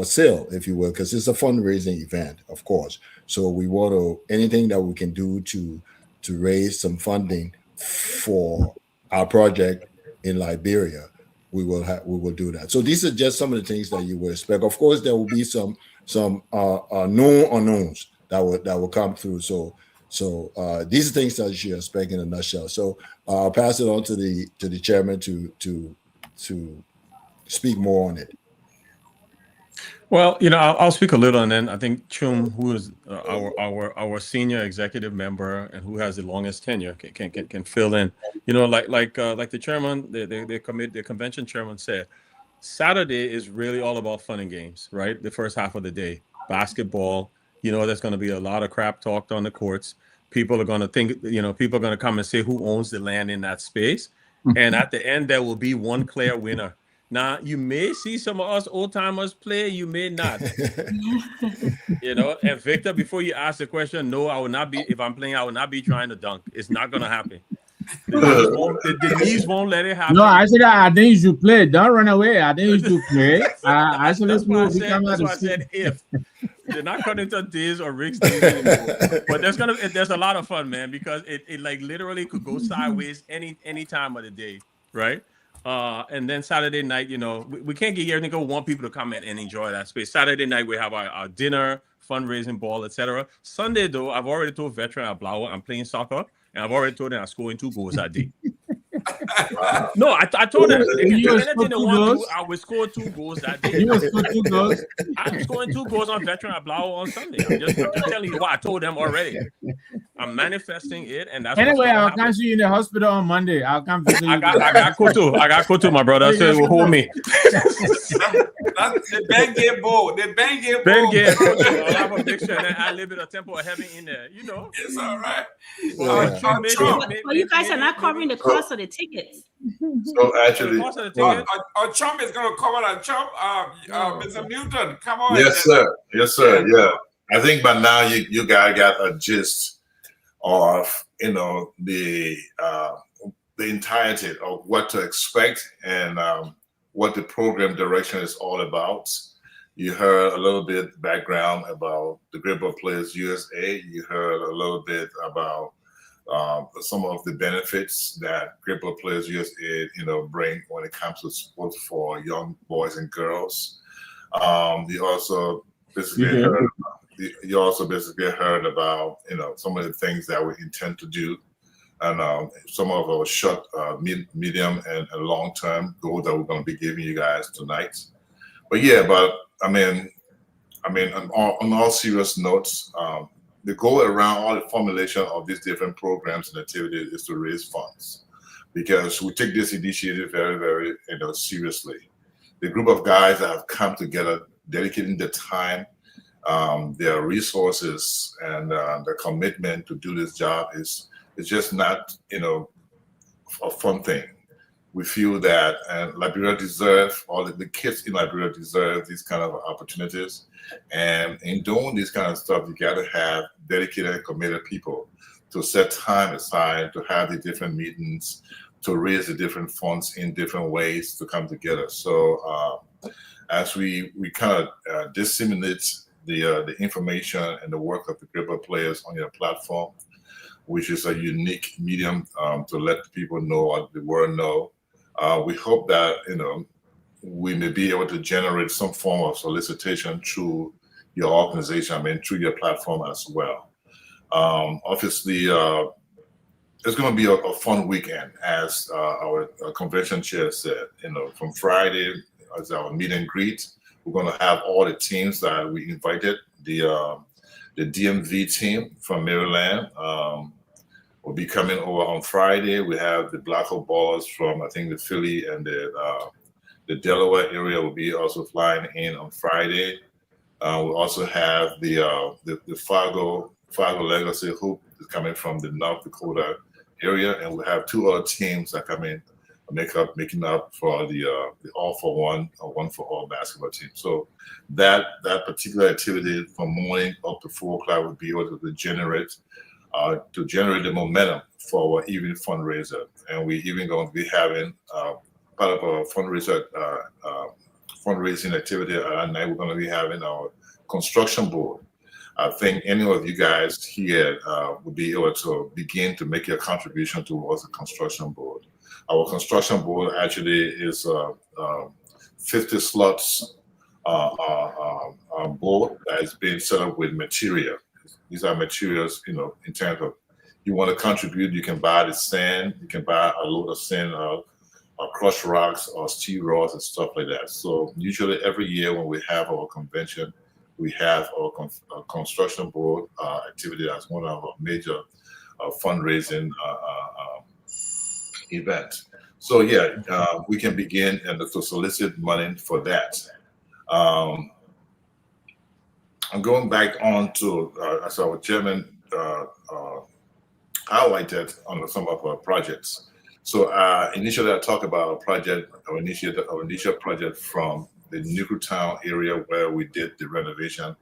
sale, if you will, because it's a fundraising event, of course. So we want to anything that we can do to raise some funding for our project in Liberia, we will do that. So these are just some of the things that you would expect. Of course, there will be some known unknowns that will come through. So these are things that you should expect in a nutshell. So I'll pass it on to the chairman to speak more on it. Well, I'll speak a little, and then I think Chum, who is our senior executive member and who has the longest tenure, can fill in. Like the chairman, the convention chairman said, Saturday is really all about fun and games, right? The first half of the day, basketball. There's going to be a lot of crap talked on the courts. People are going to think, people are going to come and say who owns the land in that space, and at the end there will be one clear winner. Now, you may see some of us old-timers play, you may not. And Victor, before you ask the question, no, I will not be, if I'm playing, I will not be trying to dunk. It's not going to happen. The knees won't let it happen. No, I think you should play. Don't run away. I think you should play. That's why I said if. They're not cutting to days or Rick's days anymore. But there's a lot of fun, man, because it like literally could go sideways any time of the day, right? And then Saturday night, we can't get here and go want people to come in and enjoy that space. Saturday night, we have our dinner, fundraising ball, etc. Sunday, though, I've already told veteran Ablawa I'm playing soccer, and I've already told them I'm scoring 2 goals that day. No, I told them if you do anything they want to, I will score 2 goals that day. You will score 2 goals? I'm scoring 2 goals on veteran Ablawa on Sunday. I'm just telling you what I told them already. I'm manifesting it, and that's Anyway, what's I'll gonna come see you in the hospital on Monday. I'll come visit you. I got Koto. I got Koto, my brother. So it will hold me. That's the Ben Gayman. The Ben Gayman. Ben Gayman. I'll have a mixture, and then I live in a temple of heaven in there. You know, it's all right. Well, you guys are not covering the cost of the tickets. So actually, our Trump is going to cover that. Trump, Mr. Newton, come on. Yes, sir. Yes, sir. Yeah. I think by now you guys got a gist of the entirety of what to expect and what the program direction is all about. You heard a little bit background about the Gripper Players USA. You heard a little bit about some of the benefits that Gripper Players USA bring when it comes to sports for young boys and girls. You also basically heard about some of the things that we intend to do, and some of our short, medium, and long-term goals that we're going to be giving you guys tonight. But I mean, on all serious notes, the goal around all the formulation of these different programs and activities is to raise funds, because we take this initiative very, very seriously. The group of guys that have come together, dedicating their time, their resources, and their commitment to do this job is just not a fun thing. We feel that Liberia deserves, all the kids in Liberia deserve these kind of opportunities, and in doing this kind of stuff, you got to have dedicated and committed people to set time aside to have the different meetings, to raise the different funds in different ways to come together. So as we kind of disseminate the information and the work of the Gripper Players on your platform, which is a unique medium to let people know what the world know. We hope that we may be able to generate some form of solicitation through your organization, through your platform as well. Obviously, it's going to be a fun weekend, as our convention chair said. From Friday as our meet and greet, we're going to have all the teams that we invited. The DMV team from Maryland will be coming over on Friday. We have the Black Hole Ballers from, I think, the Philly and the Delaware area will be also flying in on Friday. We'll also have the Fargo Legacy Hoop is coming from the North Dakota area, and we have two other teams that come in, making up for the All for One or One for All basketball team. So that particular activity from morning up to 4 o'clock would be able to generate the momentum for our evening fundraiser. And we even going to be having part of our fundraising activity at night. We're going to be having our construction board. I think any of you guys here will be able to begin to make your contribution towards the construction board. Our construction board actually is 50 slots board that is being set up with material. These are materials, in terms of you want to contribute, you can buy the sand, you can buy a load of sand, crushed rocks or steel rods and stuff like that. So usually every year when we have our convention, we have our construction board activity as one of our major fundraising events. So we can begin to solicit money for that. I'm going back on to, as our chairman highlighted on some of our projects. So initially I talked about our initial project from the Newtown area where we did the renovation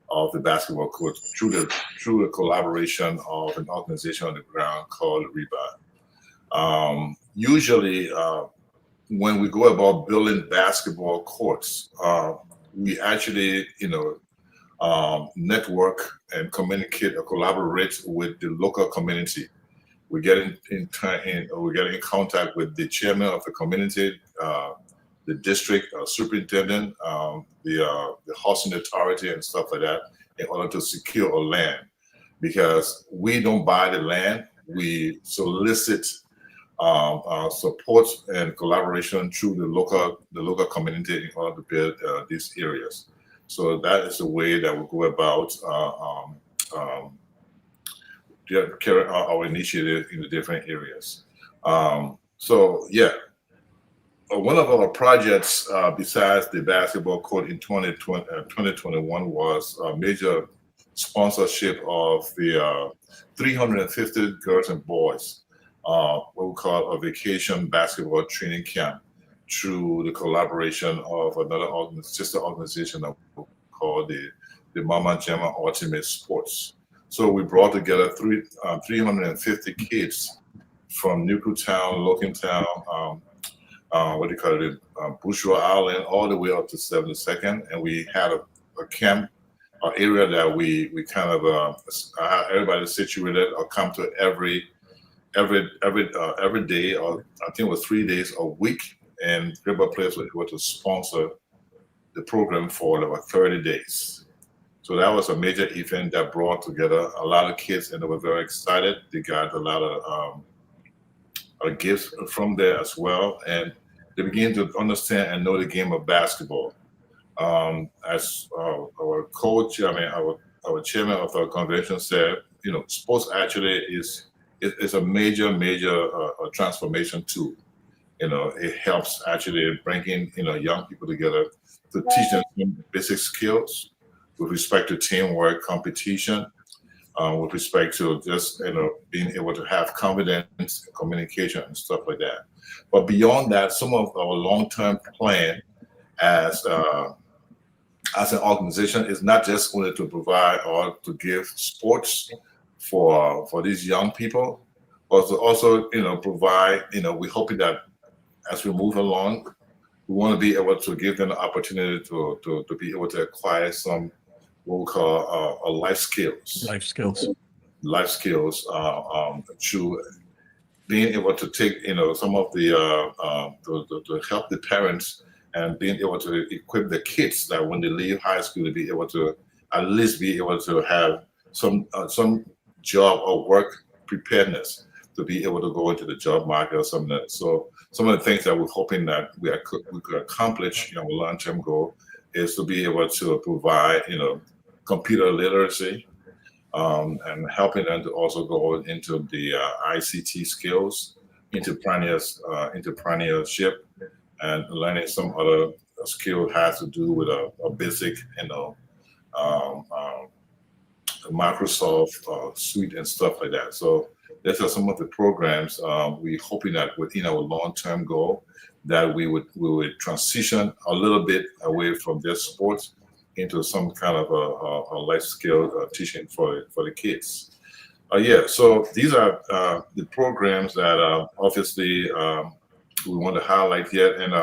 of the basketball court through the collaboration of an organization on the ground called Reba. Usually when we go about building basketball courts, we actually, network and communicate or collaborate with the local community. We get in contact with the chairman of the community, the district superintendent, the housing authority and stuff like that, in order to secure a land. Because we don't buy the land, we solicit support and collaboration through the local community in order to build these areas. So that is the way that we go about carry out our initiative in the different areas. So yeah, one of our projects besides the basketball court in 2021 was a major sponsorship of the 350 girls and boys, what we call a vacation basketball training camp, through the collaboration of another sister organization that we call the Mama Jama Ultimate Sports. So we brought together 350 kids from Nuku Town, Logan Town, Bushra Island, all the way up to 72nd, and we had a camp, an area that we kind of everybody situated or come to every day, or I think it was 3 days a week, and River Players were able to sponsor the program for about 30 days. So that was a major event that brought together a lot of kids, and they were very excited. They got a lot of gifts from there as well, and they began to understand and know the game of basketball. As our coach, our chairman of our convention said, sports actually is a major transformation tool. It helps actually bringing young people together to teach them some basic skills with respect to teamwork, competition, with respect to just being able to have confidence, communication, and stuff like that. But beyond that, some of our long-term plan as an organization is not just only to provide or to give sports for these young people, but to also provide. We're hoping that as we move along, we want to be able to give them the opportunity to be able to acquire some what we call life skills. Life skills through being able to take some of the to help the parents and being able to equip the kids that when they leave high school to be able to at least be able to have some job or work preparedness to be able to go into the job market or something. So some of the things that we're hoping that we could accomplish, our long-term goal is to be able to provide, computer literacy, and helping them to also go into the ICT skills, entrepreneurship, and learning some other skill has to do with a basic, Microsoft suite and stuff like that. So these are some of the programs we're hoping that within our long-term goal that we would transition a little bit away from this sports into some kind of a life skill teaching for the kids. So these are the programs that obviously we want to highlight here. And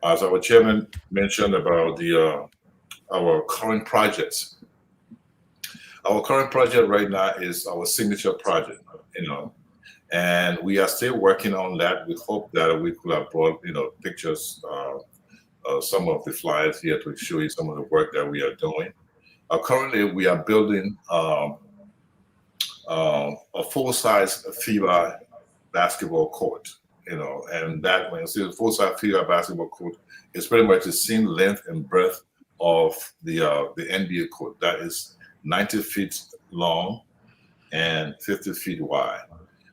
as our chairman mentioned about our current projects. Our current project right now is our signature project, and we are still working on that. We hope that we could have brought, pictures, some of the flyers here to show you some of the work that we are doing. Currently, we are building a full-size FIBA basketball court, and that when you see the full-size FIBA basketball court, it's pretty much the same length and breadth of the NBA court. That is 90 feet long and 50 feet wide.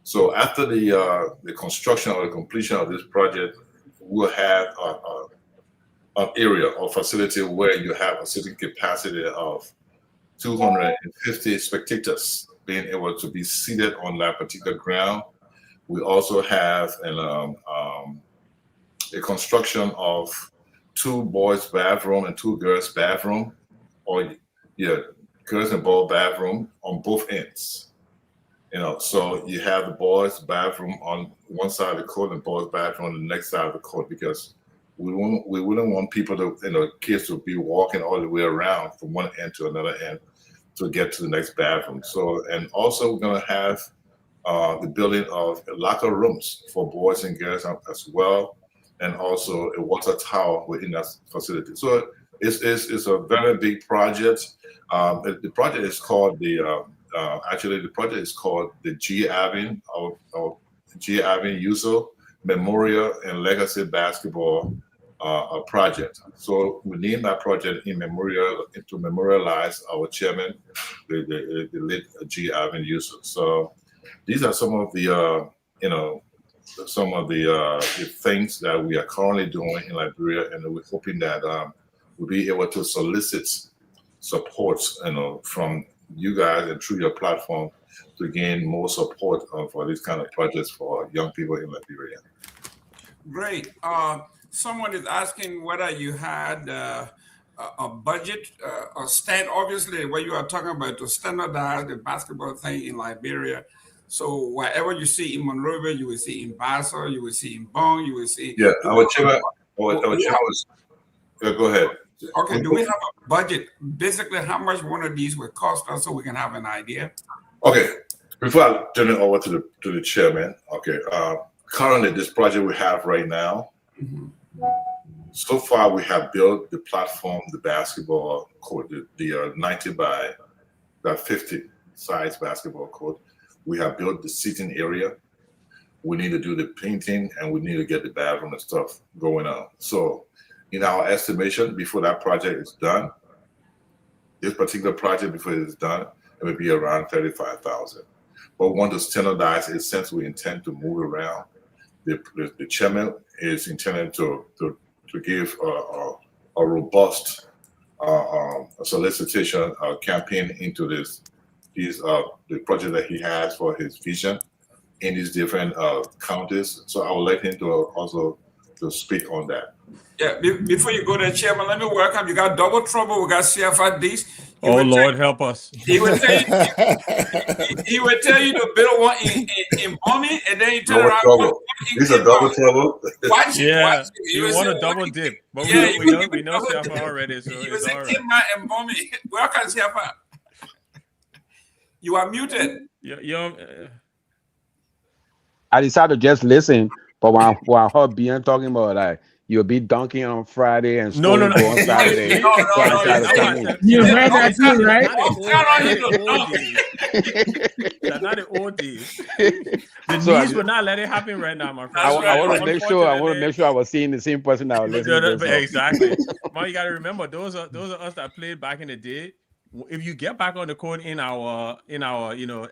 So after the construction or the completion of this project, we'll have an area or facility where you have a sitting capacity of 250 spectators being able to be seated on that particular ground. We also have a construction of 2 boys' bathroom and 2 girls' bathroom, girls and boys bathroom on both ends. So you have the boys' bathroom on one side of the court and boys' bathroom on the next side of the court, because we wouldn't want people to, kids to be walking all the way around from one end to another end to get to the next bathroom. So, and also we're gonna have the building of locker rooms for boys and girls as well, and also a water tower within that facility. So it's a very big project. The project is called the G. Avin or G. Avin Yuso Memorial and Legacy Basketball project. So we named that project in memorial to memorialize our chairman, the late G. Alvin Yusuf. So these are some of the the things that we are currently doing in Liberia, and we're hoping that we'll be able to solicit support, from you guys and through your platform to gain more support for these kind of projects for young people in Liberia. Great. Someone is asking whether you had a budget or obviously what you are talking about to standardize the basketball thing in Liberia. So wherever you see in Monrovia, you will see in Basso, you will see in Bong, you will see. Yeah, our chairman was. Go ahead. Okay, do we have a budget? Basically, how much one of these will cost us so we can have an idea? Okay, before I turn it over to the chairman, okay, currently this project we have right now, so far we have built the platform, the basketball court, the 90 by 50 size basketball court. We have built the seating area. We need to do the painting and we need to get the bathroom and stuff going on. So in our estimation, before that project is done, this particular project before it is done, it will be around 35,000. But we want to standardize it since we intend to move around. The chairman is intended to give a robust solicitation campaign into the project that he has for his vision in these different counties. So I would like him to also to speak on that. Yeah, before you go there, Chairman, let me welcome. You got Double Trouble. We got CFR D's. Oh, Lord, help us. He would tell you, he would tell you to build one in Bomi, and then you turn around. These are Double Trouble. Watch it. Yeah, Watch it. you want a double dip. But Yeah, we know CFR already, so He it's was all in right. Kinma and Bomi. Welcome, CFR. You are muted. I decided to just listen, but when I heard Ben talking about like you'll be dunking on Friday and No. on Saturday. You heard that too, right? That's not the old days. The knees would not let it happen right now, my friend. I want to make sure. I want to make sure I was seeing the same person that was listening to this. Exactly. Man, you got to remember those are us that played back in the day. If you get back on the court in our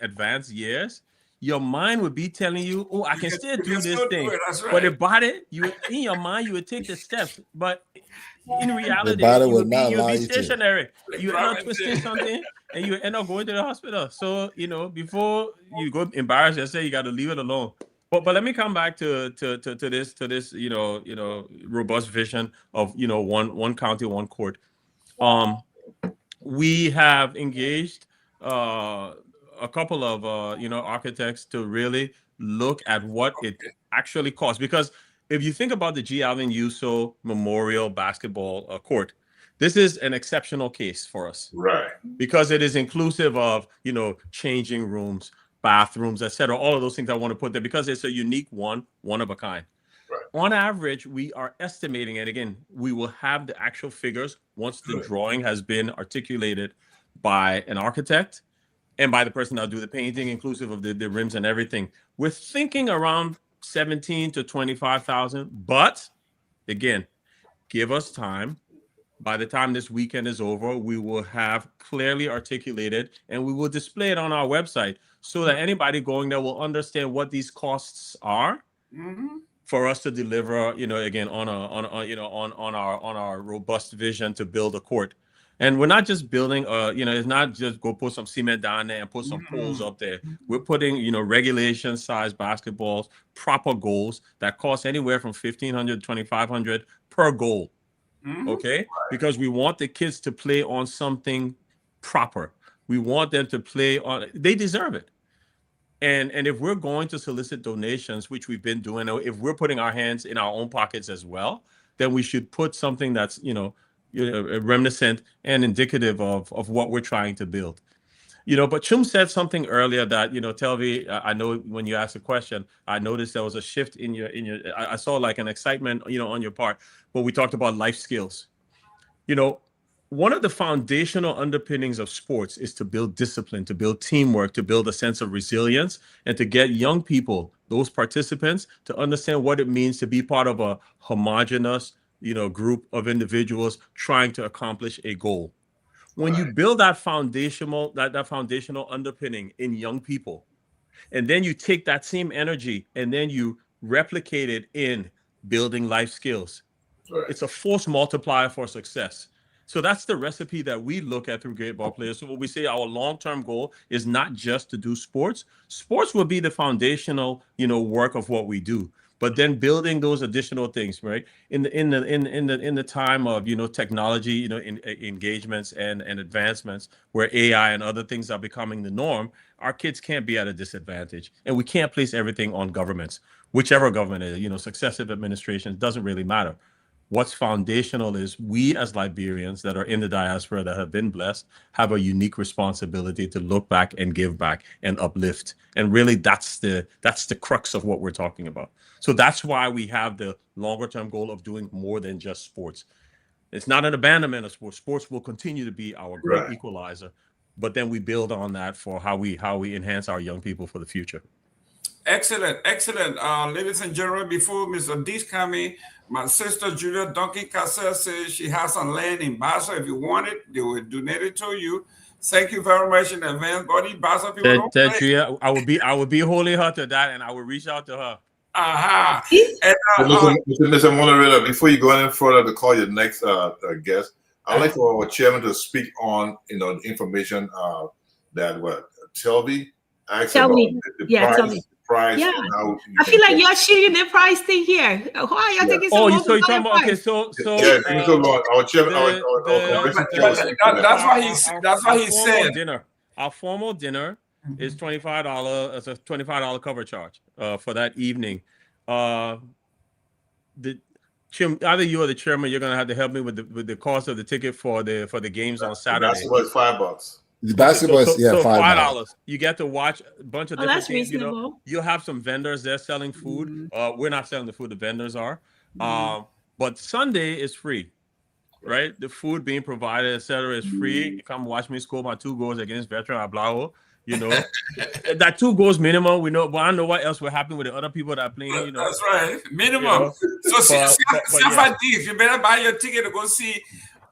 advanced years, your mind would be telling you, "Oh, I can still do this thing." But the body, in your mind, you would take the steps, but in reality, the body you would not you'll allow be you to. stationary. You end up twisting something, and you end up going to the hospital. So before you go embarrass yourself, you got to leave it alone. But let me come back to this robust vision of one county, one court. We have engaged a couple of architects to really look at what it actually costs, because if you think about the G. Alvin Yusuf Memorial Basketball Court, this is an exceptional case for us, right? Because it is inclusive of changing rooms, bathrooms, etc. All of those things I want to put there because it's a unique one of a kind. Right. On average, we are estimating, and again, we will have the actual figures once the drawing has been articulated by an architect and by the person that'll do the painting, inclusive of the rims and everything. We're thinking around 17 to 25,000, but again, give us time. By the time this weekend is over, we will have clearly articulated and we will display it on our website so that anybody going there will understand what these costs are for us to deliver, again, on our robust vision to build a court. And we're not just building, it's not just go put some cement down there and put some poles up there. We're putting, regulation size basketballs, proper goals that cost anywhere from $1,500 to $2,500 per goal. Okay? Because we want the kids to play on something proper. We want them to play on, they deserve it. And if we're going to solicit donations, which we've been doing, if we're putting our hands in our own pockets as well, then we should put something that's, reminiscent and indicative of what we're trying to build. But Chum said something earlier that, Telvi, I know when you asked a question, I noticed there was a shift in your, I saw like an excitement, on your part, but we talked about life skills. One of the foundational underpinnings of sports is to build discipline, to build teamwork, to build a sense of resilience, and to get young people, those participants, to understand what it means to be part of a homogeneous, group of individuals trying to accomplish a goal. When you build that foundational underpinning in young people, and then you take that same energy and then you replicate it in building life skills, it's a force multiplier for success. So that's the recipe that we look at through Great Ball Players. So when we say our long-term goal is not just to do sports, sports will be the foundational, work of what we do. But then building those additional things, right? In the time of technology, engagements and advancements where AI and other things are becoming the norm, our kids can't be at a disadvantage, and we can't place everything on governments, whichever government it is. Successive administrations doesn't really matter. What's foundational is we as Liberians that are in the diaspora that have been blessed have a unique responsibility to look back and give back and uplift. And really that's the crux of what we're talking about. So that's why we have the longer term goal of doing more than just sports. It's not an abandonment of sports. Sports will continue to be our great equalizer, but then we build on that for how we enhance our young people for the future. Excellent. Ladies and gentlemen, before Mr. Dees coming, my sister Julia Duncan Cassell says she has some land in Bassa. If you want it, they will donate it to you. Thank you very much in advance, buddy. Bassa people Julia, I will be holding her to that, and I will reach out to her. Mr. Moderator, before you go any further to call your next guest, I'd like for our chairman to speak on the information that Sylvie asked about the price. Yeah. I feel like you're shooting the price thing here. Why are you taking so long? So you're talking about our chairman, that's what he said. Our formal dinner is $25. It's a $25 cover charge for that evening. Either you or the chairman, you're gonna have to help me with the cost of the ticket for the games on Saturday. Basketball is $5. The basketball is $5. You get to watch a bunch of different that's things. reasonable. You'll have some vendors there selling food. We're not selling the food; the vendors are. But Sunday is free, right? The food being provided, etc., is free. You come watch me score my 2 goals against Veteran Ablao. That 2 goals minimum. We know, but I don't know what else will happen with the other people that are playing. That's right, minimum. So, you better buy your ticket to go see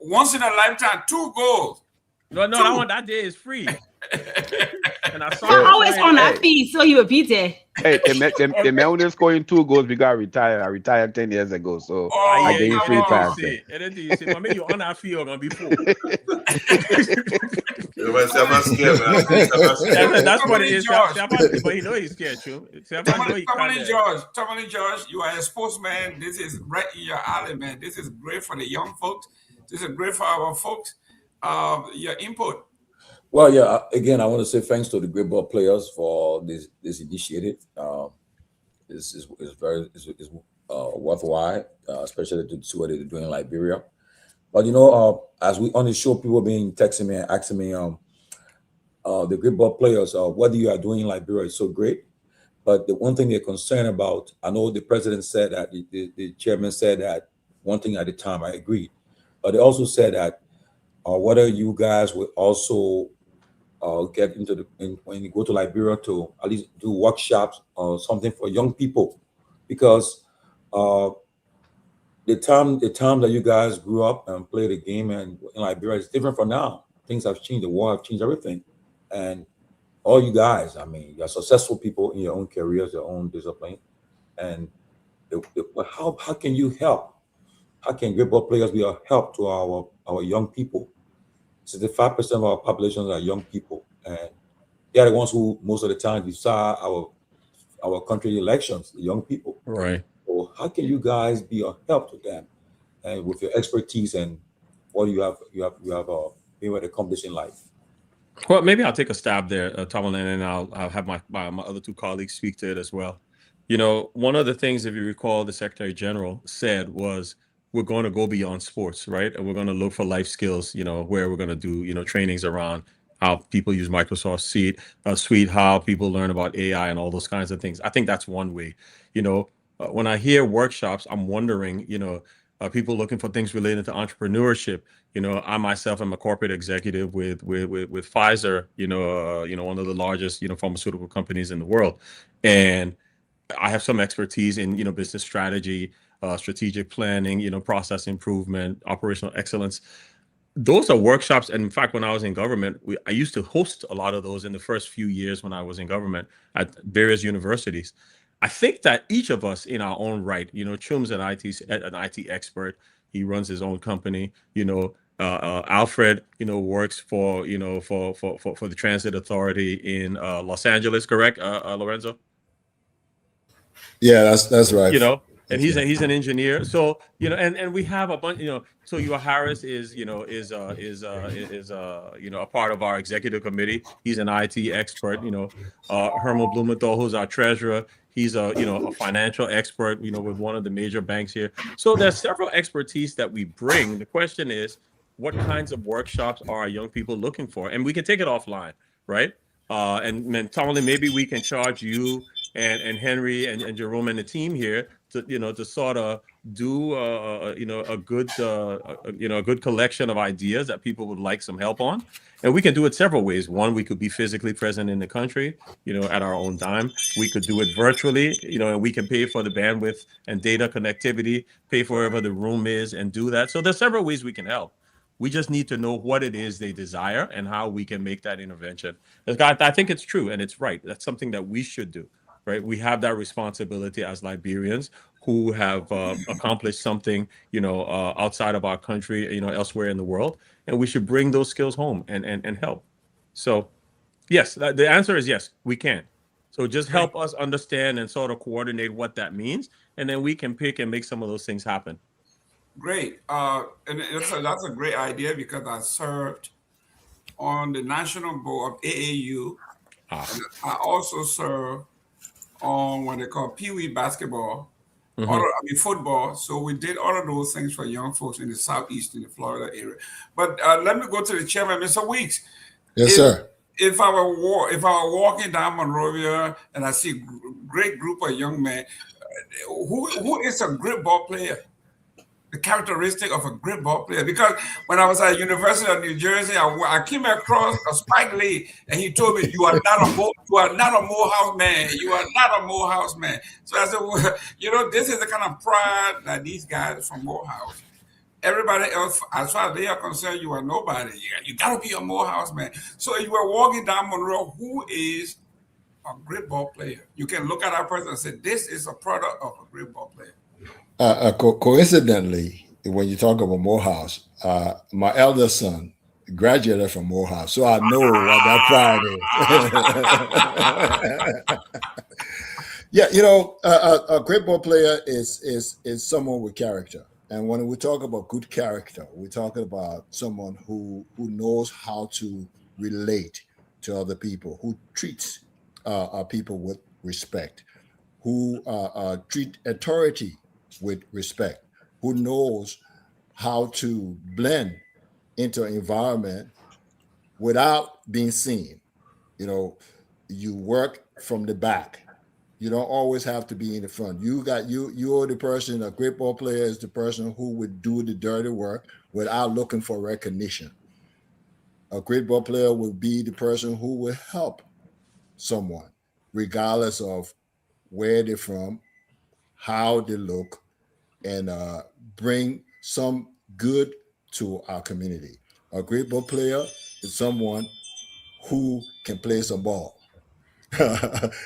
once in a lifetime 2 goals. No, that day is free. And I saw always on that fee, so you will be there. Hey, the man who scoring 2 goals because I retired 10 years ago, so I gained free pass. Anything you say, but maybe you're on that fee, you're gonna be full. That's what it is. But you know he's scared too. Tomalin George, you are a sportsman. This is right in your alley, man. This is great for the young folks. This is great for our folks. Your input. Well, yeah. Again, I want to say thanks to the Great Ball Players for this initiative. This is very worthwhile, especially to see what they're doing in Liberia. But as we on the show, people being texting me and asking me, the Great Ball Players, what you are doing in Liberia is so great. But the one thing they're concerned about, I know the president said that, the chairman said that one thing at a time. I agree, but they also said that whether you guys will also get into when you go to Liberia to at least do workshops or something for young people, because the time that you guys grew up and played the game and in Liberia is different from now. Things have changed. The war have changed everything, and all you guys, I mean, you're successful people in your own careers, your own discipline, and how can you help? How can Great Ball Players be a help to our young people? 65% of our populations are young people, and they are the ones who most of the time decide our country elections. The young people, right? So how can you guys be a help to them, and with your expertise and what you have been able to accomplish in life? Well, maybe I'll take a stab there, Tomalin, and I'll have my other 2 colleagues speak to it as well. One of the things, if you recall, the Secretary General said was, we're going to go beyond sports, right? And we're going to look for life skills, where we're going to do, trainings around how people use Microsoft Suite, how people learn about AI and all those kinds of things. I think that's one way. When I hear workshops, I'm wondering, people looking for things related to entrepreneurship. I myself am a corporate executive with Pfizer, one of the largest, pharmaceutical companies in the world. And I have some expertise in, business strategy. strategic planning, process improvement, operational excellence. Those are workshops. And in fact, when I was in government, I used to host a lot of those in the first few years when I was in government at various universities. I think that each of us in our own right, Chum's an IT expert. He runs his own company. Alfred, works for the Transit Authority in Los Angeles, correct, Lorenzo? Yeah, that's right. And he's an engineer. So and we have a bunch. So Ua Harris is a part of our executive committee. He's an IT expert. Herman Blumenthal, who's our treasurer. He's a financial expert. With one of the major banks here. So there's several expertise that we bring. The question is, what kinds of workshops are our young people looking for? And we can take it offline, right? And Tomalin, maybe we can charge you and Henry and Jerome and the team here to sort of do a good collection of ideas that people would like some help on. And we can do it several ways. One, we could be physically present in the country, at our own dime. We could do it virtually, and we can pay for the bandwidth and data connectivity, pay for wherever the room is, and do that. So there's several ways we can help. We just need to know what it is they desire and how we can make that intervention. I think it's true and it's right. That's something that we should do, right? We have that responsibility as Liberians who have accomplished something, outside of our country, elsewhere in the world, and we should bring those skills home and help. So, yes, the answer is yes, we can. So just help us understand and sort of coordinate what that means, and then we can pick and make some of those things happen. Great. And that's a great idea because I served on the national board of AAU. And I also served on what they call Pewee basketball, football. So we did all of those things for young folks in the Southeast, in the Florida area. But let me go to the chairman, Mr. Weeks. Yes, sir. If I were walking down Monrovia and I see a great group of young men, who is a great ball player? The characteristic of a great ball player. Because when I was at University of New Jersey, I came across a Spike Lee, and he told me, "You are not a Morehouse man. You are not a Morehouse man." So I said, well, this is the kind of pride that these guys from Morehouse. Everybody else, as far as they are concerned, you are nobody. You got to be a Morehouse man. So if you were walking down Monroe, who is a great ball player? You can look at that person and say, "This is a product of a great ball player." Coincidentally, when you talk about Morehouse, my eldest son graduated from Morehouse, so I know what that pride is. Yeah, a great ball player is someone with character, and when we talk about good character, we're talking about someone who knows how to relate to other people, who treats people with respect, who treat authority with respect, who knows how to blend into an environment without being seen. You work from the back. You don't always have to be in the front. You're the person, a great ball player is the person who would do the dirty work without looking for recognition. A great ball player will be the person who will help someone, regardless of where they're from, how they look, and bring some good to our community. A great ball player is someone who can play some ball,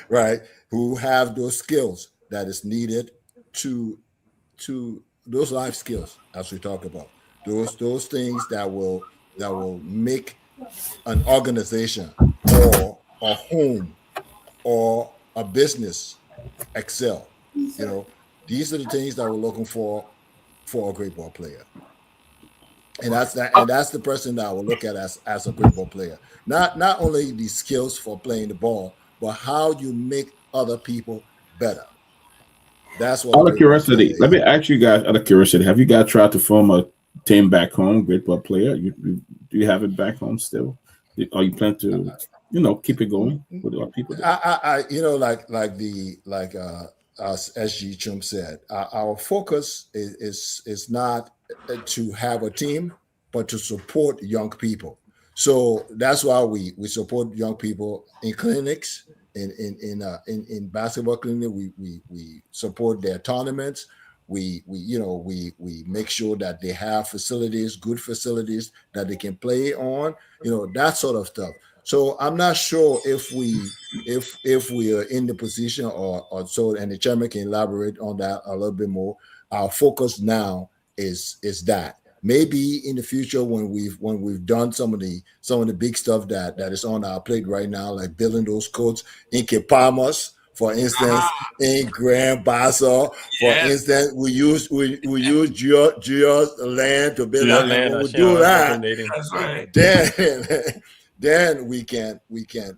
right? Who have those skills that is needed to those life skills, as we talk about, those things that will make an organization or a home or a business excel. These are the things that we're looking for a great ball player. And that's the person that I will look at as a great ball player. Not only the skills for playing the ball, but how you make other people better. That's what. Out of curiosity, let me ask you guys. Out of curiosity, have you guys tried to form a team back home, great ball player? Do you have it back home still? Are you planning to, keep it going with our people? As SG Chum said, our focus is not to have a team, but to support young people. So that's why we support young people in clinics, in basketball clinic. We support their tournaments. we make sure that they have facilities, good facilities that they can play on, that sort of stuff. So I'm not sure if we are in the position or so, and the chairman can elaborate on that a little bit more. Our focus now is that. Maybe in the future, when we've done some of the big stuff that is on our plate right now, like building those courts in Kepamas, for instance, in Grand Bassa, for instance, we use George's land to build that. And when we do that, then we can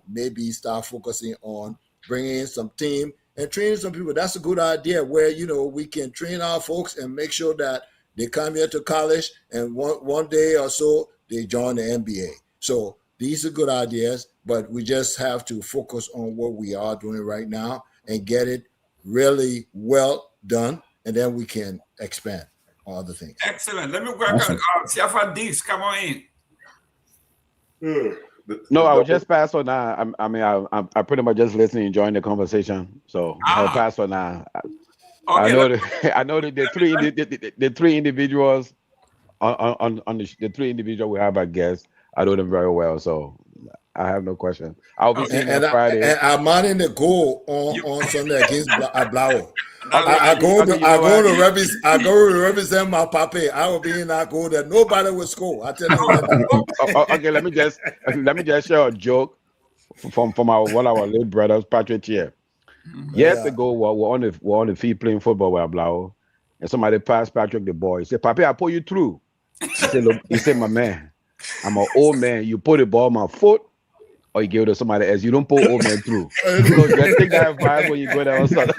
maybe start focusing on bringing in some team and training some people. That's a good idea, where we can train our folks and make sure that they come here to college, and one day or so they join the NBA. So these are good ideas, but we just have to focus on what we are doing right now and get it really well done, and then we can expand on other things. Excellent. Let me welcome Siafa Dix. Come on in. No, I would just pass on now. I pretty much just listening, enjoying the conversation. So I'll pass on now. Okay, I know that the three individuals on the three individuals we have as guests. I know them very well, so I have no question. I'll be seeing them Friday. And I'm not in the goal on Sunday against Blawo. I go to represent my papi. I will be in that goal that nobody will score. I tell you. Okay, let me just share a joke from one of our late brothers, Patrick here. Years ago, we're on the field playing football with Blawo, and somebody passed Patrick the ball. He said, "Papi, I pull you through." He said, "My man, I'm an old man. You put the ball on my foot, or you give it to somebody else. You don't pull old man through." So just take that advice when you go there on Saturday.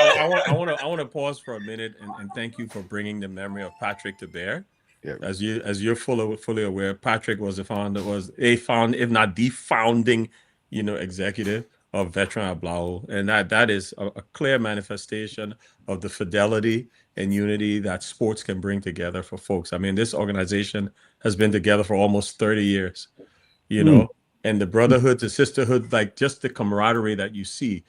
I want to pause for a minute and thank you for bringing the memory of Patrick to bear. Yeah. As you're fully aware, Patrick was if not the founding, executive of Veteran Blawo, and that is a clear manifestation of the fidelity and unity that sports can bring together for folks. I mean, this organization has been together for almost 30 years, and the brotherhood, the sisterhood, like just the camaraderie that you see.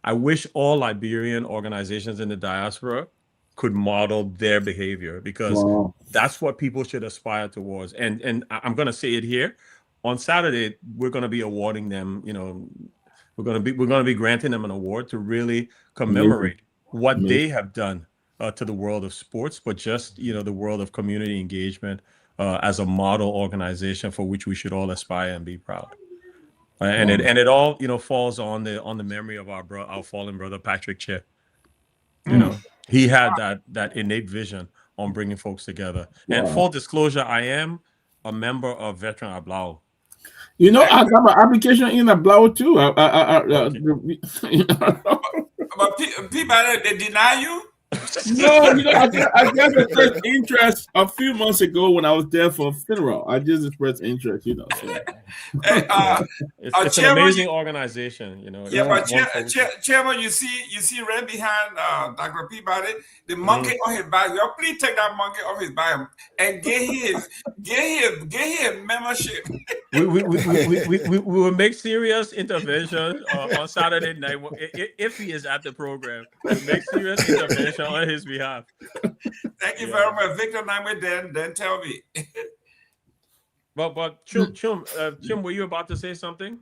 I wish all Liberian organizations in the diaspora could model their behavior, because that's what people should aspire towards. And I'm going to say it here on Saturday. We're going to be awarding them. We're going to be granting them an award to really commemorate what they have done to the world of sports, but just the world of community engagement as a model organization for which we should all aspire and be proud. And it all falls on the memory of our fallen brother Patrick Che. He had that innate vision on bringing folks together. And full disclosure, I am a member of Veteran Blawo. I got my application in Blawo too. But people, they deny you? No, I just expressed interest a few months ago when I was there for a funeral. I just expressed interest, So. It's an amazing organization, but Chairman, you see right behind Dr. Peabody, the monkey on his back. Y'all please take that monkey off his back and get his membership. We will make serious intervention on Saturday night if he is at the program. We'll make serious intervention on his behalf. Thank you very much, Victor Nagbe. Then tell me. But Chum, were you about to say something?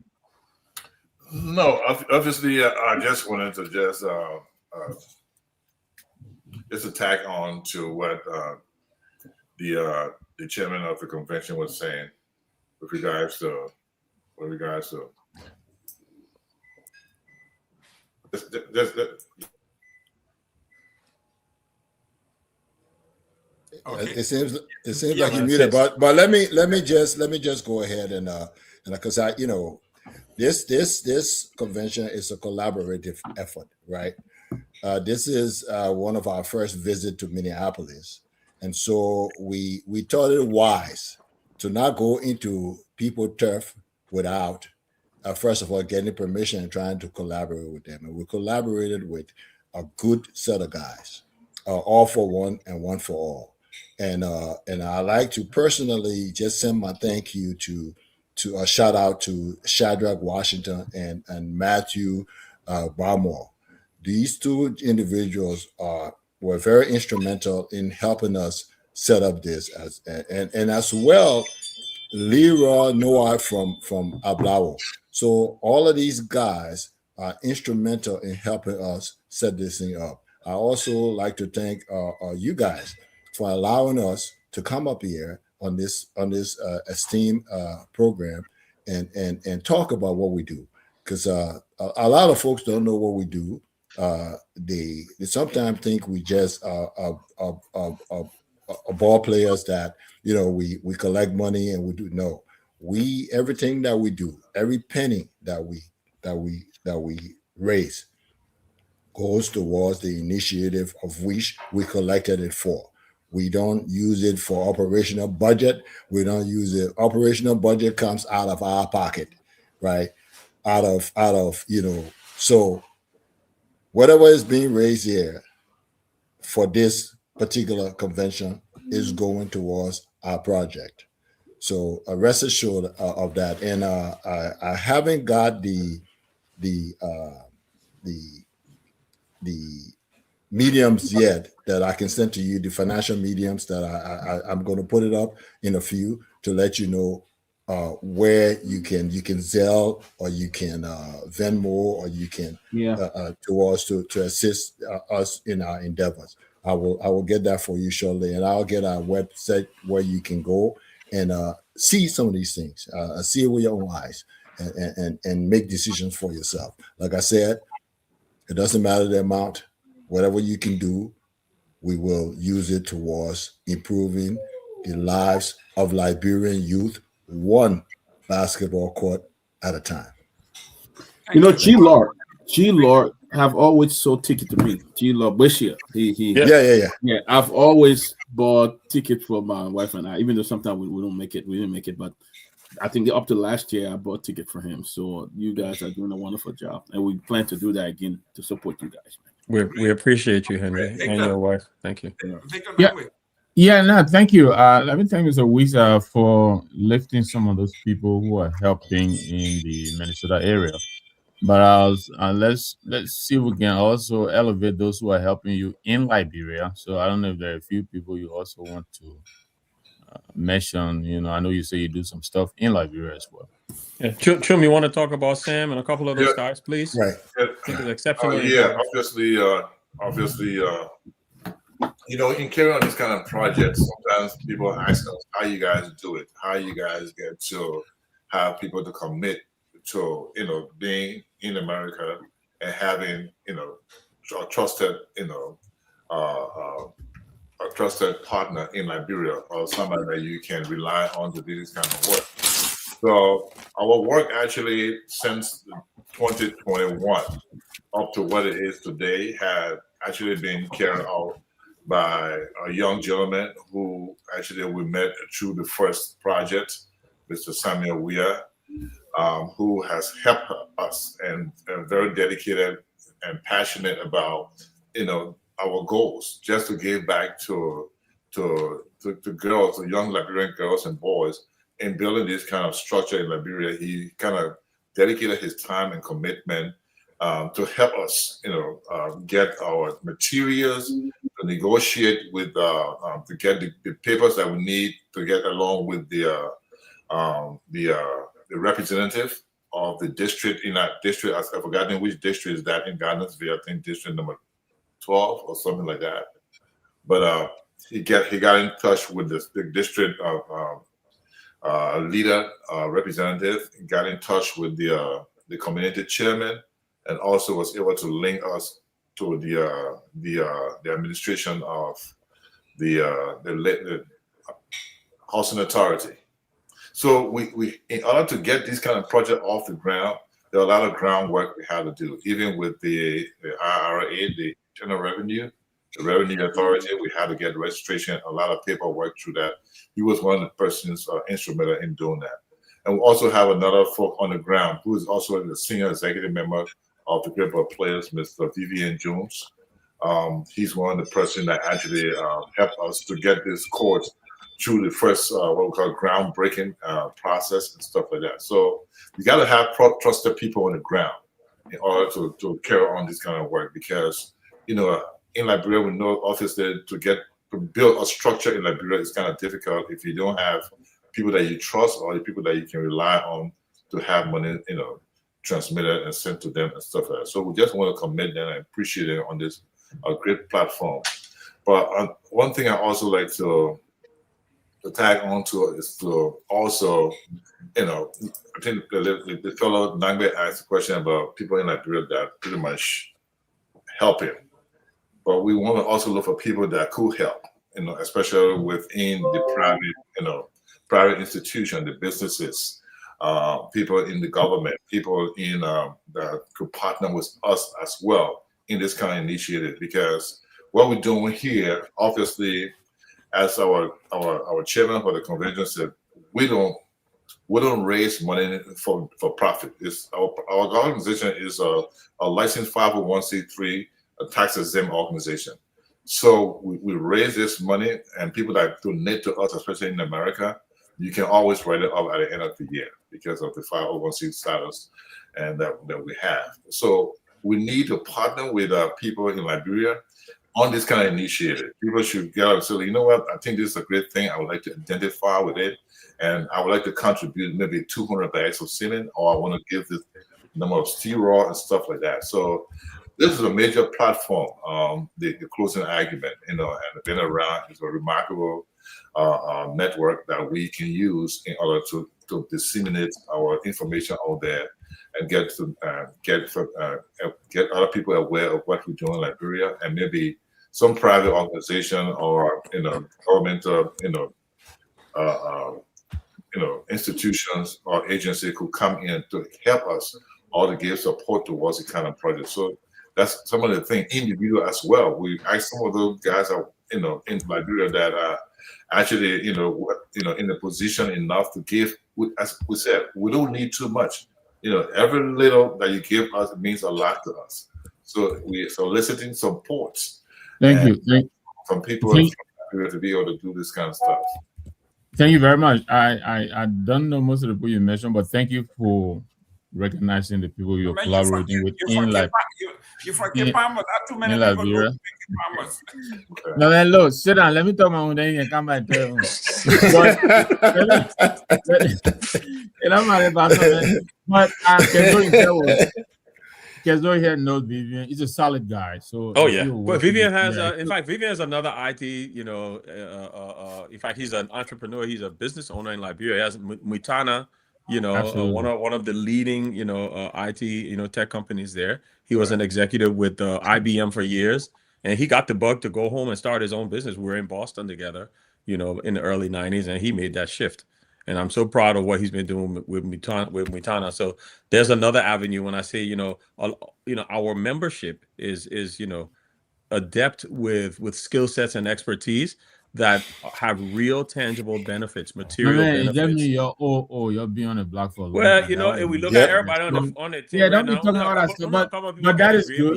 No, obviously, I just wanted to just attack on to what the chairman of the convention was saying with regards to Okay. It seems like you muted, but let me just go ahead and because this convention is a collaborative effort, right? This is one of our first visit to Minneapolis, and so we thought it wise to not go into people turf without first of all getting permission and trying to collaborate with them, and we collaborated with a good set of guys, all for one and one for all. And I like to personally just send my thank you to a shout out to Shadrach Washington and Matthew Barmore. these two individuals were very instrumental in helping us set up this, and as well, Leroy Noah from Ablawo. So all of these guys are instrumental in helping us set this thing up. I also like to thank you guys for allowing us to come up here on this esteemed program and talk about what we do, because a lot of folks don't know what we do. They sometimes think we just ball players that we collect money and we do. No, everything that we do, every penny that we raise goes towards the initiative of which we collected it for. We don't use it for operational budget. We don't use it. Operational budget comes out of our pocket, right? Out of So whatever is being raised here for this particular convention is going towards our project. So rest assured of that. And I haven't got the mediums yet that I can send to you, the financial mediums that I'm going to put it up in a few to let you know where you can Zelle, or you can Venmo, or you can towards to assist us in our endeavors. I will get that for you shortly, and I'll get our website where you can go and see some of these things, see it with your own eyes, and make decisions for yourself. Like I said, it doesn't matter the amount. Whatever you can do, we will use it towards improving the lives of Liberian youth, one basketball court at a time. G-Lord have always sold ticket to me. G-Lord Bashir. Yeah. I've always bought tickets for my wife and I, even though sometimes we don't make it. We didn't make it, but I think up to last year I bought a ticket for him. So you guys are doing a wonderful job, and we plan to do that again to support you guys, man. We appreciate you, Henry, and your wife. Thank you. Thank you. Let me thank Mr. Wisa for lifting some of those people who are helping in the Minnesota area. But let's see if we can also elevate those who are helping you in Liberia. So I don't know if there are a few people you also want to mention. I know you say you do some stuff in Liberia as well. Yeah, Chum, you want to talk about Sam and a couple of those guys, please? Right. I think it's exceptionally obviously, in carrying on this kind of projects, sometimes people ask us how you guys do it, how you guys get to have people to commit to, being in America and having, a trusted, a trusted partner in Liberia, or somebody that you can rely on to do this kind of work. So our work actually since 2021 up to what it is today had actually been carried out by a young gentleman who actually we met through the first project, Mr. Samuel Weir, who has helped us and very dedicated and passionate about, our goals, just to give back to girls, to young Liberian girls and boys, in building this kind of structure in Liberia. He kind of dedicated his time and commitment to help us, get our materials, to negotiate with, to get the papers that we need to get along with the representative of the district in that district. I've forgotten which district is that in Gardensville. I think district number 12 or something like that. But he got in touch with the district leader, representative, got in touch with the community chairman, and also was able to link us to the administration of the housing authority. So we in order to get this kind of project off the ground, there are a lot of groundwork we had to do, even with the IRA, the General Revenue, the Revenue Authority. We had to get registration, a lot of paperwork through that. He was one of the persons instrumental in doing that. And we also have another folk on the ground who is also the senior executive member of the group of players, Mr. Vivian Jones. He's one of the person that actually helped us to get this course through the first what we call groundbreaking process and stuff like that. So you got to have trusted people on the ground. in order to carry on this kind of work, because in Liberia we know obviously to build a structure in Liberia is kind of difficult if you don't have people that you trust or the people that you can rely on to have money transmitted and sent to them and stuff like that. So we just want to commend them and appreciate them on this great platform. But one thing I also like to tag on to is to also, I think the fellow Nagbe asked a question about people in Liberia that pretty much help him. But we want to also look for people that could help, especially within the private institution, the businesses, people in the government, people in that could partner with us as well in this kind of initiative. Because what we're doing here, obviously, as our chairman for the convention said, we don't raise money for profit. It's our organization is a licensed 501c3, a tax-exempt organization. So we raise this money, and people that donate to us, especially in America, you can always write it up at the end of the year because of the 501c status and that we have. So we need to partner with people in Liberia on this kind of initiative. People should get up and say, you know what, I think this is a great thing. I would like to identify with it, and I would like to contribute maybe 200 bags of cement, or I want to give this number of steel rod and stuff like that. So this is a major platform, the closing argument, and been around is a remarkable network that we can use in order to disseminate our information out there and get other people aware of what we do in Liberia, and maybe some private organization or government institutions or agency could come in to help us or to give support towards the kind of project. So that's some of the things, individual as well. We ask some of those guys are in Liberia that are actually in a position enough to give. As we said, we don't need too much. Every little that you give us means a lot to us. So we're soliciting support. Thank you. From people to be able to do this kind of stuff. Thank you very much. I don't know most of the people you mentioned, but thank you for recognizing the people you're collaborating with in Liberia. No, man, look, sit down. Let me talk my own thing and come back to you. But Kehleboe here knows Vivian. He's a solid guy. So but Vivian has in fact, Vivian has another IT, in fact, he's an entrepreneur, he's a business owner in Liberia. He has Myean, one of the leading, IT, tech companies there. He was an executive with IBM for years, and he got the bug to go home and start his own business. We were in Boston together, in the early 90s, and he made that shift. And I'm so proud of what he's been doing with Myean. So there's another avenue. When I say, our membership is adept with skill sets and expertise that have real tangible benefits, material benefits. Definitely you'll be on the block for a long time. If we look at everybody on the team, don't be talking about that stuff. But that is good.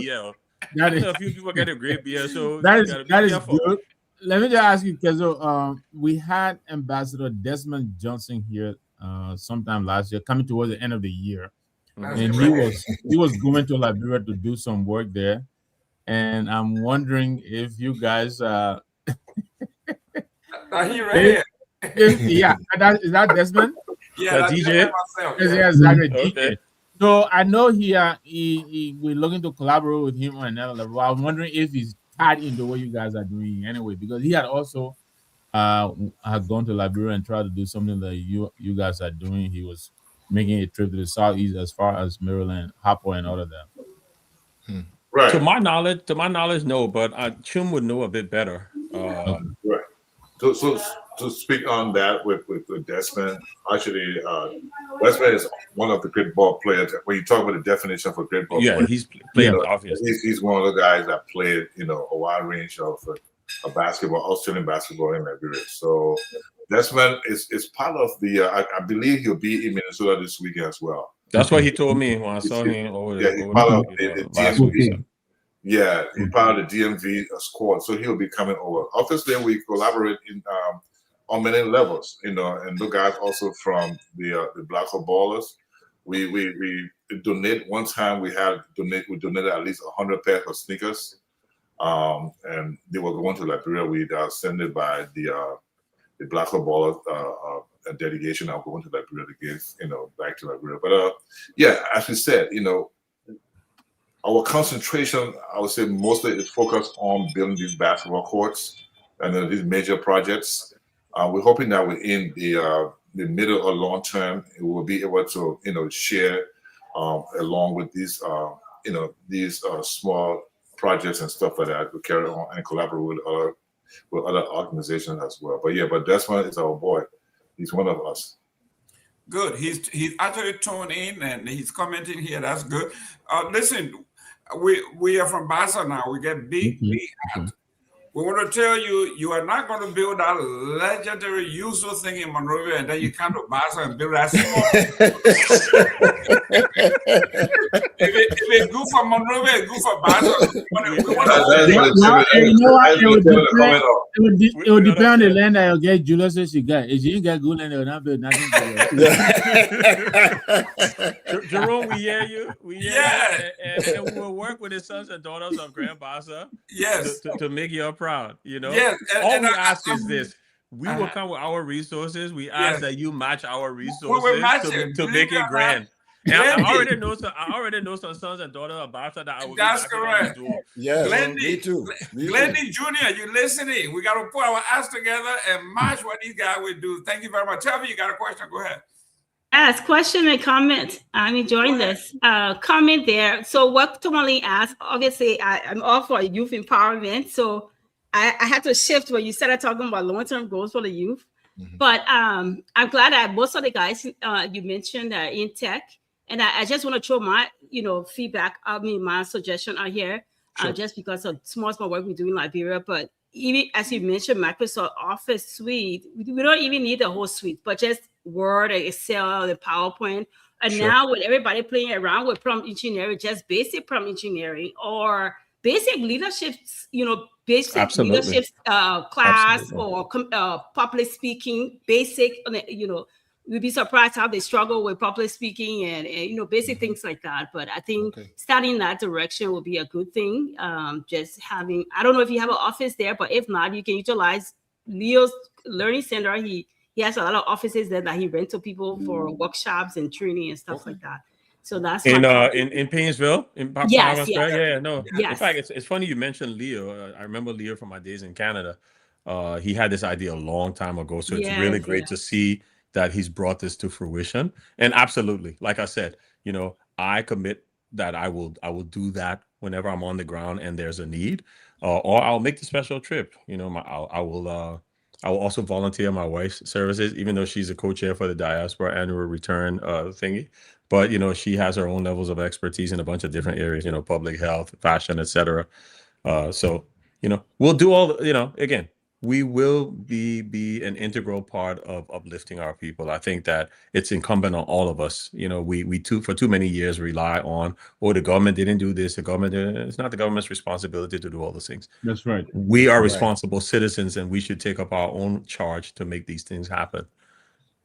A few people get a great BL, so that is good. Let me just ask you, Kehleboe. We had Ambassador Desmond Johnson here sometime last year, coming towards the end of the year, and he was going to Liberia to do some work there. And I'm wondering if you guys, is that Desmond? Yeah, DJ. Yeah, exactly. Okay. DJ. So I know we're looking to collaborate with him on another level. I'm wondering if he's tied into what you guys are doing anyway, because he had also had gone to Liberia and tried to do something that you guys are doing. He was making a trip to the southeast as far as Maryland, Harper, and all of that. Right. To my knowledge, no, but Chum would know a bit better. Right. So to speak on that with Desmond, actually, Desmond is one of the great ball players. When you talk about the definition for great ball player, he's played obviously. He's one of the guys that played, a wide range of basketball, Australian basketball in Liberia. So Desmond is part of the. I believe he'll be in Minnesota this weekend as well. That's what he told me when I saw him he's part of the DMV. Yeah, he's part of the DMV squad, so he'll be coming over. Obviously, we collaborate on many levels, and the guys also from the Black Hole Ballers, we donate. One time we donated at least 100 pairs of sneakers, and they were going to Liberia. We sent it by the Black Football delegation. I'm going to Liberia to give back to Liberia. But yeah, as we said, our concentration, I would say, mostly is focused on building these basketball courts and these major projects. We're hoping that within the middle or long term, we will be able to, share along with these, these small projects and stuff like that. We carry on and collaborate with other organizations as well. But yeah, but Desmond is our boy. He's one of us. Good. He's actually tuned in and he's commenting here. That's good. Listen, we are from Bassa now. We get big hat. We want to tell you, you are not going to build that legendary usual thing in Monrovia and then you come to Bassa and build that small. if it's good for Monrovia, it's good for Bassa. It will depend on the land that you get. Julius says you got. If you didn't get good land, they will not build nothing. Jerome, we hear you. We hear you. And we will work with the sons and daughters of Grand Bassa. Yes. To make you proud, Yes. All we ask is this: we will come with our resources. We ask that you match our resources to make it grand. And I already know some sons and daughters of Bassa that I will. That's correct. Yes, Glendy, me too. Glendy Jr., you listening? We got to put our ass together and match what these guys will do. Thank you very much. Tell me, you got a question? Go ahead. Yes, question and comment. I'm enjoying this. Comment there. So what Tomalin asked, obviously, I'm all for youth empowerment. So I had to shift when you started talking about long-term goals for the youth. But I'm glad that most of the guys you mentioned are in tech. And I just want to throw my, feedback, my suggestion out here, just because of small work we do in Liberia. But even as you mentioned, Microsoft Office suite, we don't even need the whole suite, but just Word, Excel, the PowerPoint. And now with everybody playing around with prompt engineering, just basic prompt engineering or basic leadership, basic leadership class or public speaking, basic, we'd be surprised how they struggle with public speaking and basic things like that. But I think starting that direction will be a good thing. Just having, I don't know if you have an office there, but if not, you can utilize Leo's Learning Center. He has a lot of offices there that he rents to people for workshops and training and stuff like that. So that's in Painesville, in yes. In fact, it's funny you mentioned Leo. I remember Leo from my days in Canada. He had this idea a long time ago, so it's really great to see that he's brought this to fruition. And absolutely, like I said, I commit that I will do that whenever I'm on the ground and there's a need, or I'll make the special trip. I will also volunteer my wife's services, even though she's a co-chair for the diaspora annual return thingy. But she has her own levels of expertise in a bunch of different areas, public health, fashion, etc. So we'll do all. Again, we will be an integral part of uplifting our people. I think that it's incumbent on all of us. We for too many years rely on, the government didn't do this. The government it's not the government's responsibility to do all those things. That's right. We are responsible citizens, and we should take up our own charge to make these things happen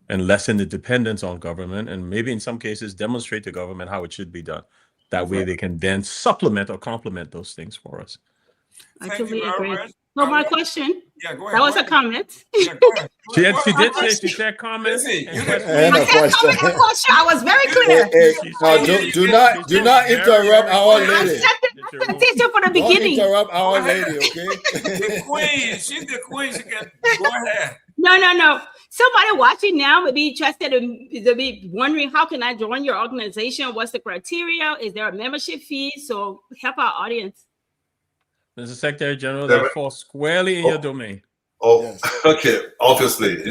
and lessen the dependence on government, and maybe in some cases demonstrate to government how it should be done. That way they can then supplement or complement those things for us. I completely agree. No, my question. Yeah, go ahead. That was a comment. Yeah, go ahead. She said comment. I was very clear. Do not interrupt our lady. Attention for the beginning. Don't interrupt our lady, okay? The queen. She's the queen. She can go ahead. No. Somebody watching now may be interested in, they'll be wondering, how can I join your organization? What's the criteria? Is there a membership fee? So help our audience. Mr. Secretary General, that falls squarely in your domain. Okay. Obviously,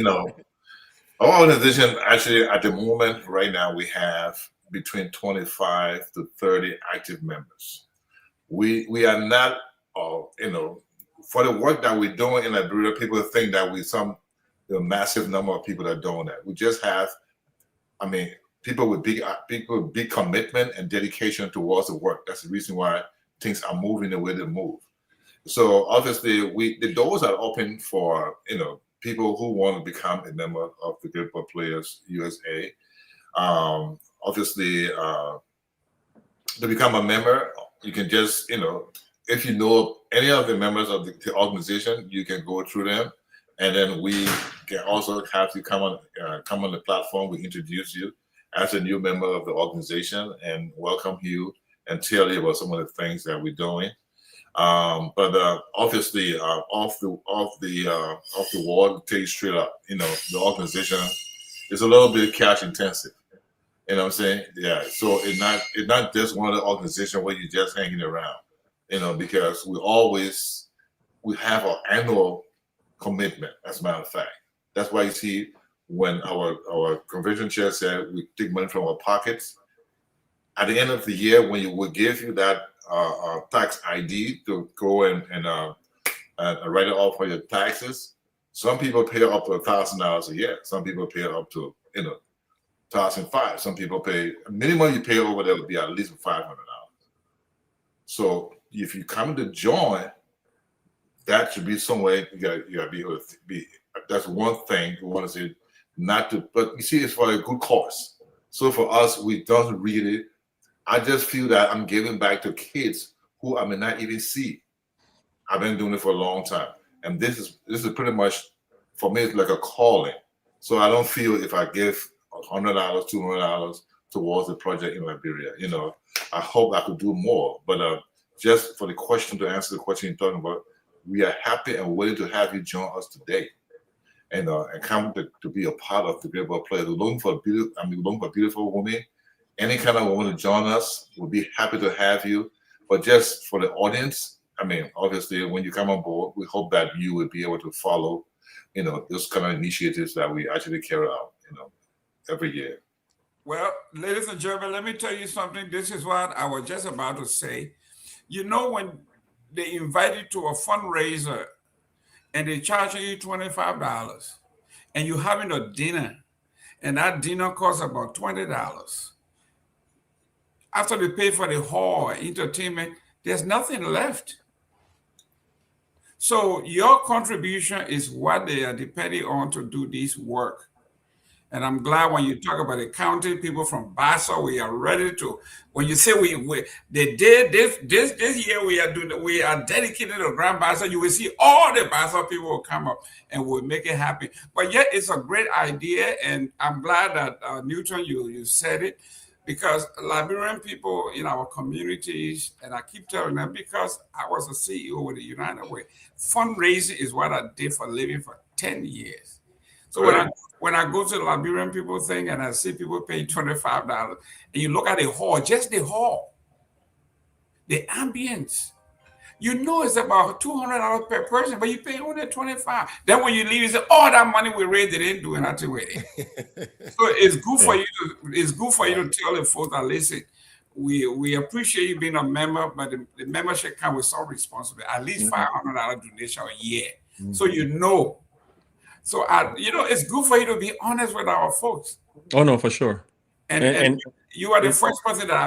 our organization actually at the moment right now we have between 25 to 30 active members. We are not, for the work that we're doing in Liberia, people think that we massive number of people that are doing that. We just have, people with big commitment and dedication towards the work. That's the reason why things are moving the way they move. So obviously, the doors are open for people who want to become a member of the Kehleboe Players USA. obviously, to become a member, you can just, if you know any of the members of the organization, you can go through them, and then we can also have you come on the platform. We introduce you as a new member of the organization and welcome you and tell you about some of the things that we're doing. But obviously, off the wall, to tell you straight up, the organization is a little bit cash intensive. You know what I'm saying? Yeah. So it's not just one of the organizations where you're just hanging around, because we have our annual commitment, as a matter of fact. That's why you see when our convention chair said we take money from our pockets, at the end of the year, when we give you that tax ID to go and write it off for your taxes, some people pay up to $1,000 a year. Some people pay up to, $1,500. Some people pay, minimum you pay over there would be at least $500. So if you come to join, that should be somewhere you gotta be able to be. That's one thing we want to say, not to, but you see, it's for a good cause. So for us, we don't really. I just feel that I'm giving back to kids who I may not even see. I've been doing it for a long time, and this is pretty much for me. It's like a calling. So I don't feel if I give $100, $200 towards the project in Liberia. I hope I could do more. But just for the question, to answer the question you're talking about, we are happy and willing to have you join us today, and come to be a part of the Global Players. We're looking for beautiful women. Any kind of woman to join us, we'll be happy to have you. But just for the audience, obviously, when you come on board, we hope that you will be able to follow, those kind of initiatives that we actually carry out, every year. Well, ladies and gentlemen, let me tell you something. This is what I was just about to say. When they invite you to a fundraiser and they charge you $25 and you're having a dinner and that dinner costs about $20. After they pay for the hall, entertainment, there's nothing left. So your contribution is what they are depending on to do this work. And I'm glad when you talk about the county people from Bassa, we are ready to. When you say they did this year, we are dedicated to Grand Bassa. You will see all the Bassa people will come up and we'll make it happen. But yet, it's a great idea, and I'm glad that Newton, you said it, because Liberian people in our communities, and I keep telling them because I was a CEO with the United Way, fundraising is what I did for a living for 10 years. So when I go to the Liberian people thing and I see people pay $25, and you look at the hall, just the hall, the ambience, it's about $200 per person, but you pay only $25. Then when you leave, you say, "Oh, that money we raised, they didn't do nothing with it." So it's good for you. It's good for you to tell the folks that listen. We appreciate you being a member, but the membership comes with some responsibility. At least $500 donation a year, so So it's good for you to be honest with our folks. Oh no, for sure. And you are the first person that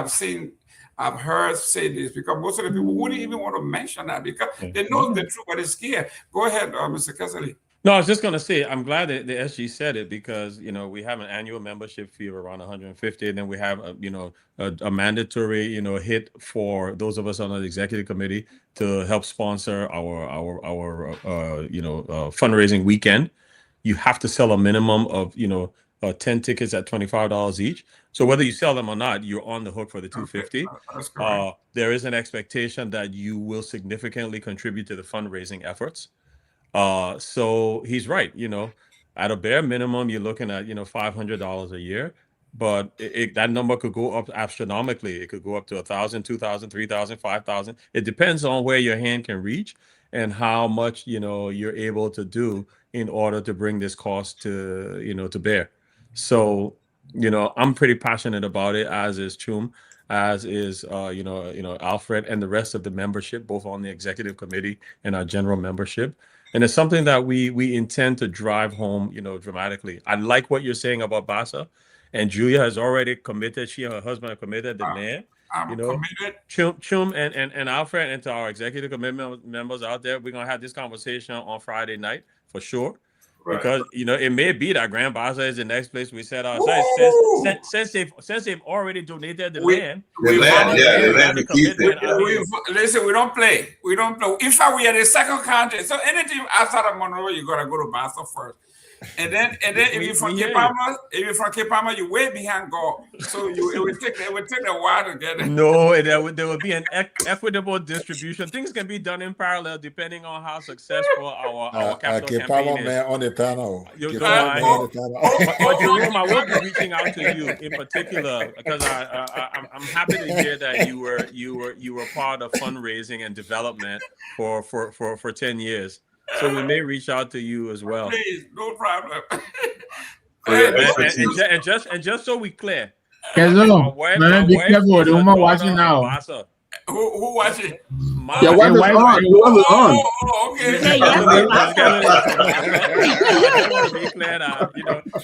I've heard say this, because most of the people wouldn't even want to mention that because they know the truth, but they're scared. Go ahead, Mr. Kessley. No, I was just going to say, I'm glad that the SG said it because, we have an annual membership fee of around $150, and then we have, a mandatory, hit for those of us on the executive committee to help sponsor our fundraising weekend. You have to sell a minimum of, 10 tickets at $25 each. So whether you sell them or not, you're on the hook for the $250. There is an expectation that you will significantly contribute to the fundraising efforts. So he's right. At a bare minimum, you're looking at, $500 a year, but that number could go up astronomically. It could go up to 1,000, 2,000, 3,000, 5,000. It depends on where your hand can reach and how much, you're able to do in order to bring this cost to, to bear. So, I'm pretty passionate about it, as is Chum, as is, Alfred and the rest of the membership, both on the executive committee and our general membership. And it's something that we intend to drive home, dramatically. I like what you're saying about Bassa, and Julia has already committed. She and her husband have committed. The man, committed. Chum and Alfred, and to our executive committee members out there, we're gonna have this conversation on Friday night for sure. Because it may be that Grand Bassa is the next place we set our sights. Since they've already donated the land. Listen, we don't play. In fact, we are the second country. So anything outside of Monroe, you gotta go to Bassa first. And then if you're from Cape Palma, you're way behind God. So it would take a while to get it. No, there would be an equitable distribution. Things can be done in parallel depending on how successful our capital campaign is. Man on the panel. But Jerome, I will be reaching out to you in particular because I'm happy to hear that you were part of fundraising and development for 10 years. So we may reach out to you as well. Please, no problem. and just so we clear. Man, be careful. The woman watching now. Who watching? Your wife is on. Your wife is on. Okay. Be clear that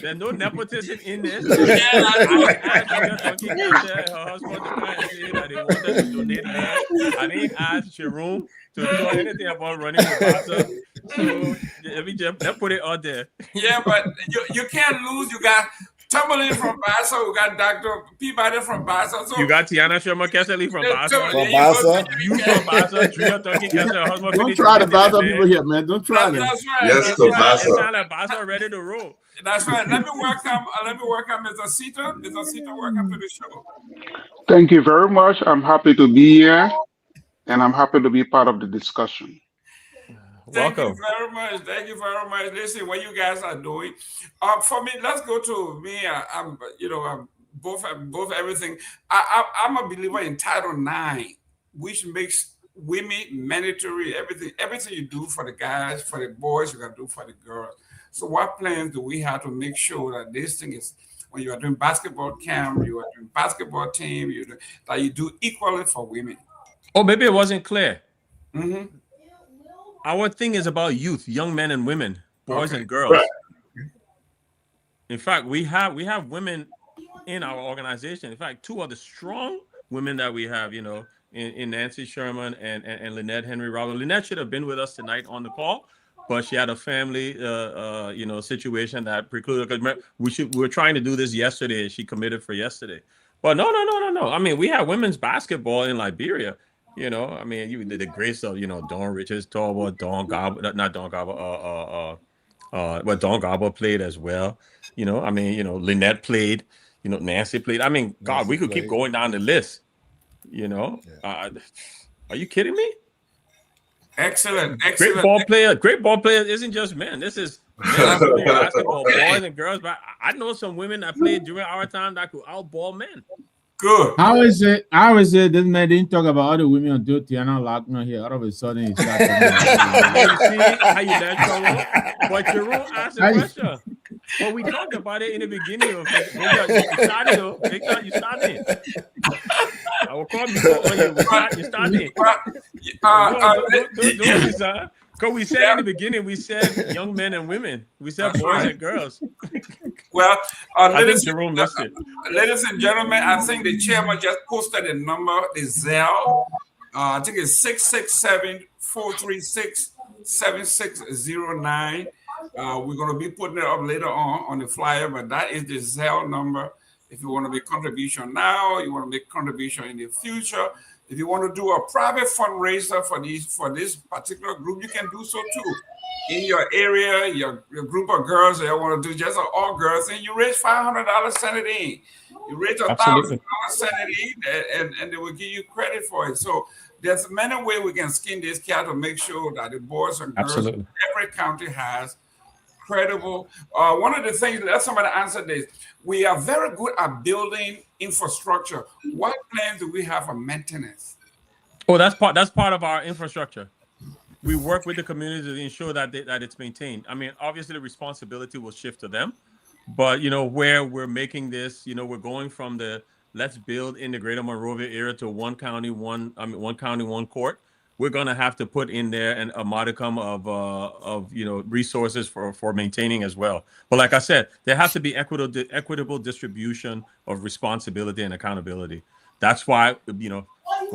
there's no nepotism in this. Her husband that they wanted to donate land. I didn't ask Jerome to know anything about running for Bassa. So let me just put it out there. Yeah, but you can't lose. You got Tomalin from Bassa. We got Dr. Peabody from Bassa. So you got Tiana Sherman Kessely from Bassa. You from Bassa. Don't try to Bassa people here, man. Don't try them. That's right. Yes, to Bassa. It's not like Bassa ready to roll. That's right. Let me welcome Mr. Sita. Mr. Sita, welcome to the show. Thank you very much. I'm happy to be here, and I'm happy to be part of the discussion. Welcome. Thank you very much. Listen, what you guys are doing. For me, let's go to me. I'm both everything. I'm a believer in Title IX, which makes women mandatory. Everything you do for the guys, for the boys, you gotta do for the girls. So what plans do we have to make sure that this thing is, when you are doing basketball camp, you are doing basketball team, that you do equally for women? Oh, maybe it wasn't clear. Mm-hmm. Our thing is about youth, young men and women, boys and girls. Right. In fact, we have women in our organization. In fact, two of the strong women that we have, in Nancy Sherman and Lynette Henry Robert. Lynette should have been with us tonight on the call, but she had a family, situation that precluded. We were trying to do this yesterday. She committed for yesterday, but no. I mean, we have women's basketball in Liberia. You did the grace of, Dawn Richards, Dawn Garber played as well. Lynette played, Nancy played. I mean, God, we could keep going down the list. Are you kidding me? Excellent. Great ball player isn't just men. This is basketball, boys and girls. But I know some women that played during our time that could outball men. Good. How is it? This man didn't talk about other women until Tiana Lochner here. All of a sudden, he started. See how you let trouble? But Jerome asked a question. Well, we talked about it in the beginning of Victor, you started. I will call you started. Because we said in the beginning, we said young men and women. We said boys and girls. Well, ladies and gentlemen, I think the chairman just posted a number, the Zelle. I think it's 667-436-7609. We're going to be putting it up later on the flyer, but that is the Zelle number. If you want to make contribution now, you want to make contribution in the future. If you want to do a private fundraiser for this particular group, you can do so too. In your area, your group of girls, they want to do just all girls, and you raise $500, send it in. You raise $1,000, send it in, and they will give you credit for it. So there's many ways we can skin this cat to make sure that the boys and girls in every county has credible. One of the things, let somebody answer this. We are very good at building infrastructure. What plans do we have for maintenance? Oh, that's part of our infrastructure. We work with the community to ensure that it's maintained. I mean, obviously the responsibility will shift to them, but where we're making this, we're going from the let's build in the greater Monrovia area to one county, one court. We're going to have to put in there a modicum of resources for maintaining as well. But like I said, there has to be equitable distribution of responsibility and accountability. That's why,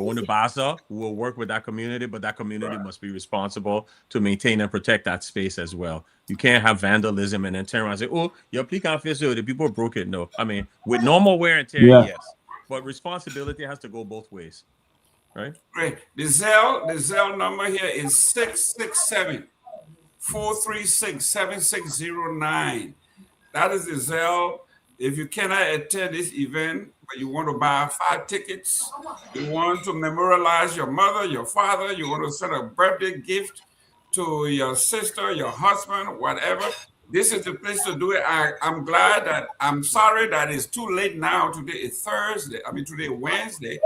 Going to Basa, we'll work with that community, but that community must be responsible to maintain and protect that space as well. You can't have vandalism and then turn around and say, oh, your can't feel so the people broke it. No, I mean, with normal wear and tear, yes. But responsibility has to go both ways, right? Great. The Zelle number here is 667-436-7609. That is the Zelle. If you cannot attend this event, but you want to buy 5 tickets, you want to memorialize your mother, your father, you want to send a birthday gift to your sister, your husband, whatever, this is the place to do it. I'm sorry that it's too late now. Today is Thursday. Today is Wednesday.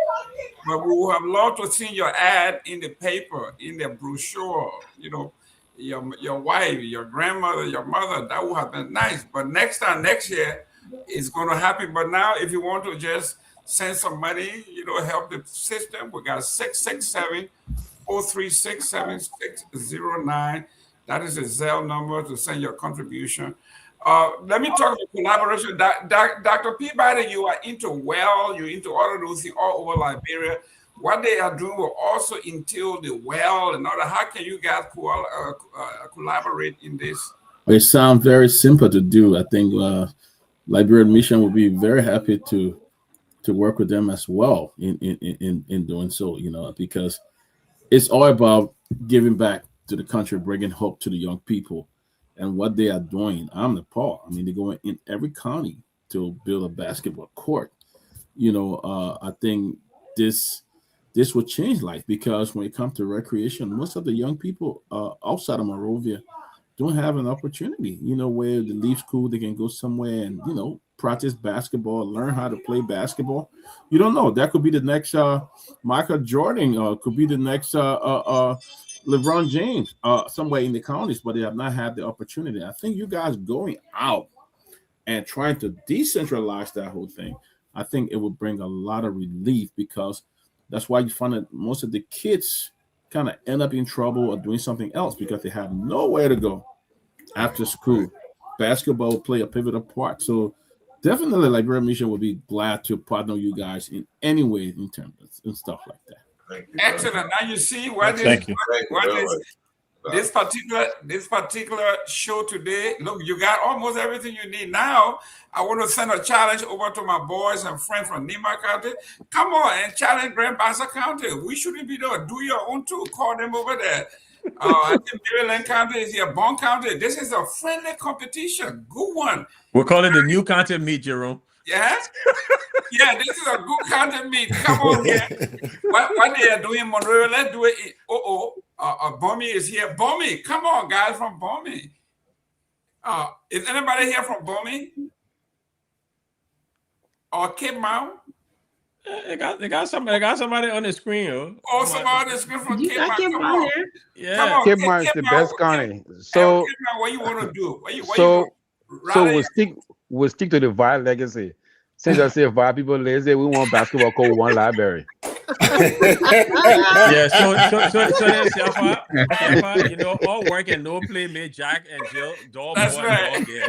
But we would have loved to see your ad in the paper, in the brochure, your wife, your grandmother, your mother. That would have been nice. But next year, it's going to happen. But now, if you want to just send some money, help the system, we got 667-436-7609. That is the Zelle number to send your contribution. Let me talk about collaboration. Dr. Peabody, you are into you're into all of those things all over Liberia. What they are doing will also entail the well and all that. How can you guys collaborate in this? It sounds very simple to do. I think Liberian Mission will be very happy to work with them as well in doing so, because it's all about giving back to the country, bringing hope to the young people. And what they are doing, I'm appalled. They're going in every county to build a basketball court. I think this will change life, because when it comes to recreation, most of the young people outside of Monrovia don't have an opportunity, where they leave school, they can go somewhere and, practice basketball, learn how to play basketball. You don't know. That could be the next Michael Jordan, or could be the next LeBron James, somewhere in the counties, but they have not had the opportunity. I think you guys going out and trying to decentralize that whole thing, I think it would bring a lot of relief, because that's why you find that most of the kids kind of end up in trouble or doing something else, because they have nowhere to go after school. Basketball will play a pivotal part. So definitely Liberia Mission will be glad to partner you guys in any way in terms of stuff like that. Excellent. Now you see this particular show today. Look, you got almost everything you need. Now I want to send a challenge over to my boys and friends from Nima County. Come on and challenge Grand Bassa County. We shouldn't be doing. Do your own too. Call them over there. I think Maryland County is here. Bon County. This is a friendly competition. Good one. We'll call it the new content meet, Jerome. Yeah, this is a good content meet. Come on here. What they are doing in Monroe, let's do it. Bomi is here. Bomi, come on, guys from Bomi. Is anybody here from Bomi? Or Cape Mount? They got somebody on the screen. Oh, somebody on the screen from Cape Mount. Come on. Yeah. Come on, Cape Mount is the best county. So, Cape Mount, what you want to do? We'll stick to the VAR legacy. Since I say VAR people lazy, we want basketball called one library. Yeah, so then Siafa, all work and no play made Jack and Jill dog. That's right. Dog, yeah.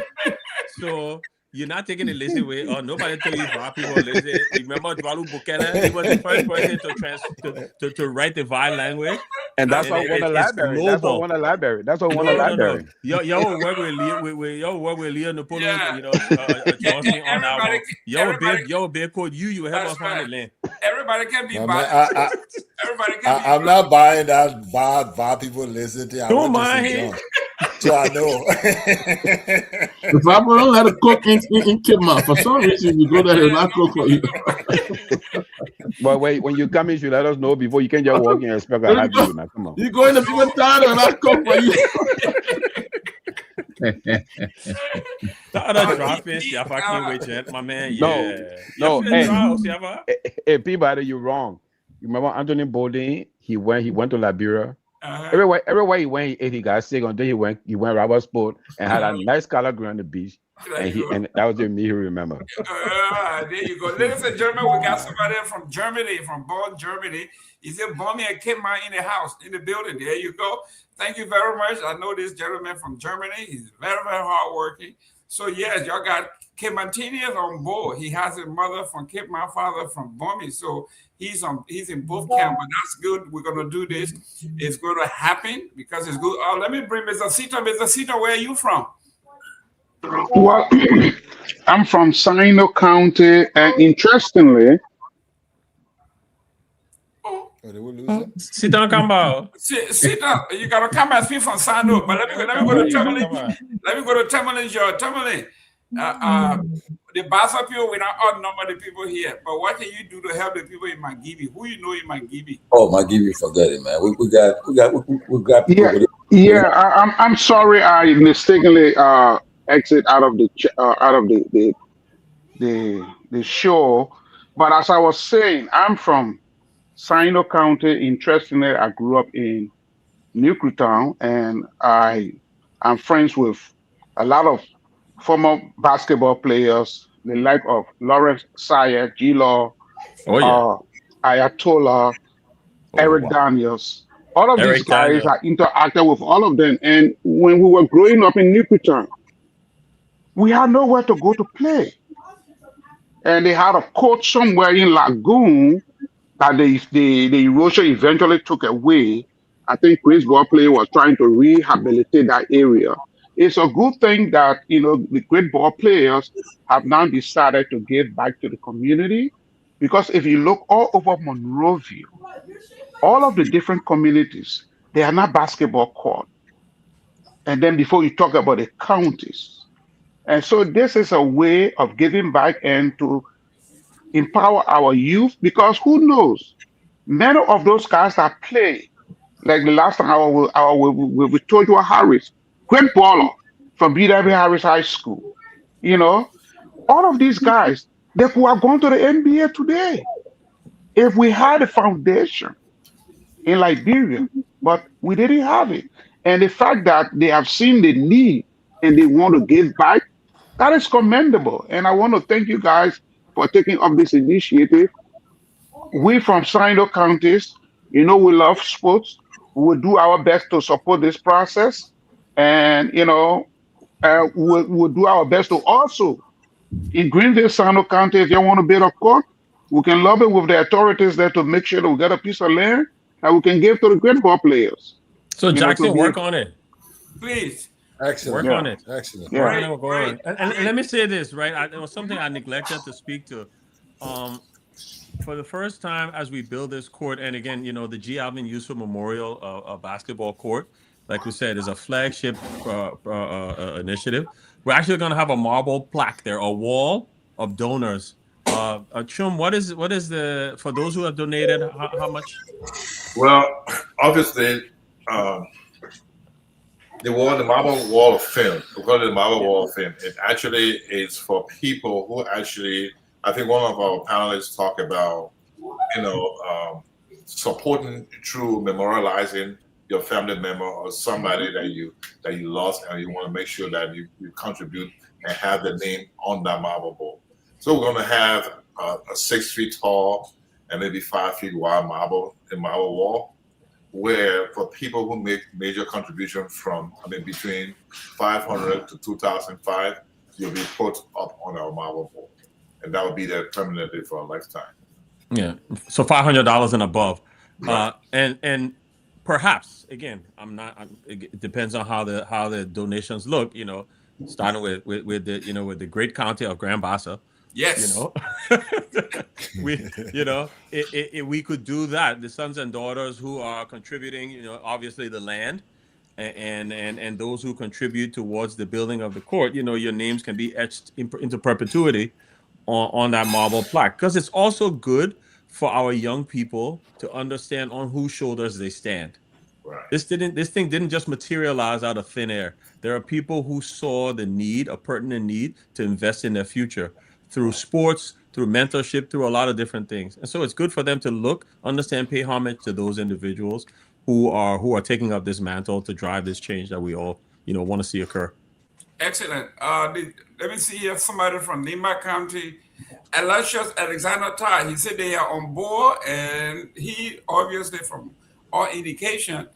So you're not taking the lazy way. Oh, nobody told you VAR people lazy. Remember Dwalu Bukele? He was the first person to write the VAR language. And that's why we want a library. That's why we want a library. That's why we want a library. Y'all work with Leo Napoleon, Johnson on our. Y'all big code. You help us find the land. Everybody can be buying. I'm not buying that VAR people listen to. Don't mind him. So I know. If I don't let it cook in Cape Mount, for some reason you go there and not cook for you. But wait, when you come in, you let us know before you can just walk in and expect a happy you, man. Come on. You go in the people town and not cook for you. The other drop is my man. No. Hey, Peabody, you're wrong. You remember Anthony Bolding? He went to Liberia. Everywhere he went, he got sick until he went Robert Sport and had a nice color green on the beach. And that was me who remember. There you go. Ladies and gentlemen, we got somebody from Germany, from Bonn, Germany. He's in Bomi and came out in the house, in the building. There you go. Thank you very much. I know this gentleman from Germany. He's very, very hardworking. So yes, y'all got Martini is on board. He has his mother from Cape, my father from Bomi. So he's in both camps, but that's good. We're gonna do this. It's gonna happen because it's good. Let me bring Mr. Sito. Mr. Sito, where are you from? Well, I'm from Sino County, and interestingly, Sito Kamba. Sito, you gotta come and speak from Sino. But let me go to Tomalin. Let me go to Tomalin. Tomalin. The Bassa people, we not outnumber the people here. But what can you do to help the people in Magibi? Who you know in Magibi? Oh, Magibi, forget it, man. We got people. I'm sorry, I mistakenly exit out of the show. But as I was saying, I'm from Sino County. Interestingly, I grew up in Newtown, and I'm friends with a lot of former basketball players, the like of Lawrence Sayer, G-Law, Ayatollah, Eric Daniels. All of these guys, I interacted with all of them. And when we were growing up in Newtown, we had nowhere to go to play. And they had a coach somewhere in Lagoon that the erosion eventually took away. I think Chris Barkley was trying to rehabilitate that area. It's a good thing that, the great ball players have now decided to give back to the community, because if you look all over Monrovia, all of the different communities, they are not basketball court. And then before you talk about the counties. And so this is a way of giving back and to empower our youth, because who knows, many of those guys that play, like the last time we told you Harris, great baller from BW Harris High School. All of these guys, they could have gone to the NBA today if we had a foundation in Liberia, but we didn't have it. And the fact that they have seen the need and they want to give back, that is commendable. And I want to thank you guys for taking up this initiative. We from Sino counties, we love sports. We will do our best to support this process. And, we'll do our best to also, in Greenville, Sino County, if you want to build a court, we can lobby with the authorities there to make sure that we get a piece of land that we can give to the great ball players. So Jackson, work on it. Please. Excellent. Work on it. Excellent. Right. And let me say this, right? It was something I neglected to speak to. For the first time, as we build this court, and again, the G. Alvin Yusuf Memorial basketball court, like we said, is a flagship initiative. We're actually going to have a marble plaque there, a wall of donors. Chum, what is the, for those who have donated, how much? Well, obviously, the marble wall of fame, we call it the marble wall of fame. It actually is for people who actually, I think one of our panelists talked about, supporting through memorializing your family member or somebody that you lost, and you want to make sure that you contribute and have the name on that marble wall. So we're going to have a 6 feet tall and maybe 5 feet wide marble wall, where for people who make major contribution from, between 500 to 2005, you'll be put up on our marble wall. And that will be there permanently for a lifetime. Yeah. So $500 and above. Right. And perhaps, again, it depends on how the donations look, starting with the great county of Grand Bassa. Yes. We could do that. The sons and daughters who are contributing, obviously the land, and those who contribute towards the building of the court, your names can be etched into perpetuity on that marble plaque, because it's also good for our young people to understand on whose shoulders they stand. Right. This thing didn't just materialize out of thin air. There are people who saw the need, a pertinent need, to invest in their future through sports, through mentorship, through a lot of different things. And so it's good for them to look, understand, pay homage to those individuals who are taking up this mantle to drive this change that we all, want to see occur. Excellent. Let me see if somebody from Lima County, Aloysius Alexander Tai, he said they are on board, and he obviously, from all indication,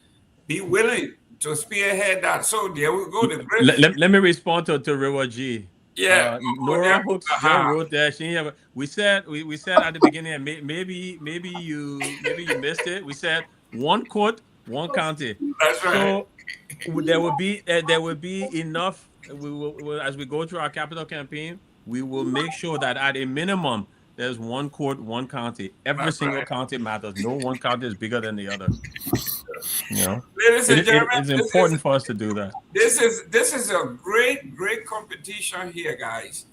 be willing to spearhead that. So there we go. Let me respond to Rewa G. Yeah. Nora Hooks just wrote that. We said at the beginning, and maybe you missed it. We said 1 court, 1 county. That's right. So there will be enough. We will, as we go through our capital campaign, we will make sure that at a minimum there's 1 court, 1 county. Every single county matters. No one county is bigger than the other. Ladies and gentlemen, it's important for us to do that. This is a great competition here, guys.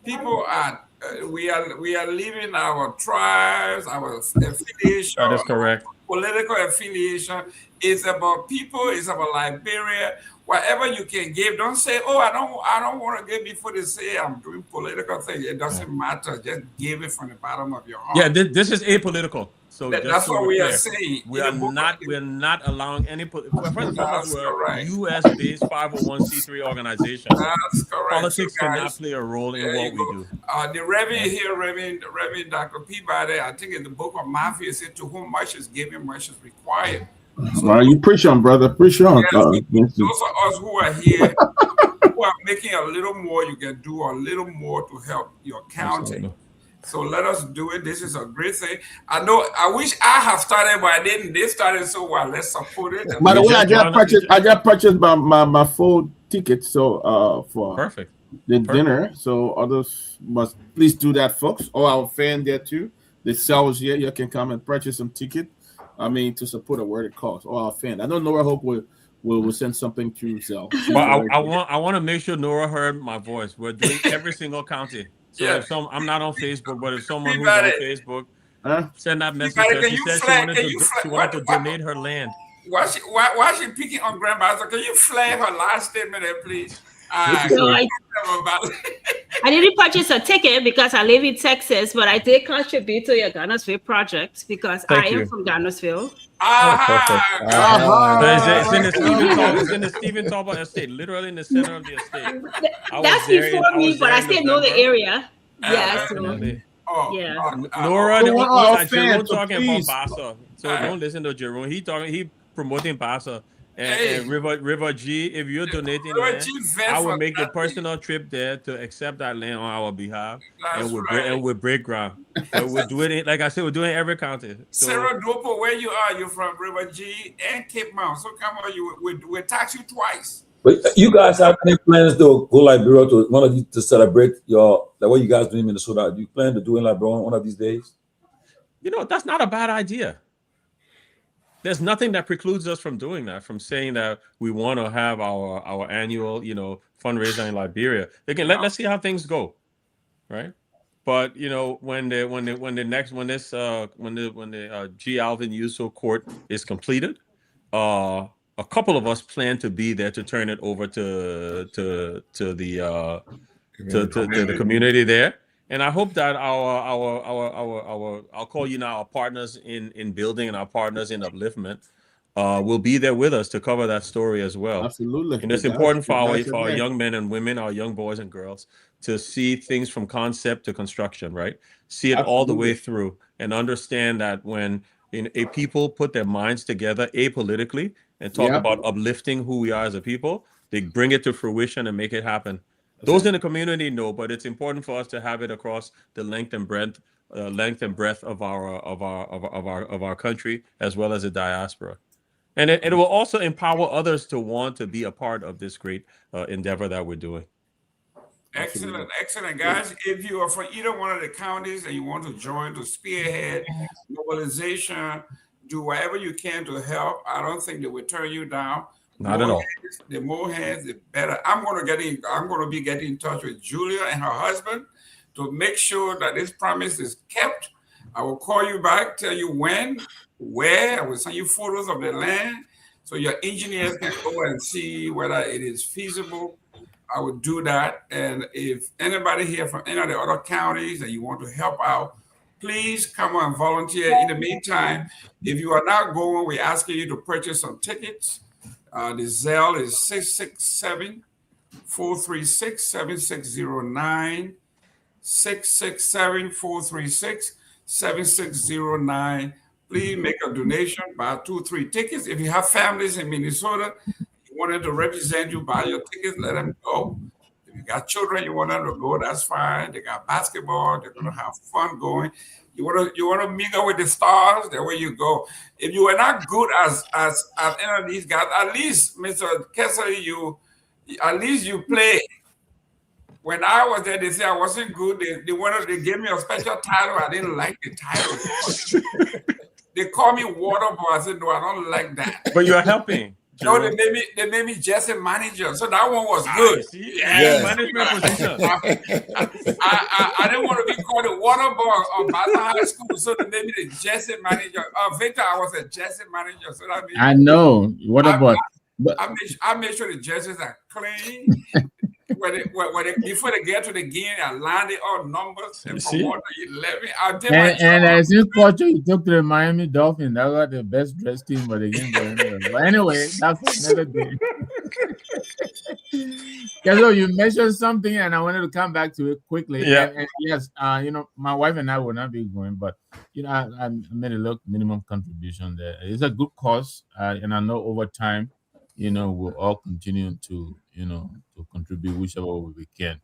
People are we are leaving our tribes, our affiliation. That is correct. Political affiliation. It's about people. It's about Liberia. Whatever you can give, don't say, "Oh, I don't want to give before they say I'm doing political thing." It doesn't matter. Just give it from the bottom of your heart. Yeah, this is apolitical. So that's what we are saying. We're not allowing any. First and foremost, we're U.S.-based 501c3 organization. That's correct. Politics cannot play a role in what we do. The Reverend here, Reverend Dr. Peabody, I think in the book of Matthew, it said, "To whom much is given, much is required." So, you preach on, brother. Preach on. Those of us who are here, who are making a little more, you can do a little more to help your county. Absolutely. So let us do it. This is a great thing. I know. I wish I have started, but I didn't. They started so well. Let's support it. By the way, I just purchased my full ticket. So for perfect the dinner. So others must please do that, folks. Or our fan there too. The sales here, you can come and purchase some ticket. I mean, to support a word it costs. Or our fan. I know Nora Hope will send something to Zell. But I want to make sure Nora heard my voice. We're doing every single county. So if I'm not on Facebook, but if someone who's on Facebook send that message, she said she wanted to donate her land. Why she picking on Grandma? So can you flag her last statement there, please? I didn't purchase a ticket because I live in Texas, but I did contribute to your Garnersville project because I am from Garnersville. It's in the Stephen Talbot estate, literally in the center of the estate. That's before me, but I still know the area. Yes. Nora, Jerome talking about Bassa. So don't listen to Jerome. He promoting Bassa. And River G, if you're donating land, I will make a personal trip there to accept that land on our behalf, and we'll break ground. We're doing it, like I said, we're doing it every county. So, Sarah Dopoh, where you are? You're from River G and Cape Mount. So come on, we'll tax you twice. But you guys have any plans to go Liberia to one of these to celebrate what you guys do in Minnesota? Do you plan to do in Liberia one of these days? That's not a bad idea. There's nothing that precludes us from doing that, from saying that we want to have our annual, fundraiser in Liberia. Again, let's see how things go, right? But when the G. Alvin Yuso court is completed, a couple of us plan to be there to turn it over to the community there. And I hope that our I'll call you now our partners in building and our partners in upliftment will be there with us to cover that story as well. Absolutely. And it's important for our young men and women, our young boys and girls, to see things from concept to construction, right? See it all the way through and understand that when a people put their minds together apolitically and talk about uplifting who we are as a people, they bring it to fruition and make it happen. Those in the community know, but it's important for us to have it across the length and breadth of our country, as well as the diaspora, and it will also empower others to want to be a part of this great endeavor that we're doing. Excellent, guys. If you are from either one of the counties and you want to join to spearhead mobilization, do whatever you can to help. I don't think they will turn you down. Not at all. The more hands, the better. I'm going to be getting in touch with Julia and her husband to make sure that this promise is kept. I will call you back, tell you when, where. I will send you photos of the land so your engineers can go and see whether it is feasible. I would do that. And if anybody here from any of the other counties that you want to help out, please come and volunteer. In the meantime, if you are not going, we're asking you to purchase some tickets. The Zelle is 667-436-7609. 667-436-7609. Please make a donation, buy 2-3 tickets. If you have families in Minnesota, you want them to represent you, buy your tickets, let them go. If you got children, you want them to go, that's fine. They got basketball, they're gonna have fun going. You wanna mingle with the stars, the way you go. If you were not good as any of these guys, at least Mr. Kessler, you play. When I was there, they said I wasn't good. They gave me a special title. I didn't like the title. They call me water boy. I said, no, I don't like that. But you're helping. No, they made me Jesse manager. So that one was good. Management position. I didn't want to be called a water boy on Baza High School, so they made me the Jesse manager. Victor, I was a Jesse manager. So that means I know. What about? I make sure the jerseys are clean. Before they get to the game, I landed all numbers and from 1 to 11. I did and as his culture, he took to the Miami Dolphins. That was the best dressed team, but they didn't go anywhere. But anyway, that's another day. So you mentioned something, and I wanted to come back to it quickly. Yeah. And yes, my wife and I will not be going, but I made a little minimum contribution there. It's a good cause, and I know over time, we'll all continue to to contribute whichever way we can.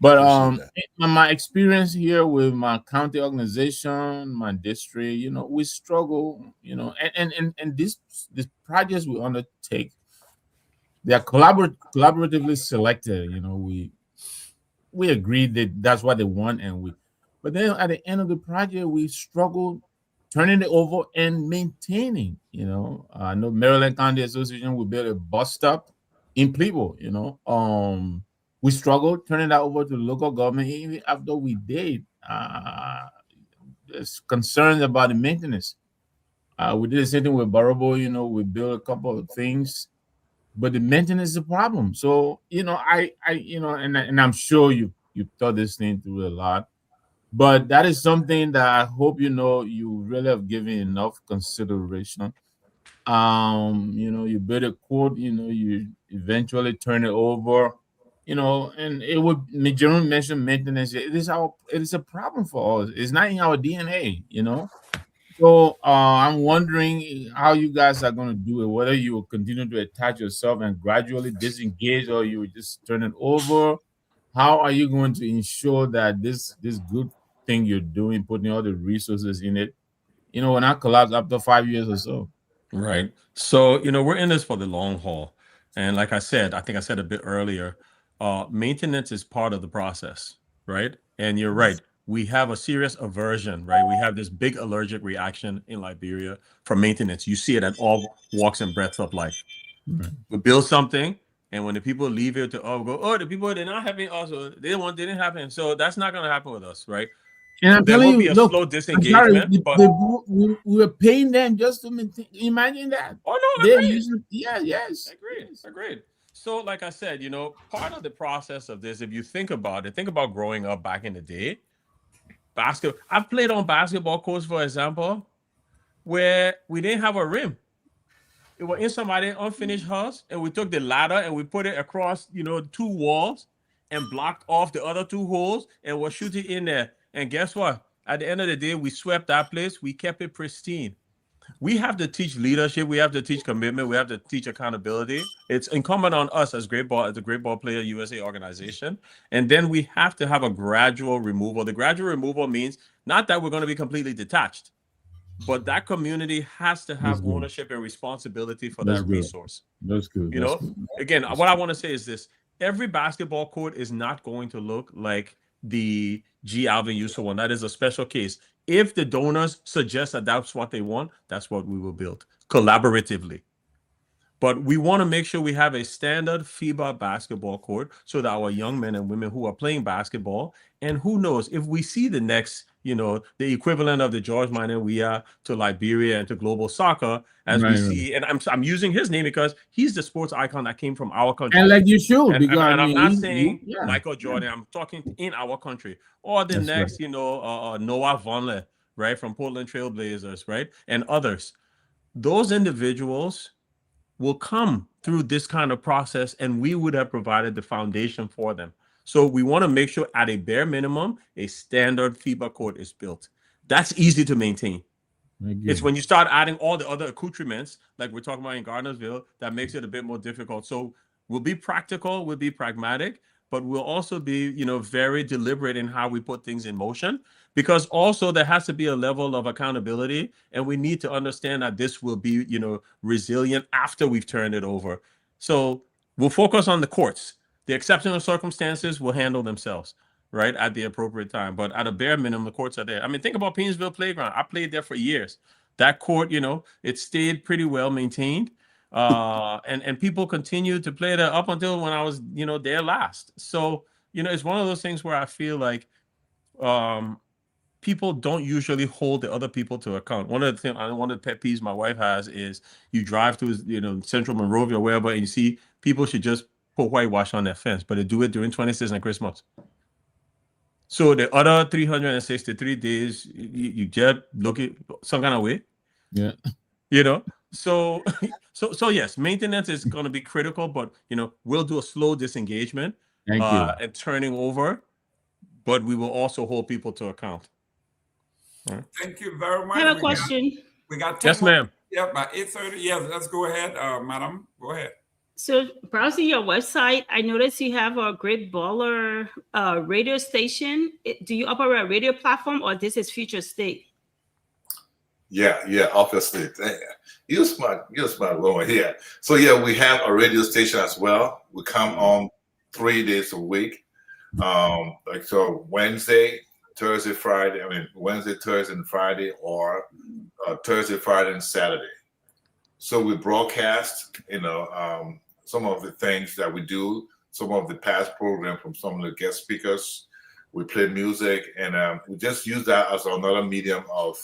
But my experience here with my county organization, my district, we struggle, and these projects we undertake, they are collaboratively selected. We agreed that that's what they want, but then at the end of the project, we struggle turning it over and maintaining. I know Maryland County Association, we built a bus stop in Peabody. We struggled turning that over to the local government. Even after we did, there's concerns about the maintenance. We did the same thing with Barabo. We built a couple of things, but the maintenance is a problem. So and I'm sure you've thought this thing through a lot. But that is something that I hope you really have given enough consideration. You build a quote, you eventually turn it over, and it would Jerome mentioned maintenance. It is a problem for us. It's not in our DNA, So I'm wondering how you guys are going to do it, whether you will continue to attach yourself and gradually disengage, or you will just turn it over. How are you going to ensure that this good thing you're doing, putting all the resources in it, will not collapse after 5 years or so? Right. So, we're in this for the long haul. And like I said, I think I said a bit earlier, maintenance is part of the process, right? And you're right. We have a serious aversion, right? We have this big allergic reaction in Liberia for maintenance. You see it at all walks and breadths of life. Right. We build something, and when the people leave it the people, they're not having also, they didn't happen. So that's not going to happen with us, right? And I'm there telling will be you, a look, slow disengagement. But we were paying them just to maintain. Imagine that. Oh no, They're agreed. using, yes. Agreed. So, like I said, part of the process of this, if you think about growing up back in the day, basketball. I've played on basketball courts, for example, where we didn't have a rim. It was in somebody's unfinished house, and we took the ladder and we put it across, 2 walls and blocked off the other 2 holes and was shooting in there. And guess what? At the end of the day, we swept that place. We kept it pristine. We have to teach leadership. We have to teach commitment. We have to teach accountability. It's incumbent on us as the Great Ball Player USA organization. And then we have to have a gradual removal. The gradual removal means not that we're going to be completely detached, but that community has to have ownership and responsibility for that resource. That's good. Again, what I want to say is this. Every basketball court is not going to look like the G. Alvin Yusuf one. That is a special case. If the donors suggest that that's what they want, that's what we will build collaboratively. But we want to make sure we have a standard FIBA basketball court so that our young men and women who are playing basketball, and who knows, if we see the next, the equivalent of the George Weah to Liberia and to global soccer, as we see, and I'm using his name because he's the sports icon that came from our country. And like you should, and I'm not saying Michael Jordan, I'm talking in our country. Or the next, Noah Vonleh, right, from Portland Trailblazers, right, and others. Those individuals will come through this kind of process, and we would have provided the foundation for them. So we want to make sure at a bare minimum, a standard FIBA court is built. That's easy to maintain. It's when you start adding all the other accoutrements, like we're talking about in Gardnersville, that makes it a bit more difficult. So we'll be practical, we'll be pragmatic, but we'll also be, very deliberate in how we put things in motion, because also there has to be a level of accountability, and we need to understand that this will be, resilient after we've turned it over. So we'll focus on the courts. The exceptional circumstances will handle themselves, right, at the appropriate time. But at a bare minimum, the courts are there. I mean, think about Painesville Playground. I played there for years. That court, it stayed pretty well maintained. And people continued to play there up until when I was, there last. So, it's one of those things where I feel like people don't usually hold the other people to account. One of the pet peeves my wife has is you drive to, Central Monrovia or wherever, and you see people should just put whitewash on their fence, but they do it during 26 and Christmas. So the other 363 days, you just look at some kind of way. Yeah. So yes, maintenance is going to be critical, but we'll do a slow disengagement and turning over, but we will also hold people to account. Right. Thank you very much. I have a question. We got 10 yes, ma'am. Yeah, by 8:30. Yeah, let's go ahead, madam. Go ahead. So browsing your website, I noticed you have a Great Baller radio station. Do you operate a radio platform, or this is future state? Yeah, obviously. You're smart woman here. So yeah, we have a radio station as well. We come on 3 days a week. So Wednesday, Thursday, Friday. Wednesday, Thursday, and Friday, or Thursday, Friday, and Saturday. So we broadcast, some of the things that we do, some of the past program from some of the guest speakers. We play music, and we just use that as another medium of,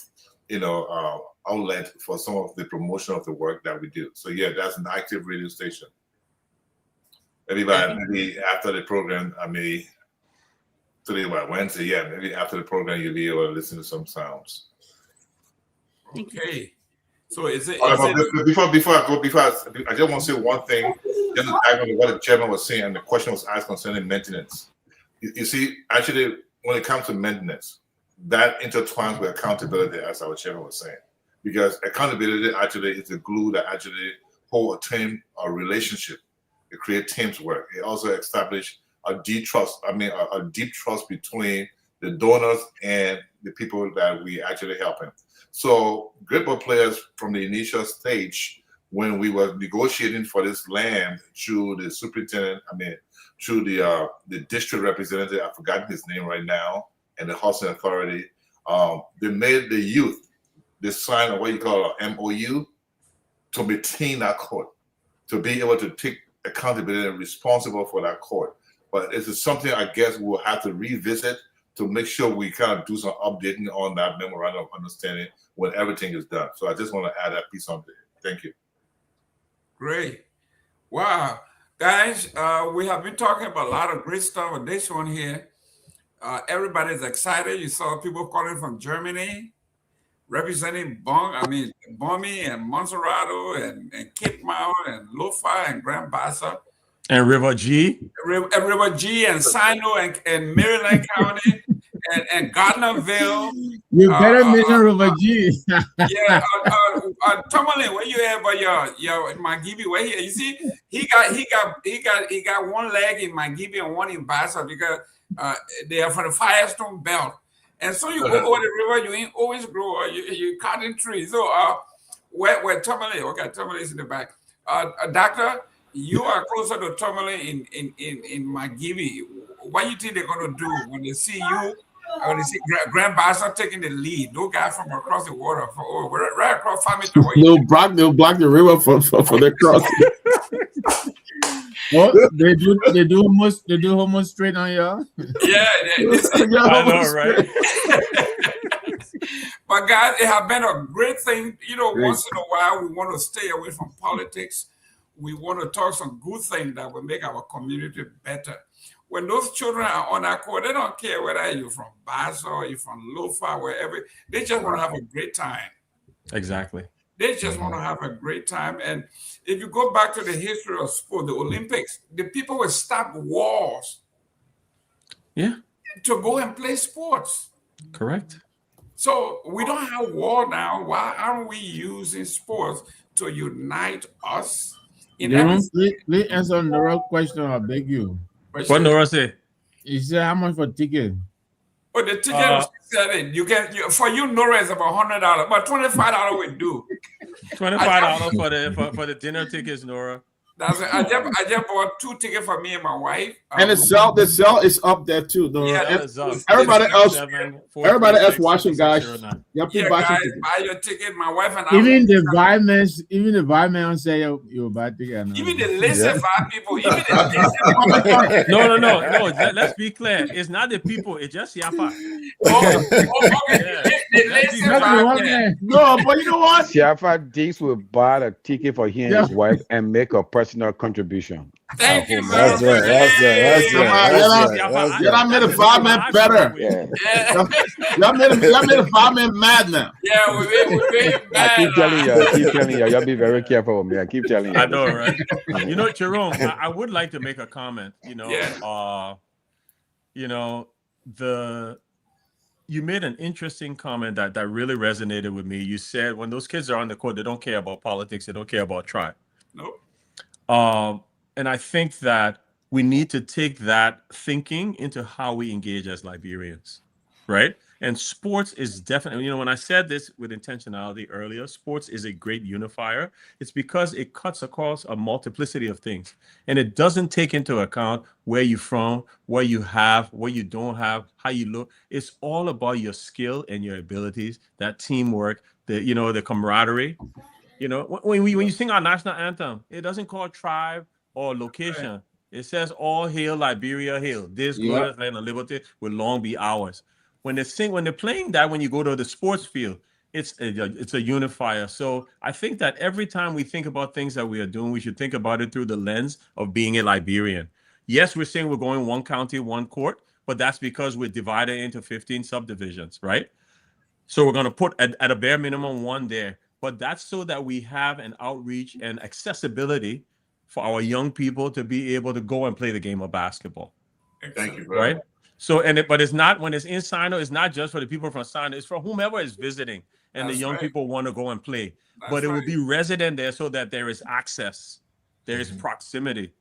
outlet for some of the promotion of the work that we do. So yeah, that's an active radio station. Maybe after the program, today by Wednesday, maybe after the program, you'll be able to listen to some sounds. Okay. So before I go, I just want to say one thing, just to tag on what the chairman was saying, and the question was asked concerning maintenance. You see, actually, when it comes to maintenance, that intertwines with accountability, as our chairman was saying, because accountability actually is the glue that actually hold a team, a relationship. It creates teams work. It also establishes a deep trust. A deep trust between the donors and the people that we actually helping. So Great Baller players from the initial stage, when we were negotiating for this land through the superintendent, through the district representative, I've forgotten his name right now, and the housing authority, they made the youth, they signed what you call an MOU to maintain that court, to be able to take accountability and responsible for that court. But it is something I guess we'll have to revisit to make sure we kind of do some updating on that memorandum of understanding when everything is done. So I just want to add that piece on there. Thank you. Great. Wow. Guys, we have been talking about a lot of great stuff on this one here. Everybody's excited. You saw people calling from Germany, representing Bomi and Monserrato and Cape Mount and Lofa and Grand Bassa. And River G. River G and Sino and Maryland County and Gardnerville. You better mention River G. Tomalin, where you at? But your Magibi, where here? You see, he got one leg in Magibi and one in Bassa because they are from the Firestone Belt. And so you go over the river, you ain't always grow, you cutting trees. So where Tomalin? Okay, Tomalin is in the back. Doctor, you are closer to Tomalin in Magibi. What do you think they're gonna do when they see you? When they see Grand Bassa taking the lead, no guy from across the water, right across Farmington. They'll block the river for their crossing. What they do almost straight on y'all. Yeah, I know, right? But guys, it has been a great thing. Once in a while, we want to stay away from politics. We want to talk some good things that will make our community better. When those children are on our court, they don't care whether you're from Bassa or you're from Lofa, wherever. They just want to have a great time. Exactly. They just want to have a great time. And if you go back to the history of sport, the Olympics, the people would stop wars. Yeah. To go and play sports. Correct. So we don't have war now. Why aren't we using sports to unite us? Please answer the real question, I beg you. What Nora say? You said how much for ticket? Oh, the ticket was selling. For you, Nora is about $100, but $25 would do. $25 for the dinner tickets, Nora. That's it. I just bought 2 tickets for me and my wife. And the cell is up there too. Yeah, everybody else watching, guys. Guys, buy your ticket. My wife and I. Even the vibe say you buy ticket. Even the listen five people. Even the No. Let's be clear. It's not the people. It's just Siafa. No, but you know what? Siafa Dix will buy a ticket for he and his wife and make a personal contribution. Thank you, That's right. Y'all made a fireman better. Y'all made a fireman mad now. Yeah, we made him mad. I keep telling you. Y'all be very careful with me. I keep telling you. I know, right? You know, Jerome, I would like to make a comment. You made an interesting comment that really resonated with me. You said when those kids are on the court, they don't care about politics. They don't care about tribe. Nope. And I think that we need to take that thinking into how we engage as Liberians, right? And sports is definitely, when I said this with intentionality earlier, sports is a great unifier. It's because it cuts across a multiplicity of things. And it doesn't take into account where you're from, what you have, what you don't have, how you look. It's all about your skill and your abilities, that teamwork, the camaraderie. When you sing our national anthem, it doesn't call tribe or location. It says all hail Liberia, hail. This glorious land of liberty will long be ours. When they're playing that, when you go to the sports field, it's a unifier. So I think that every time we think about things that we are doing, we should think about it through the lens of being a Liberian. Yes, we're saying we're going one county, one court, but that's because we're divided into 15 subdivisions, right? So we're going to put at a bare minimum one there. But that's so that we have an outreach and accessibility for our young people to be able to go and play the game of basketball. Thank you, right? So, but it's not, when it's in Sino, it's not just for the people from Sino, it's for whomever is visiting and the young people want to go and play. But it will be resident there so that there is access, there is proximity.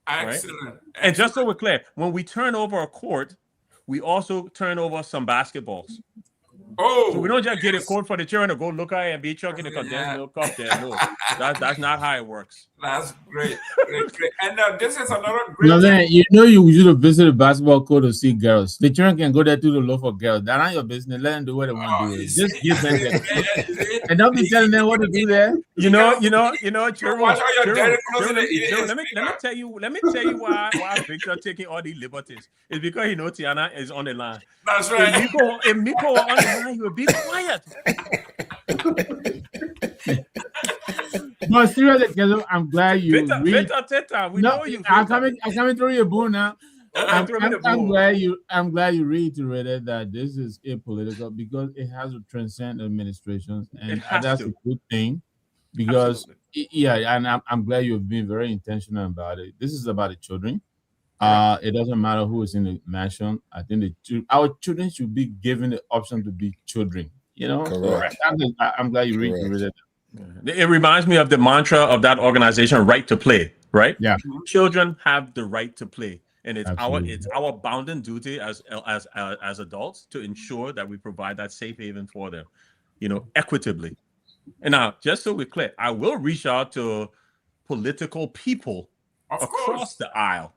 Excellent. Right? And just so we're clear, when we turn over a court, we also turn over some basketballs. So we don't just get a court for the children to go look at it and be chucking the condensed milk up there. No, that's not how it works. That's great. And this is another great. Then you should have visited a basketball court to see girls. The children can go there to the look for girls. That's not your business. Let them do what they want to do. Just give them that. And don't be telling them what to do there. Jerome, let me tell you why Victor taking all these liberties. It's because he knows Tiana is on the line. That's right. If Miko on the line, he will be quiet. No, seriously, I'm glad you. I'm coming through your boon now. I'm glad you reiterated that this is apolitical because it has to transcend administrations, and that's a good thing. Because and I'm glad you've been very intentional about it. This is about the children. It doesn't matter who is in the mansion. I think our children should be given the option to be children. Correct. I'm glad you reiterated that. It reminds me of the mantra of that organization, right to play, right? Yeah. Children have the right to play. And it's our bounden duty as adults to ensure that we provide that safe haven for them, equitably. And now, just so we're clear, I will reach out to political people across the aisle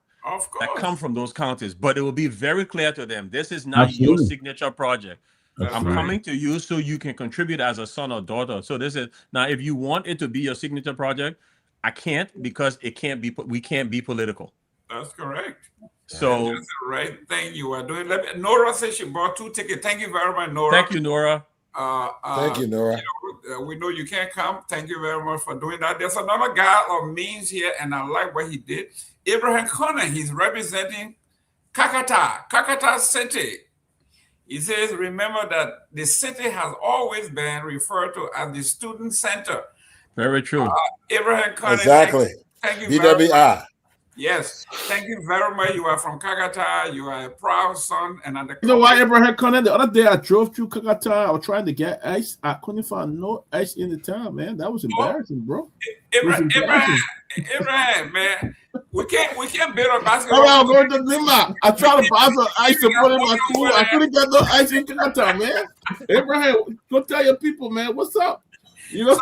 that come from those counties, but it will be very clear to them, this is not your signature project. I'm coming to you so you can contribute as a son or daughter. So this is now, if you want it to be your signature project, I can't, because we can't be political. That's correct. So that's the right thing you are doing. Nora says she bought 2 tickets. Thank you very much, Nora. Thank you, Nora. Thank you, Nora. We know you can't come. Thank you very much for doing that. There's another guy of means here, and I like what he did. Abraham Connor, he's representing Kakata City. He says, remember that the city has always been referred to as the student center. Very true. Abraham Connor. Exactly. Thank you very BWI. much. Yes. Thank you very much. You are from Kakata. You are a proud son. And you know why, Abraham Connor? The other day I drove through Kakata. I was trying to get ice. I couldn't find no ice in the town, man. That was embarrassing, bro. Abraham, man. We can't build a basketball. I'm going to Lima. I tried to buy some ice to put in my pool. I couldn't get no ice in Qatar, man. Abraham, go tell your people, man, what's up? You know, so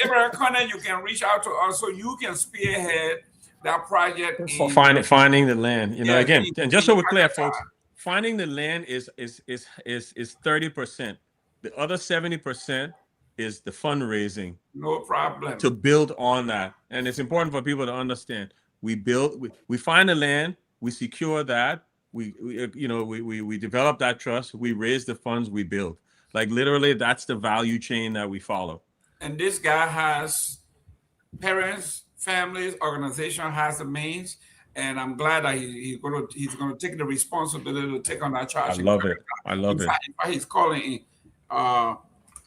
Abraham Connor, you can reach out to us so you can spearhead that project. Finding the land, you know, again, and just so we're clear, folks, finding the land is 30%. The other 70% is the fundraising. No problem. To build on that, and it's important for people to understand. We find the land, we secure that, we develop that trust, we raise the funds, we build. Like literally, that's the value chain that we follow. And this guy has parents, families, organization has the means, and I'm glad that he's gonna take the responsibility to take on that charge. I love it. In fact, he's calling in. I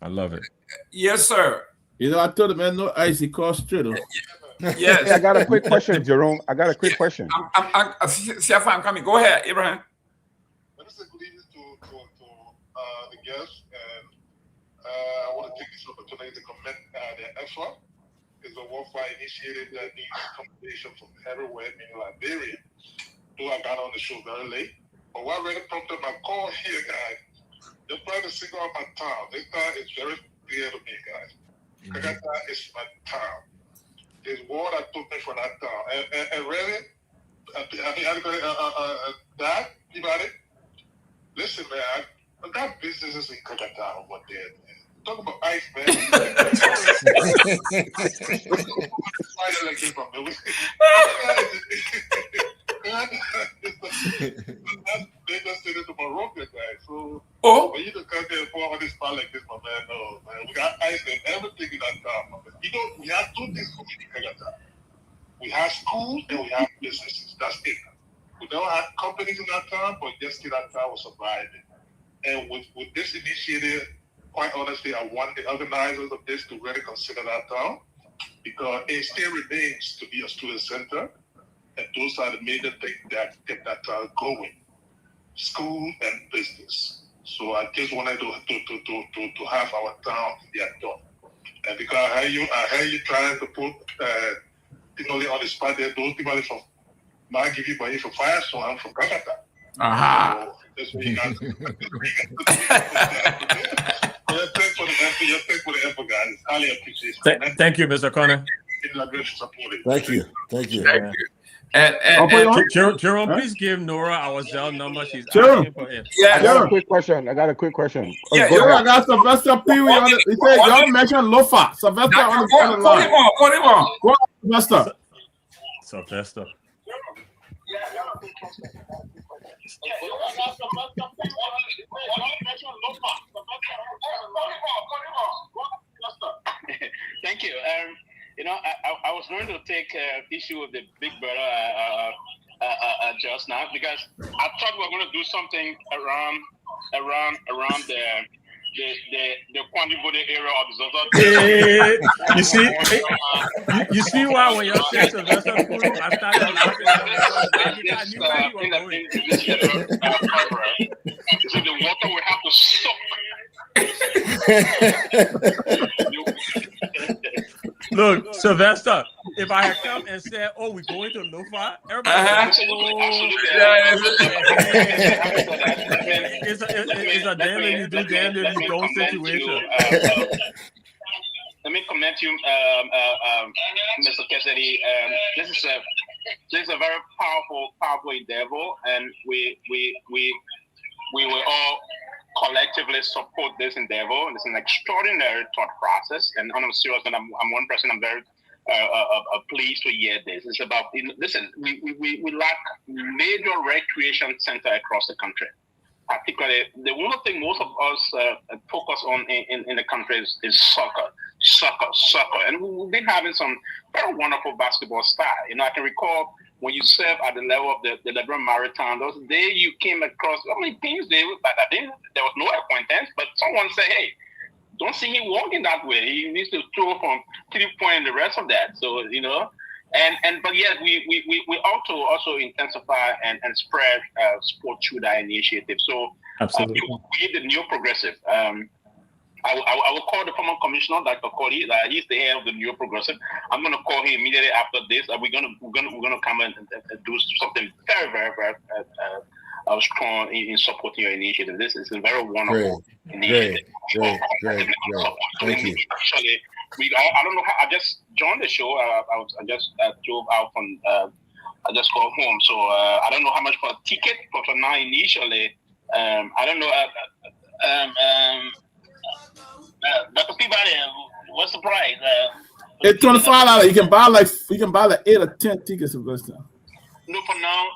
love it. Yes, sir. You know, I told him, man, no ice, he calls straight. Yes. Hey, I got a quick question, Jerome. I got a quick question. I'm coming. Go ahead, Abraham. Let me say good evening to the guests, and I want to take this opportunity to commend their effort. It's a worldwide initiative that needs commendation from everywhere in Liberia. Though I got on the show very late, but what really prompted my call here, guys, just trying to single out my town. This town is very clear to me, guys. Kagata is my town. There's war that took me from that town. And really, that, Peabody, listen, man, I got businesses in Kagata over there, man. Talk about ice, man. They just said it to Morocco, guys. So, when you look out there for all this part like this, my man, no, man. We got ice and everything in that town, my man. You know, we have two things coming in Kagata. We have schools and we have businesses. That's it. We don't have companies in that town, but just that town was surviving. And with this initiative, quite honestly, I want the organizers of this to really consider that town, because it still remains to be a student center, and those are the major things that get that town going: school and business. So I just wanted to have our town get done, and because I heard you trying to put on the spot there, those people from might give you money for fire, so I'm from Kagata. Aha. So that's what you got. Thank you, Mr. Connor. Thank you. And Jerome, please give Nora our Zelle number. She's Jerome. asking for it. I got a quick question. I got Sylvester Pewee on it. He said, y'all mentioned Lofa. Sylvester on the line. Call him on. Go on, Sylvester. Sylvester. Thank you. I was going to take issue with the big brother just now, because I thought we were going to do something around the Kwandibode area of Zozo. You see why when you're saying Sylvester Pewee, I started laughing. So the water will have to soak. Look, Sylvester, if I had come and said, "Oh, we're going to Lofa," everybody it's a damn if you do, damn if you don't situation. Let me commend you, Mr. Cassidy. This is a very powerful endeavor, and we will all collectively support this endeavor. It's an extraordinary thought process, and I'm serious. And I'm one person. I'm very pleased to hear this. It's about listen. We lack major recreation center across the country. Particularly, the one thing most of us focus on in the country is soccer, and we've been having some very wonderful basketball style. I can recall when you serve at the level of the Liberia Maritime, those days you came across how many teams there was no acquaintance, but someone said, "Hey, don't see him walking that way. He needs to throw from 3-point and the rest of that." So but yet we also intensify and spread sport through that initiative. So absolutely, we the New Progressive. I will call the former commissioner, Dr. Cody. He's the head of the New Progressive. I'm going to call him immediately after this. We're gonna come and do something very, very, very strong in supporting your initiative. This is a very wonderful initiative. Great. Thank you. Actually, I don't know how. I just joined the show. I just drove out from. I just got home, so I don't know how much for a ticket. But for now, initially, I don't know. Dr. Peabody, what's the price? It's $25. You can buy like 8 or 10 tickets of this time. No, for now,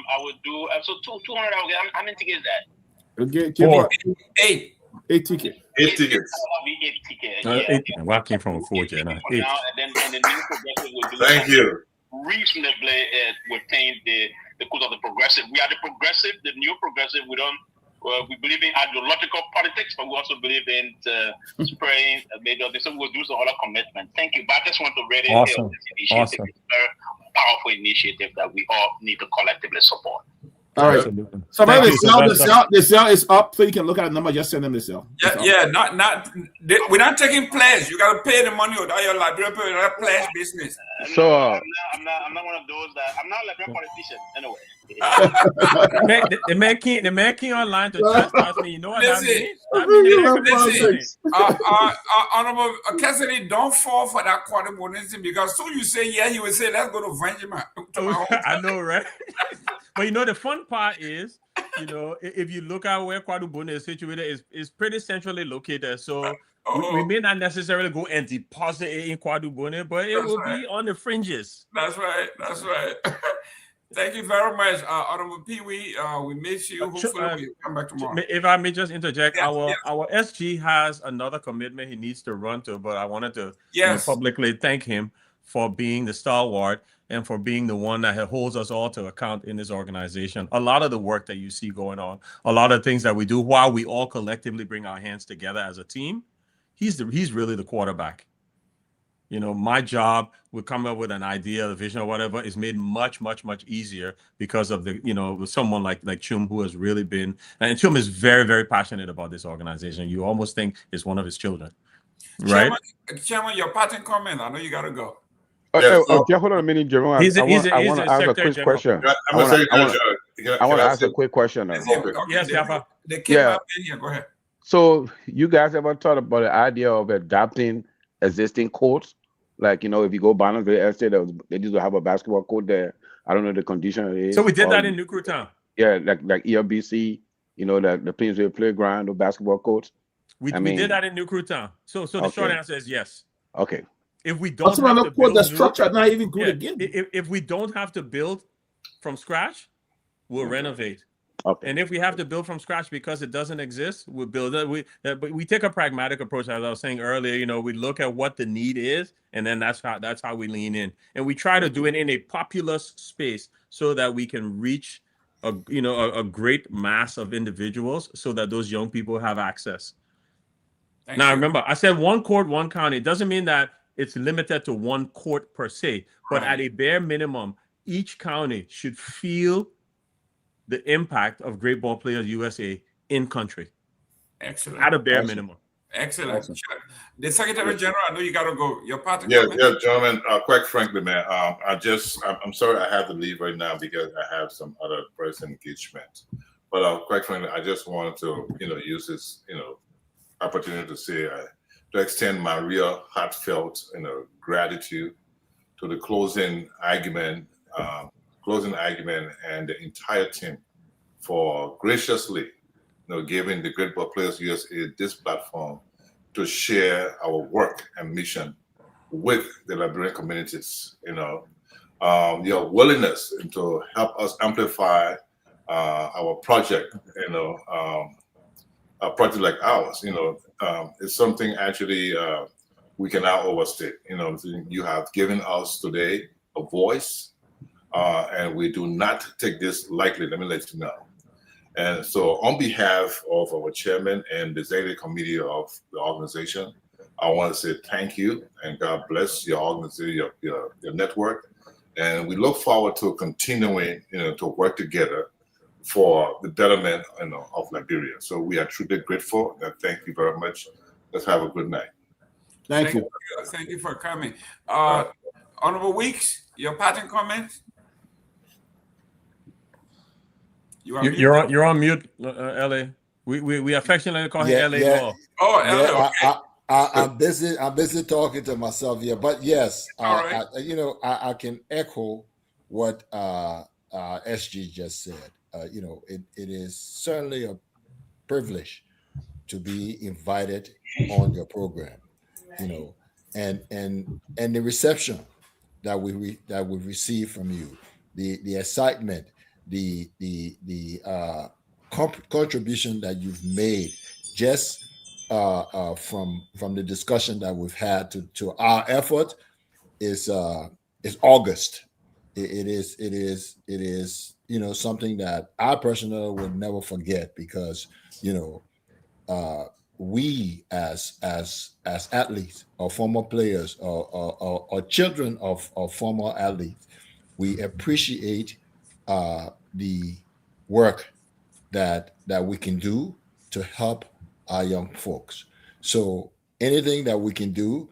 I would do so $200. How many tickets is that? Okay, 8 tickets. 8 tickets. Walking from a 4G now. 8. Now, and then the New Progressive will do. Thank you. Reasonably within the course of the progressive. We are the progressive, the New Progressive. We believe in ideological politics, but we also believe in spraying major things. So we'll do some other commitment. Thank you. But I just want to really hail this initiative. Awesome. It's a very powerful initiative that we all need to collectively support. All right. So the cell is up, so you can look at the number. Just send them the cell. We're not taking pledge. You got to pay the money without your Liberia pledge business. So I'm not one of those that I'm not a Liberia politician anyway. the man came online to chastise me. You know what that means? Honorable Cassidy, don't fall for that quarter bonus because soon you say he will say let's go to Vanjima. I know, right? But you know the fun part is, if you look at where Kwadubone is situated, is pretty centrally located. So we may not necessarily go and deposit it in Kwadubone, but it will be on the fringes. That's right. Thank you very much, Honorable Pewee. We miss you. Hopefully we'll come back tomorrow. If I may just interject, our SG has another commitment he needs to run to, but I wanted to publicly thank him for being the stalwart and for being the one that holds us all to account in this organization. A lot of the work that you see going on, a lot of things that we do while we all collectively bring our hands together as a team, he's really the quarterback. My job would come up with an idea, a vision, or whatever is made much, much, much easier because of with someone like Chum, who has really been, and Chum is very, very passionate about this organization. You almost think it's one of his children, right? Chairman, your parting comment. I know you got to go. Hold on a minute, Jerome. I want to ask a quick question. I want to ask a quick question. Yes, Yapa. Go ahead. So you guys ever thought about the idea of adapting existing courts? Like, if you go Barnesville Estate, they used to have a basketball court there. I don't know the condition it is. So we did that in New Crew Town. Yeah, like ERBC, the Plainsville Playground, the basketball courts. We did that in New Crew Town. So the short answer is yes. Okay. If we don't have to build the structure, not even good again. If we don't have to build from scratch, we'll renovate. Okay. And if we have to build from scratch because it doesn't exist, we'll build it. But we take a pragmatic approach, as I was saying earlier. We look at what the need is, and then that's how we lean in, and we try to do it in a populous space so that we can reach a great mass of individuals, so that those young people have access. Now, remember, I said one court, one county. It doesn't mean that it's limited to one court per se, but at a bare minimum, each county should feel the impact of Great Ball Players USA in country. Excellent. At a bare minimum. Excellent. The Secretary General, I know you got to go. Your parting comment? Gentlemen. Quite frankly, man, I'm sorry I have to leave right now because I have some other personal engagement. But quite frankly, I just wanted to, use this, opportunity to say, to extend my real heartfelt, gratitude to the closing argument and the entire team for graciously, giving the Great Ball Players USA this platform to share our work and mission with the Liberian communities. Your willingness to help us amplify our project. A project like ours, is something actually we cannot overstate. You have given us today a voice. And we do not take this lightly, let me let you know. And so on behalf of our chairman and the executive committee of the organization, I want to say thank you and God bless your organization, your network. And we look forward to continuing, to work together for the betterment, of Liberia. So we are truly grateful, and thank you very much. Let's have a good night. Thank you. Thank you for coming. Honorable Weeks, your parting comments? You're on mute, LA. We affectionately call him LA Law. Oh, LA. Okay. I'm busy talking to myself here, but yes, right. I can echo what SG just said. It is certainly a privilege to be invited on your program, and the reception that we receive from you, the excitement, the contribution that you've made just from the discussion that we've had to our effort is august. It is something that I personally will never forget, because we as athletes or former players or children of former athletes, we appreciate the work that we can do to help our young folks. So anything that we can do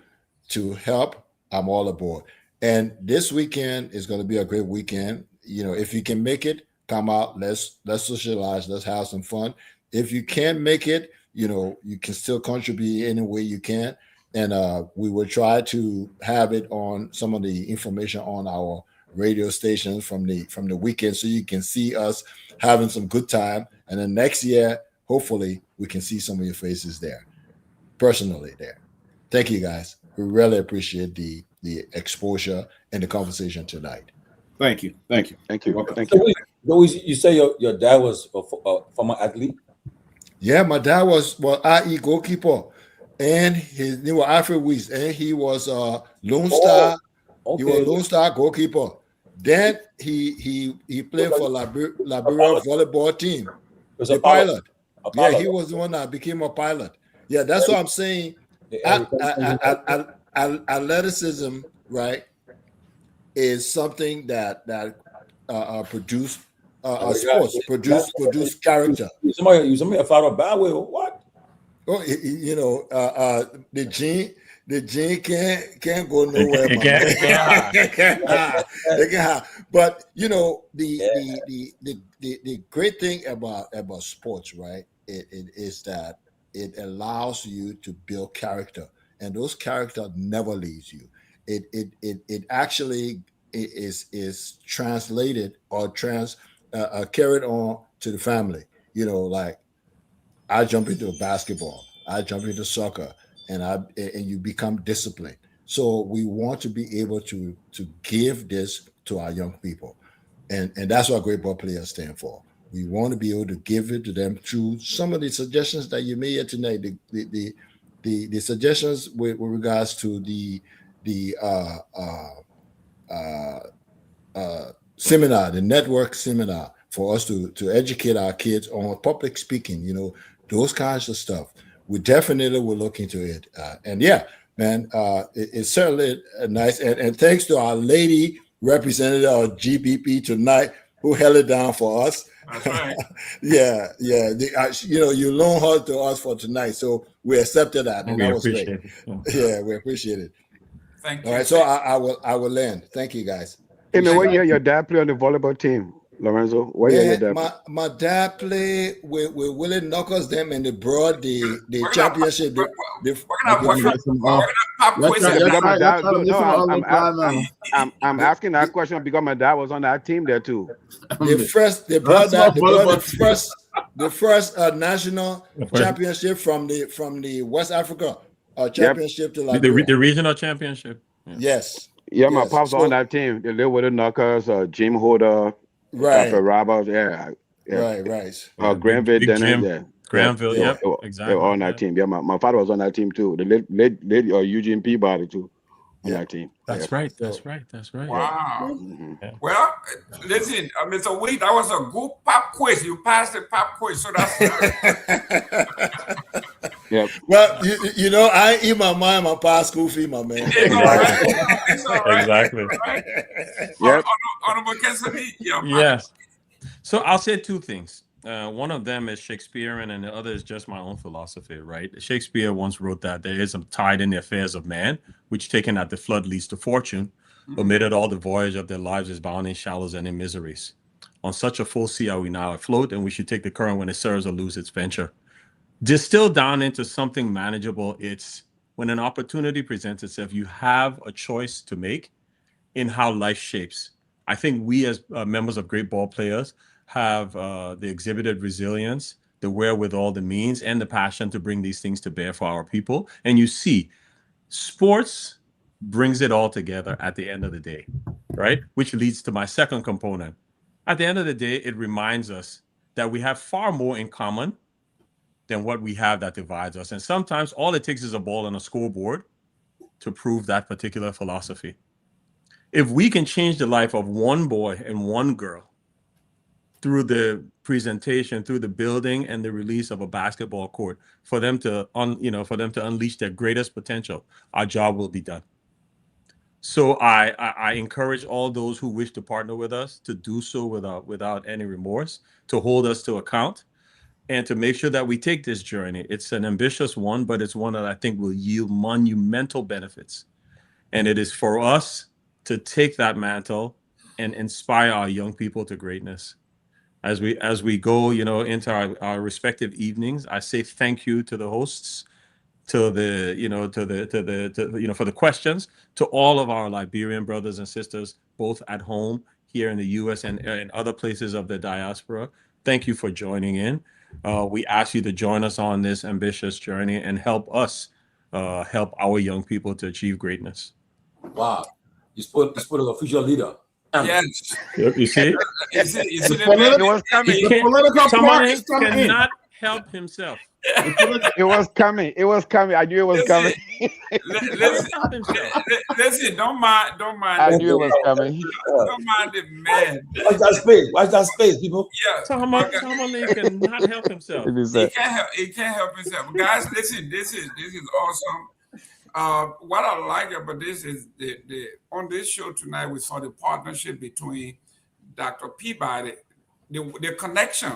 to help, I'm all aboard. And this weekend is going to be a great weekend. If you can make it, come out. Let's socialize. Let's have some fun. If you can't make it, you can still contribute any way you can. And we will try to have it on some of the information on our radio stations from the weekend, so you can see us having some good time. And then next year, hopefully, we can see some of your faces there, personally there. Thank you, guys. We really appreciate the exposure and the conversation tonight. Thank you. So you say your dad was a former athlete? Yeah, my dad was IE goalkeeper, and his name was Alfred Weiss, and he was a Lone Star. Okay. He was a Lone Star goalkeeper. Then he played for Liberia volleyball team. The pilot. Yeah, he was the one that became a pilot. Yeah, that's what I'm saying. Athleticism, right, is something that produce sports, produce character. Somebody thought of bad way or what? Oh, the gene can't go nowhere. It can't hide. But the great thing about sports, right? It is that it allows you to build character, and those characters never leaves you. It actually is translated or carried on to the family. Like I jump into basketball, I jump into soccer, and you become disciplined. So we want to be able to give this to our young people, and that's what great ball players stand for. We want to be able to give it to them through some of the suggestions that you made here tonight. The suggestions with regards to the seminar, the network seminar, for us to educate our kids on public speaking, those kinds of stuff. We definitely will look into it. And yeah, man, it's certainly nice. And thanks to our lady representative of GBP tonight who held it down for us. That's right. Yeah. You loaned her to us for tonight, so we accepted that, and that was great. Yeah, we appreciate it. Thank you. All right, so I will land. Thank you, guys. Hey, man, what year your dad played on the volleyball team, Lorenzo? What year your dad? My dad played with Willie Knuckles them, and they brought the championship. I'm asking that question because my dad was on that team there too. The first national championship from the West Africa championship to Liberia. The regional championship. Yes. Yeah, my pops on that team. They live with the Knuckles, Jim Hoda, right? Roberts, yeah. Right. Granville, Granville, yep, exactly. They were on that team. Yeah, my father was on that team too. They Eugene Peabody too on that team. That's right. Wow. Mm-hmm. Yeah. Well, listen, Mr. Wade, that was a good pop quiz. You passed the pop quiz, so that's Yep. Well, I eat my mind, my past school fee, my man. It's all right. Exactly. All right. Yep. Honorable Cassidy, Yes. So I'll say two things. One of them is Shakespearean, and the other is just my own philosophy, right? Shakespeare once wrote that there is a tide in the affairs of man, which taken at the flood leads to fortune, omitted all the voyage of their lives is bound in shallows and in miseries. On such a full sea are we now afloat, and we should take the current when it serves or lose its venture. Distilled down into something manageable, it's when an opportunity presents itself, you have a choice to make in how life shapes. I think we as members of great ball players have the exhibited resilience, the wherewithal, the means, and the passion to bring these things to bear for our people. And you see, sports brings it all together at the end of the day, right? Which leads to my second component. At the end of the day, it reminds us that we have far more in common than what we have that divides us. And sometimes all it takes is a ball on a scoreboard to prove that particular philosophy. If we can change the life of one boy and one girl through the presentation, through the building and the release of a basketball court, for them to unleash their greatest potential, our job will be done. So I encourage all those who wish to partner with us to do so without any remorse, to hold us to account, and to make sure that we take this journey. It's an ambitious one, but it's one that I think will yield monumental benefits. And it is for us to take that mantle and inspire our young people to greatness. As we go, into our respective evenings, I say thank you to the hosts, for the questions, to all of our Liberian brothers and sisters, both at home here in the U.S. and in other places of the diaspora. Thank you for joining in. We ask you to join us on this ambitious journey and help us help our young people to achieve greatness. Wow, you spoke an official leader. Yes. You see? The political Tomalin cannot help himself. It was coming. I knew it was coming. Listen, don't mind. I knew it was coming. Don't mind the man. Watch that space, people. Yeah. Tomalin cannot help himself. He can't help himself. Guys, listen, this is awesome. What I like about this is on this show tonight, we saw the partnership between Dr. Peabody, the connection,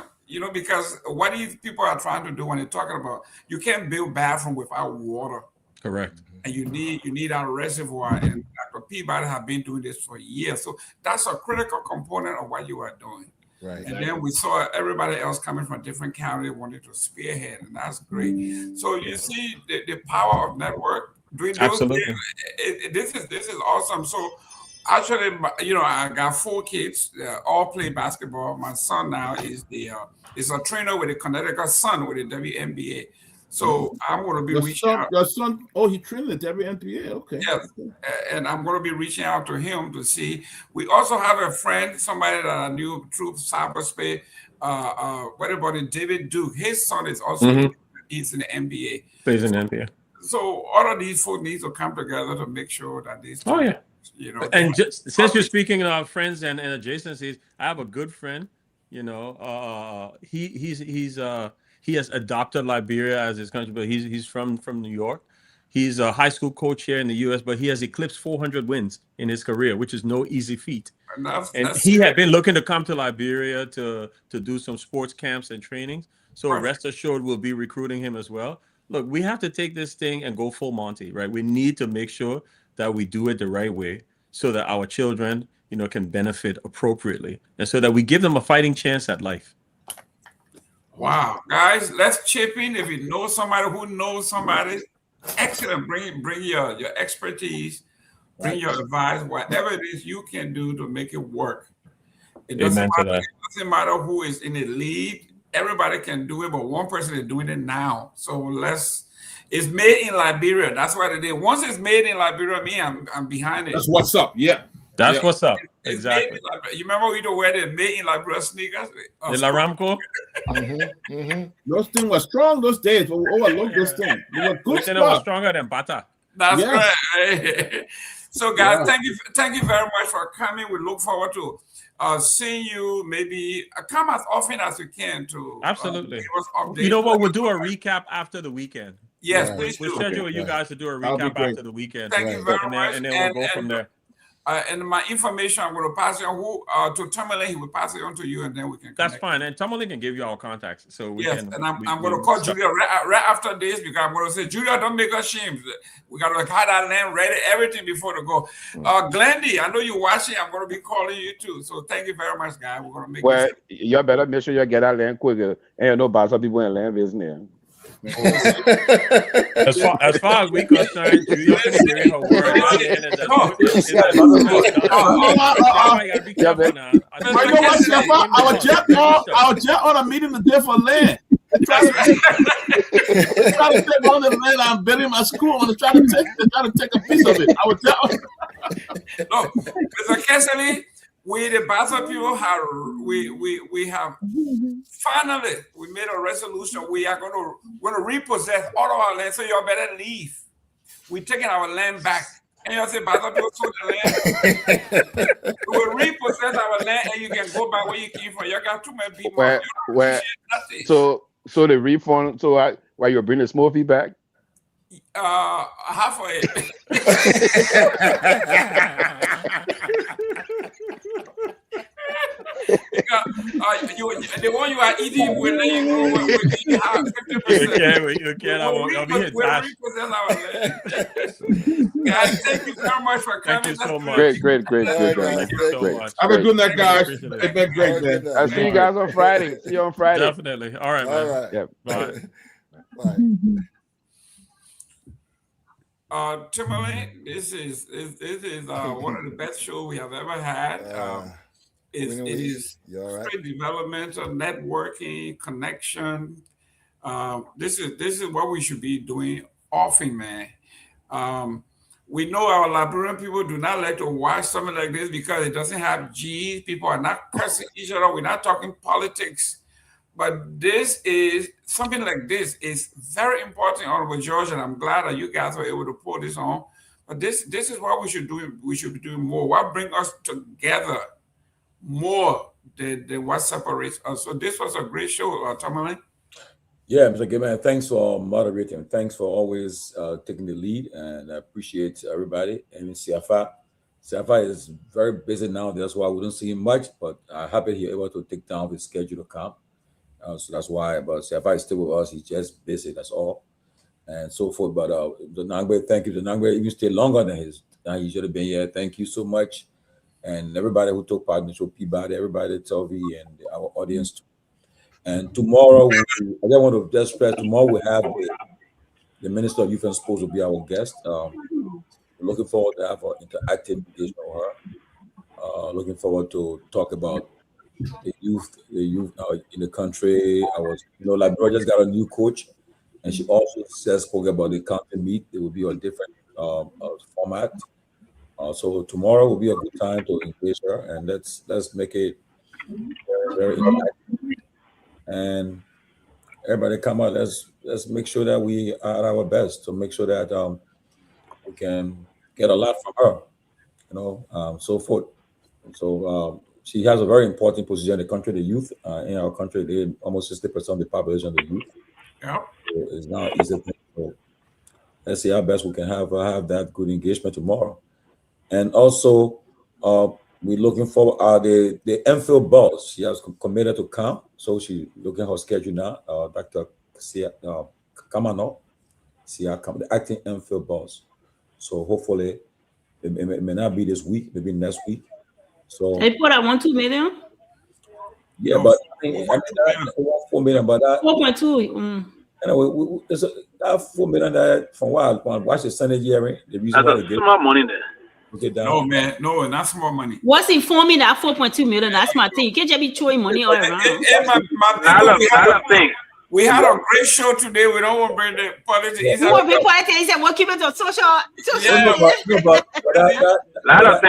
because what these people are trying to do when they're talking about, you can't build bathroom without water. Correct. And you need a reservoir, and Dr. Peabody have been doing this for years. So that's a critical component of what you are doing. Right. And then we saw everybody else coming from different counties wanted to spearhead, and that's great. So you see the power of network. Absolutely. This is awesome. So actually, I got 4 kids, all play basketball. My son now is a trainer with the Connecticut Sun with the WNBA. So I'm going to be reaching out. Your son, he trained at WNBA. Okay. Yeah, and I'm going to be reaching out to him to see. We also have a friend, somebody that I knew through cyberspace. What about it? David Duke? His son is also he's in the NBA. Plays in the NBA. So all of these folks need to come together to make sure that these. And just since you're speaking of friends and adjacencies, I have a good friend. He has adopted Liberia as his country, but he's from New York. He's a high school coach here in the U.S., but he has eclipsed 400 wins in his career, which is no easy feat. And he had been looking to come to Liberia to do some sports camps and trainings. So rest assured, we'll be recruiting him as well. Look, we have to take this thing and go full Monty, right? We need to make sure that we do it the right way so that our children, can benefit appropriately, and so that we give them a fighting chance at life. Wow, guys, let's chip in. If you know somebody who knows somebody, excellent. Bring your expertise, bring your advice, whatever it is you can do to make it work. It doesn't matter who is in the lead. Everybody can do it, but one person is doing it now. So it's made in Liberia. That's what it is. Once it's made in Liberia, I'm behind it. That's what's up. Yeah. That's what's up. Exactly. You remember we used to wear the made in Liberia sneakers? The La Ramco? Those things were strong those days. Overlook those things. They were good stuff. They were stronger than Bata. That's right. So, guys, thank you very much for coming. We look forward to seeing you. Maybe come as often as you can to absolutely give us updates. You know what? We'll do a recap after the weekend. Yes, please we'll schedule you guys to do a recap after the weekend. Thank you very much. And then we'll go from there. And my information, I'm going to pass it on to Tomalin. He will pass it on to you, and then we can connect. That's fine. And Tomalin can give you our contacts. So we can. And I'm going to call Julia right after this, because I'm going to say, Julia, don't make us ashamed. We got to have that land ready, everything before to go. Glendy, I know you're watching. I'm going to be calling you too. So thank you very much, guys. We're going to make Well, you better make sure you get that land quicker. And you know about some people in land business. As far as we concerned, Julia can agree her word. I was just on a meeting today for land. Try to take one of the land I'm building my school. I want to try to take a piece of it. I was just no, Mr. Kesley, we the Bassa people have we have finally we made a resolution. We are going to repossess all of our land. So you better leave. We're taking our land back. And you say Bassa people sold the land. We will repossess our land, and you can go back where you came from. You got too many people. So the refund. So why you're bringing the small fee back? Half of it. The one you are eating will let you go with 50%. You can't. I'll be here. Guys, thank you very much for coming. Thank you so much. Great. Thank you so much. Have a good night, guys. It's been great, man. I'll see you guys on Friday. See you on Friday. Definitely. All right, man. All right. Yep. Bye. Tomalin, this is one of the best shows we have ever had. It is straight developmental, networking, connection. This is what we should be doing often, man. We know our Liberian people do not like to watch something like this because it doesn't have G's. People are not cursing each other. We're not talking politics. But this is something like this is very important, Honorable George, and I'm glad that you guys were able to pull this on. But this is what we should do. We should be doing more. What brings us together more than what separates us. So this was a great show, Tomalin. Yeah, Mr. Gayman, thanks for moderating. Thanks for always taking the lead, and I appreciate everybody. And Siafa is very busy now. That's why we don't see him much, but I'm happy he's able to take down his schedule to come. So that's why. But Siafa is still with us. He's just busy. That's all, and so forth. But the Nagbe, thank you. The Nagbe even stay longer than he should have been here. Thank you so much, and everybody who took part in the show, Peabody, everybody, Telvi, and our audience too. And tomorrow, I just want to just stress, tomorrow we have the Minister of Youth and Sports will be our guest. We're looking forward to have an interactive engagement with her. Looking forward to talk about the youth in the country. Liberia just got a new coach, and she also spoke about the county meet. It will be a different format. So tomorrow will be a good time to engage her, and let's make it very, very interactive. And everybody come out. Let's make sure that we are at our best to make sure that we can get a lot from her, so forth. So she has a very important position in the country. The youth in our country, almost 60% of the population of the youth. Yeah, so it's not easy. So let's see how best we can have that good engagement tomorrow, and also. We're looking for the MPhil boss. She has committed to come, so she's looking at her schedule now. Dr. Kamara, the acting MPhil boss. So hopefully, it may not be this week, maybe next week. So they put at 1.2 million. Yeah, but I mean, 4 million, but that 4.2. Anyway, there's that 4 million that from what I watched the Sunday hearing. The reason why they get small money there. No, man, no, not small money. What's informing that 4.2 million? That's my thing. You can't just be throwing money all around. We had a great show today. We don't want to bring the politics. We want to bring politics and we'll keep it to social. lot of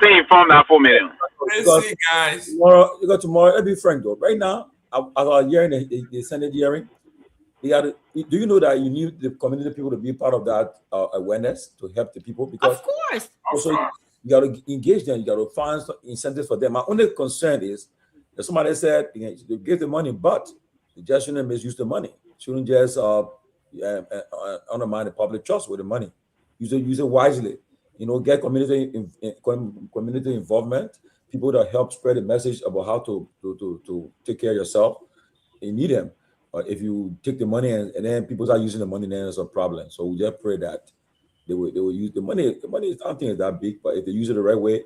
things inform that 4 million. Listen, guys. Tomorrow, it'll be frank though. Right now, I was hearing the Senate hearing. Do you know that you need the community people to be part of that awareness to help the people? Because of course. Also, you got to engage them. You got to find some incentives for them. My only concern is that somebody said they give the money, but they just shouldn't misuse the money. Shouldn't just undermine the public trust with the money. Use it wisely. get community involvement, people that help spread the message about how to take care of yourself. You need them. If you take the money and then people start using the money, then there's a problem. So we just pray that they will use the money. The money, I don't think it's that big, but if they use it the right way,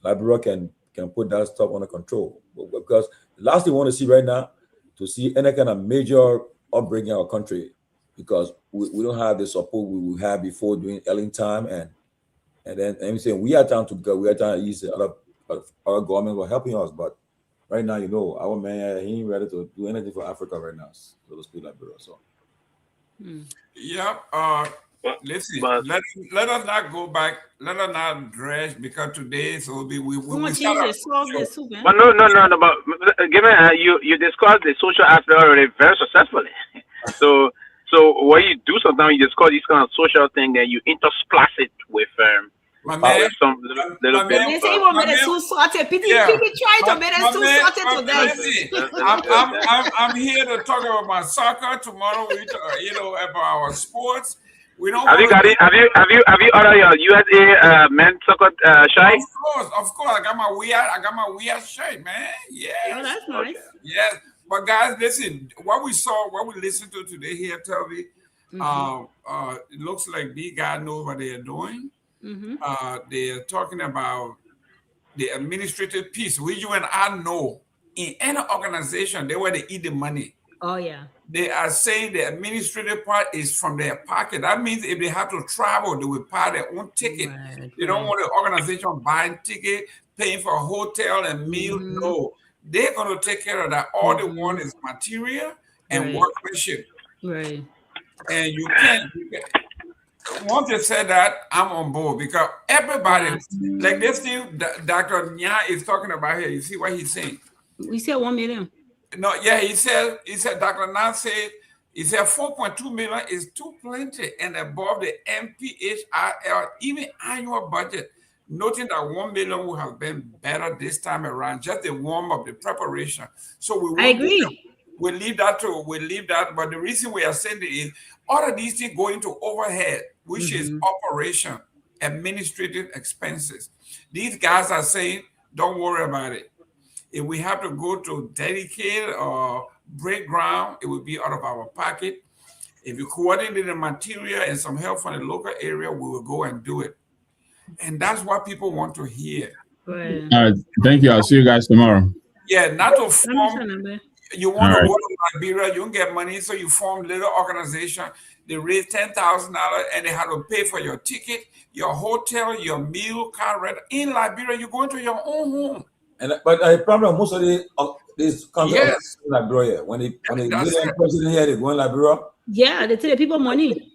Liberia can put that stuff under control. Because the last thing we want to see right now, to see any kind of major upbringing in our country, because we don't have the support we would have before during Ellen time, and then I'm saying we are trying to go, we are trying to use the other government were helping us, but right now, our man, he ain't ready to do anything for Africa right now, so to speak, Liberia. So. Yeah. Listen, let us not go back. Let us not dredge, because today we start. But no. But given you discussed the social aspect already very successfully. So what you do sometimes, you discuss this kind of social thing, and you intersplice it with some little bit. They say you made it too salty. People try to make it too salty today. I'm here to talk about my soccer tomorrow. We talk, about our sports. We don't. Have you ordered your USA men's soccer shirt? Of course. I got my Myean shirt, man. Yeah. Oh, that's nice. Yes, but guys, listen. What we listened to today here, Telvi. It looks like these guys know what they are doing. They are talking about the administrative piece, which you and I know in any organization, they where they eat the money. Oh yeah. They are saying the administrative part is from their pocket. That means if they have to travel, they will buy their own ticket. Right, they don't want the organization buying ticket, paying for a hotel and meal. No, they're going to take care of that. All they want is material and workmanship. Right. And you can't. Once they said that, I'm on board, because everybody, like this thing Dr. Myean is talking about here, you see what he's saying? We said 1 million. No, yeah, he said Dr. Myean said, he said 4.2 million is too plenty and above the MPHRL, even annual budget, noting that 1 million would have been better this time around, just the warm up, the preparation. So I agree. We'll leave that. But the reason we are saying it is all of these things go into overhead, which is operation, administrative expenses. These guys are saying, don't worry about it. If we have to go to dedicate or break ground, it will be out of our pocket. If you coordinate the material and some help from the local area, we will go and do it. And that's what people want to hear. Right. All right. Thank you. I'll see you guys tomorrow. Yeah, not to form. You want to go to Liberia, you don't get money, so you form a little organization. They raise $10,000 and they have to pay for your ticket, your hotel, your meal, car rent. In Liberia, you go into your own home. But the problem, most of these countries in Liberia, when they get president here, they go in Liberia. Yeah, they tell the people money.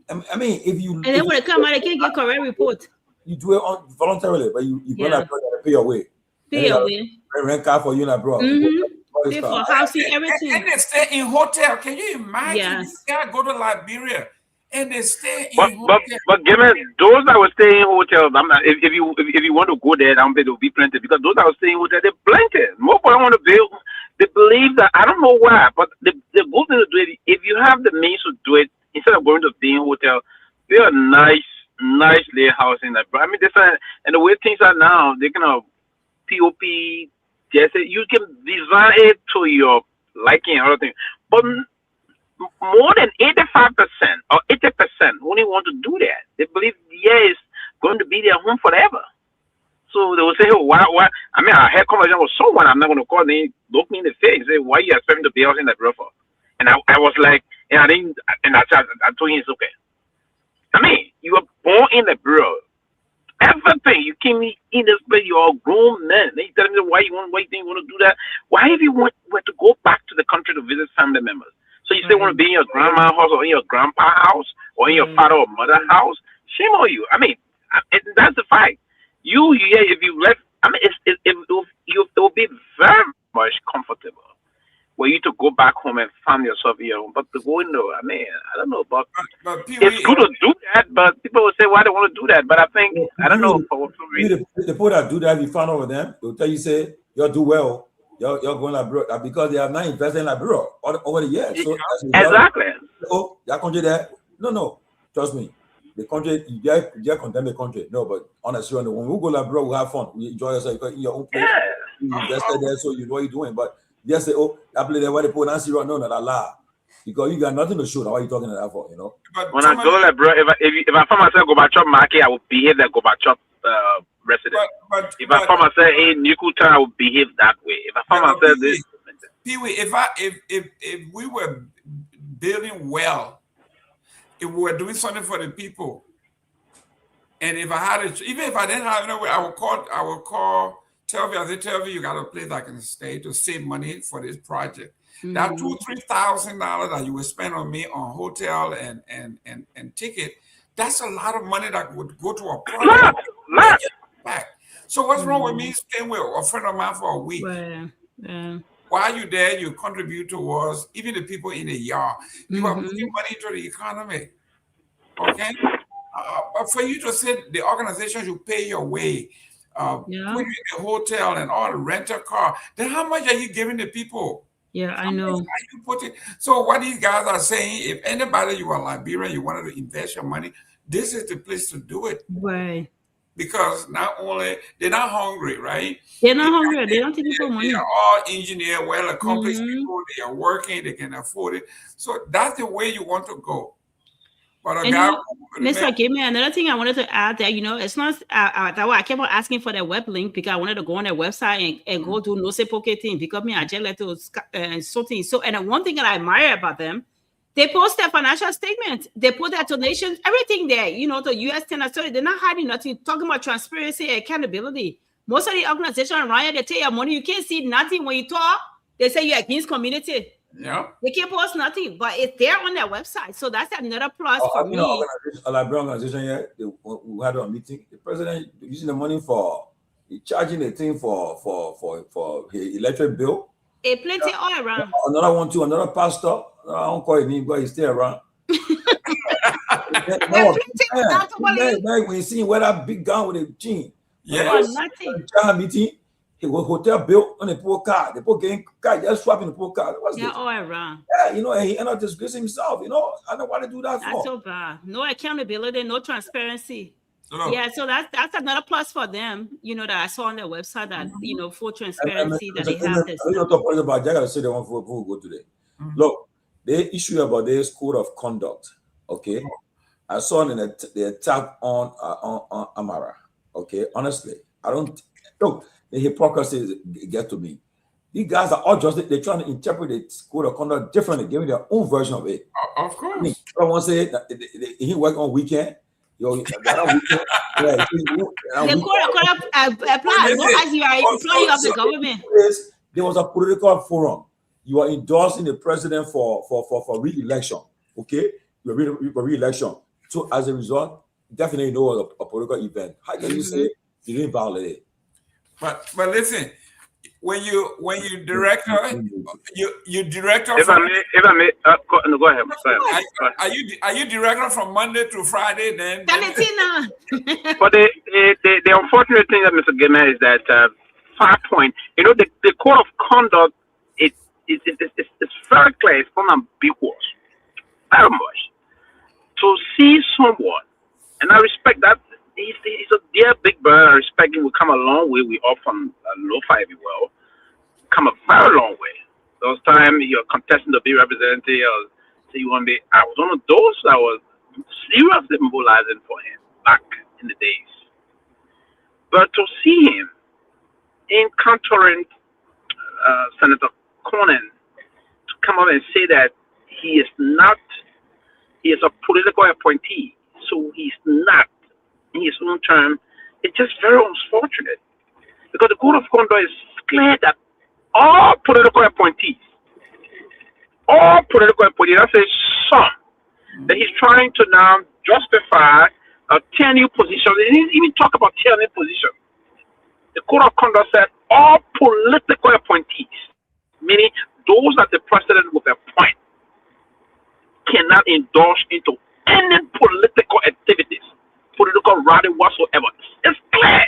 I mean, if you and then when they come out, they can't get correct report. You do it voluntarily, but you go to Liberia, you pay your way. Pay your way. Rent car for you in Liberia. Pay for housing, everything. And they stay in hotel. Can you imagine? Yes. These guys go to Liberia and they stay in hotel. But given those that will stay in hotels, I'm not. If you want to go there, I'm bet there'll be plenty, because those that will stay in hotels, they're plenty. More people want to build. They believe that, I don't know why, but the good thing to do it, if you have the means to do it, instead of going to stay in hotel, they are nice little house in that. I mean, and the way things are now, they can have POP. Yes, you can design it to your liking and other things, but more than 85% or 80% only want to do that. They believe it's going to be their home forever. So they will say, "Oh, why?" I mean, I had conversation with someone. I'm not going to call. They look me in the face. Say, "Why are you expecting to be out in that river?" And I was like, and I didn't. And I told him it's okay. I mean, you were born in the bureau. Everything you came in this place, you're a grown man. They tell me why you think you want to do that. Why if you want to go back to the country to visit family members? So you still want to be in your grandma's house or in your grandpa's house or in your father or mother's house? Shame on you. I mean, that's the fact. If you left, I mean, it will be very much comfortable for you to go back home and find yourself in your home. But to go in there, I mean, I don't know about. It's good to do that, but people will say why they want to do that. But I think I don't know for what reason. The people that do that, you find over them, they'll tell you, say you'll do well. You're going Liberia because they have not invested in Liberia over the years. So exactly. Oh, that country there. No, trust me. the country, you get condemn the country. No, but honestly, when we go Liberia, we have fun. We enjoy yourself in your own place. You invested there, so you know what you're doing. But just say, oh, I play there where they put Nancy right now, not Allah. Because you got nothing to show. Now, what are you talking about for, you know? But when I go Liberia, if I find myself Gorbachev market, I will behave like Gorbachev resident. If I find myself in Nikuta, I will behave that way. If I find myself this, Pewee, if we were building well, if we were doing something for the people, and if I had even if I didn't have no way, I would call Telvi. I said, Telvi, you got a place I can stay to save money for this project. That $2,000-3,000 that you would spend on me on hotel and ticket, that's a lot of money that would go to a project. Back. So what's wrong with me staying with a friend of mine for a week? While you're there, you contribute towards even the people in the yard. You are putting money into the economy. Okay? But for you to say the organization should pay your way, put you in a hotel and all the rental car, then how much are you giving the people? Yeah, I know. So what these guys are saying, if anybody you are Liberian, you wanted to invest your money, this is the place to do it. Right. Because not only they're not hungry, right? They're not hungry. They don't take it for money. They are all engineer, well accomplished people. They are working. They can afford it. So that's the way you want to go. But Mr. Gayman, another thing I wanted to add that, it's not that way. I kept on asking for their web link because I wanted to go on their website and go do no say poke thing because I just like to something. So, and one thing that I admire about them, they post their financial statements. They put their donations, everything there. The U.S. Tennis, they're not hiding nothing. Talking about transparency and accountability. Most of the organizations around here, they take your money. You can't see nothing when you talk. They say you're against community. Yeah, they can't post nothing, but it's there on their website. So that's another plus for me. A Liberian organization here, we had a meeting. The president using the money for charging the thing for his electric bill. It plenty all around. Another one too. Another pastor. I don't call him, but he's still around. When you see where that big gun with the chin, nothing. Meeting. He was hotel built on a poor car. The poor getting car just swapping the poor car. What's this? All around. Yeah, and he ended up disgracing himself. I don't want to do that. That's so bad. No accountability, no transparency. Yeah, so that's another plus for them. That I saw on their website that full transparency that they have this. I gotta say the one for who go today. Look, the issue about this code of conduct. Okay, I saw the attack on Kamara. Okay, honestly, I don't look. The hypocrisy get to me. These guys are all just they're trying to interpret the code of conduct differently, giving their own version of it. Of course. I want to say that he work on weekend. The code of conduct applies as you are employee of the government. There was a political forum. You are endorsing the president for re-election. Okay, re-election. So as a result, definitely know a political event. How can you say you didn't violate it? But listen, when you director, you director. If I may, go ahead. Are you director from Monday to Friday? Then. But the unfortunate thing that Mr. Gayman is that 5 point. The code of conduct it's very clear. It's unambiguous, very much. To see someone, and I respect that. He's a dear big brother. I respect him. We come a long way. We all from Lo-Fi, if you will. Come a very long way. Those times you're contesting to be representative, or say you want to be. I was one of those that was seriously mobilizing for him back in the days. But to see him encountering Senator Conan to come up and say that he is a political appointee, so he's not. In his own term, it's just very unfortunate because the code of conduct is clear that all political appointees, that's a some that he's trying to now justify a tenure position. He didn't even talk about tenure position. The code of conduct said all political appointees, meaning those that the president will appoint, cannot endorse into any political activities. Political rally whatsoever. It's clear.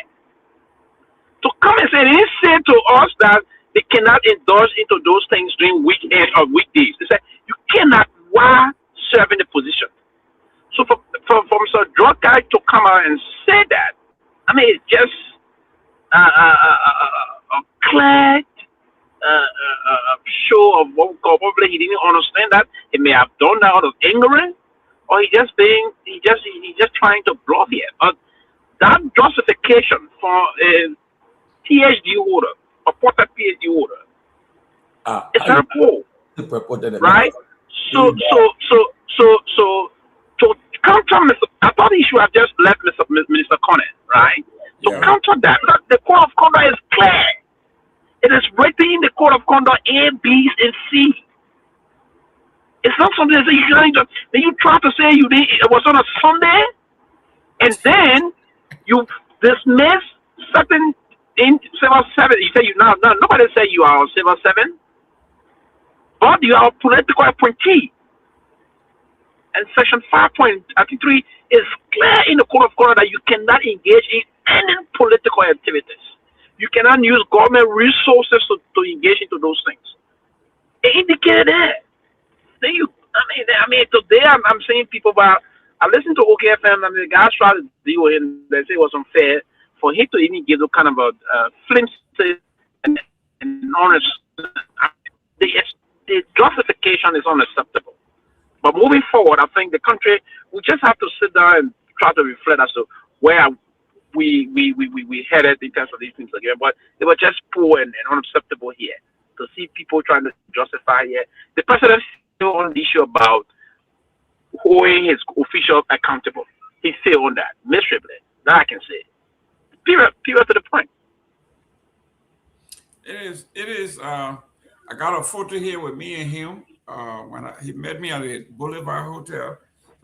To come and say, they didn't say to us that they cannot endorse into those things during weekends or weekdays. They said you cannot while serving the position. So for Mr. So draw guy to come out and say that. I mean, it's just a clear show of what probably he didn't understand that. He may have done that out of ignorance, or he just trying to bluff here. But that justification for a PhD holder, a purported PhD holder, it's very poor, right? So to counter Mr. I thought he should have just left Minister Connell, right? To counter that, the code of conduct is clear. It is written in the code of conduct A, B, and C. It's not something that you try to say you did. It was on a Sunday, and then you dismiss certain in Civil 7. You say you now nobody said you are on Civil 7, but you are a political appointee. And Section 5.3 is clear in the Code of Conduct that you cannot engage in any political activities. You cannot use government resources to engage into those things. It indicated that. Then I mean, today I'm seeing people, but I listened to OKFM, and the guys tried to deal with him. They say it was unfair for him to even give the kind of a flimsy and honest. The justification is unacceptable. But moving forward, I think the country, we just have to sit down and try to reflect as to where we headed in terms of these things again. But they were just poor and unacceptable here. To see people trying to justify here. The president still on the issue about holding his officials accountable. He's still on that, miserably. That I can say. Period to the point. It is. I got a photo here with me and him. When he met me at the Boulevard Hotel.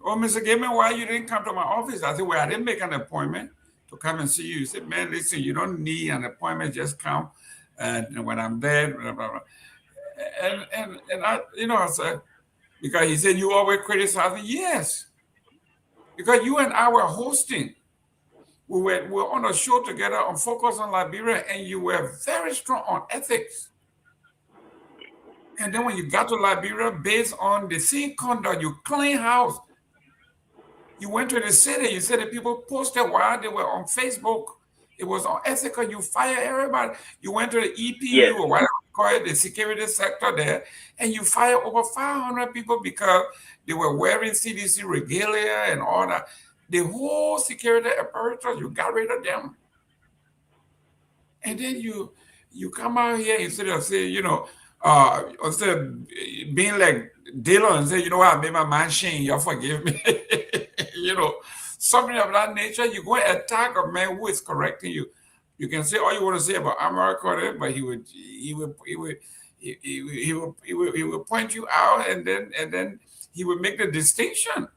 Oh, Mr. Gayman, why you didn't come to my office? I said, well, I didn't make an appointment to come and see you. He said, man, listen, you don't need an appointment, just come. And when I'm there, blah, blah, blah. And I, I said, because he said, you always criticize me. Yes. Because you and I were hosting. We were on a show together on Focus on Liberia, and you were very strong on ethics. And then when you got to Liberia, based on the same conduct, you clean house. You went to the city, you said that people posted while they were on Facebook. It was unethical. You fire everybody. You went to the EPU, or whatever you call it, the security sector there, and you fire over 500 people because they were wearing CDC regalia and all that. The whole security apparatus, you got rid of them. And then you come out here instead of saying, instead of being like Dylan and say, you know what, I made my mind change, y'all forgive me. Something of that nature, you go and attack a man who is correcting you. You can say all you want to say about America, but he would point you out, and then he would make the distinction.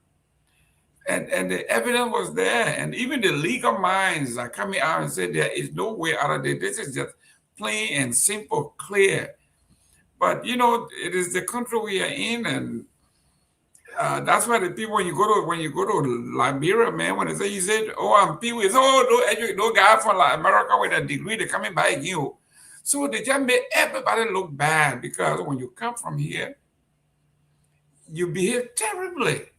And the evidence was there, and even the legal minds are coming out and say there is no way out of this. This is just plain and simple, clear. But it is the country we are in, and that's why the people when you go to Liberia, man, when they say, you said, "Oh, I'm Pewee," no guy from America with a degree, they're coming by you. So they just made everybody look bad, because when you come from here, you behave terribly.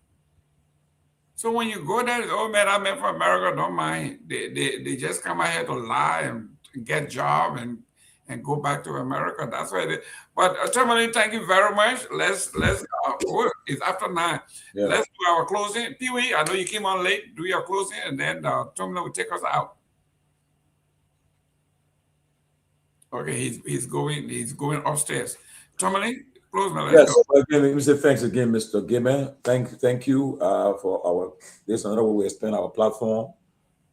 So when you go there, oh man, I'm from America, don't mind. They just come out here to lie and get job and go back to America. That's why they. But Tomalin, thank you very much. Let's it's after 9. Yeah. Let's do our closing. Pewee, I know you came on late. Do your closing, and then Tomalin will take us out. Okay, he's going upstairs. Tomalin, close my. Yes. Again, let me say thanks again, Mr. Gayman. Thank you for this another way we spend our platform.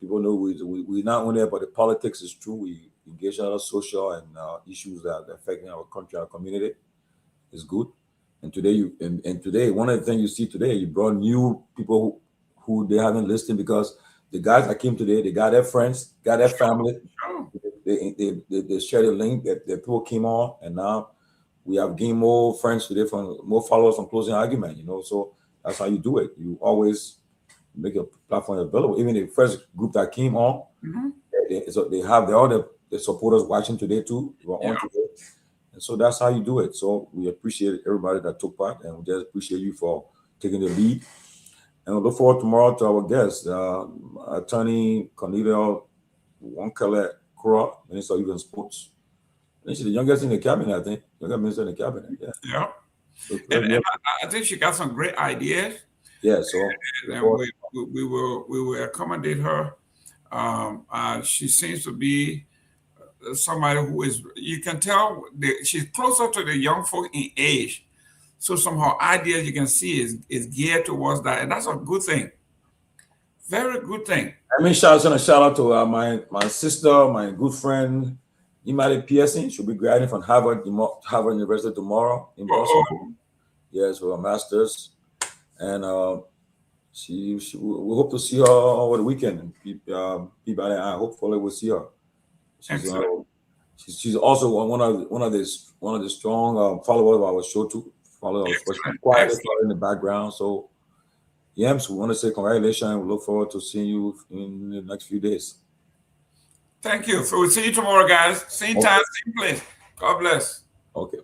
People know we not only about the politics is true. We engage in other social and issues that are affecting our country, our community. Is good. And today, one of the things you see today, you brought new people who they haven't listened, because the guys that came today, they got their friends, got their family. They shared a link that the people came on, and now we have gained more friends today, more followers from Closing Argument. So that's how you do it. You always make your platform available. Even the first group that came on, they have the supporters watching today too. We're on today. And so that's how you do it. So we appreciate everybody that took part, and we just appreciate you for taking the lead. And we look forward tomorrow to our guest, Attorney Cornelia Seleke Kromah, Minister of Youth and Sports. And she's the youngest in the cabinet, I think. Youngest minister in the cabinet, yeah. Yeah. And I think she got some great ideas. Yeah, so and we will accommodate her. She seems to be somebody who is, you can tell she's closer to the young folk in age. So somehow ideas you can see is geared towards that, and that's a good thing. Very good thing. I mean, shout out to my sister, my good friend, Imari Pearson. She'll be graduating from Harvard University tomorrow in Boston. Yes, with a master's, and we hope to see her over the weekend. Peabody, hopefully we'll see her. She's also one of the strong followers of our show too. Quietly in the background. So, Yams, we want to say congratulations. We look forward to seeing you in the next few days. Thank you. So we'll see you tomorrow, guys. Same time, same place. God bless. Okay.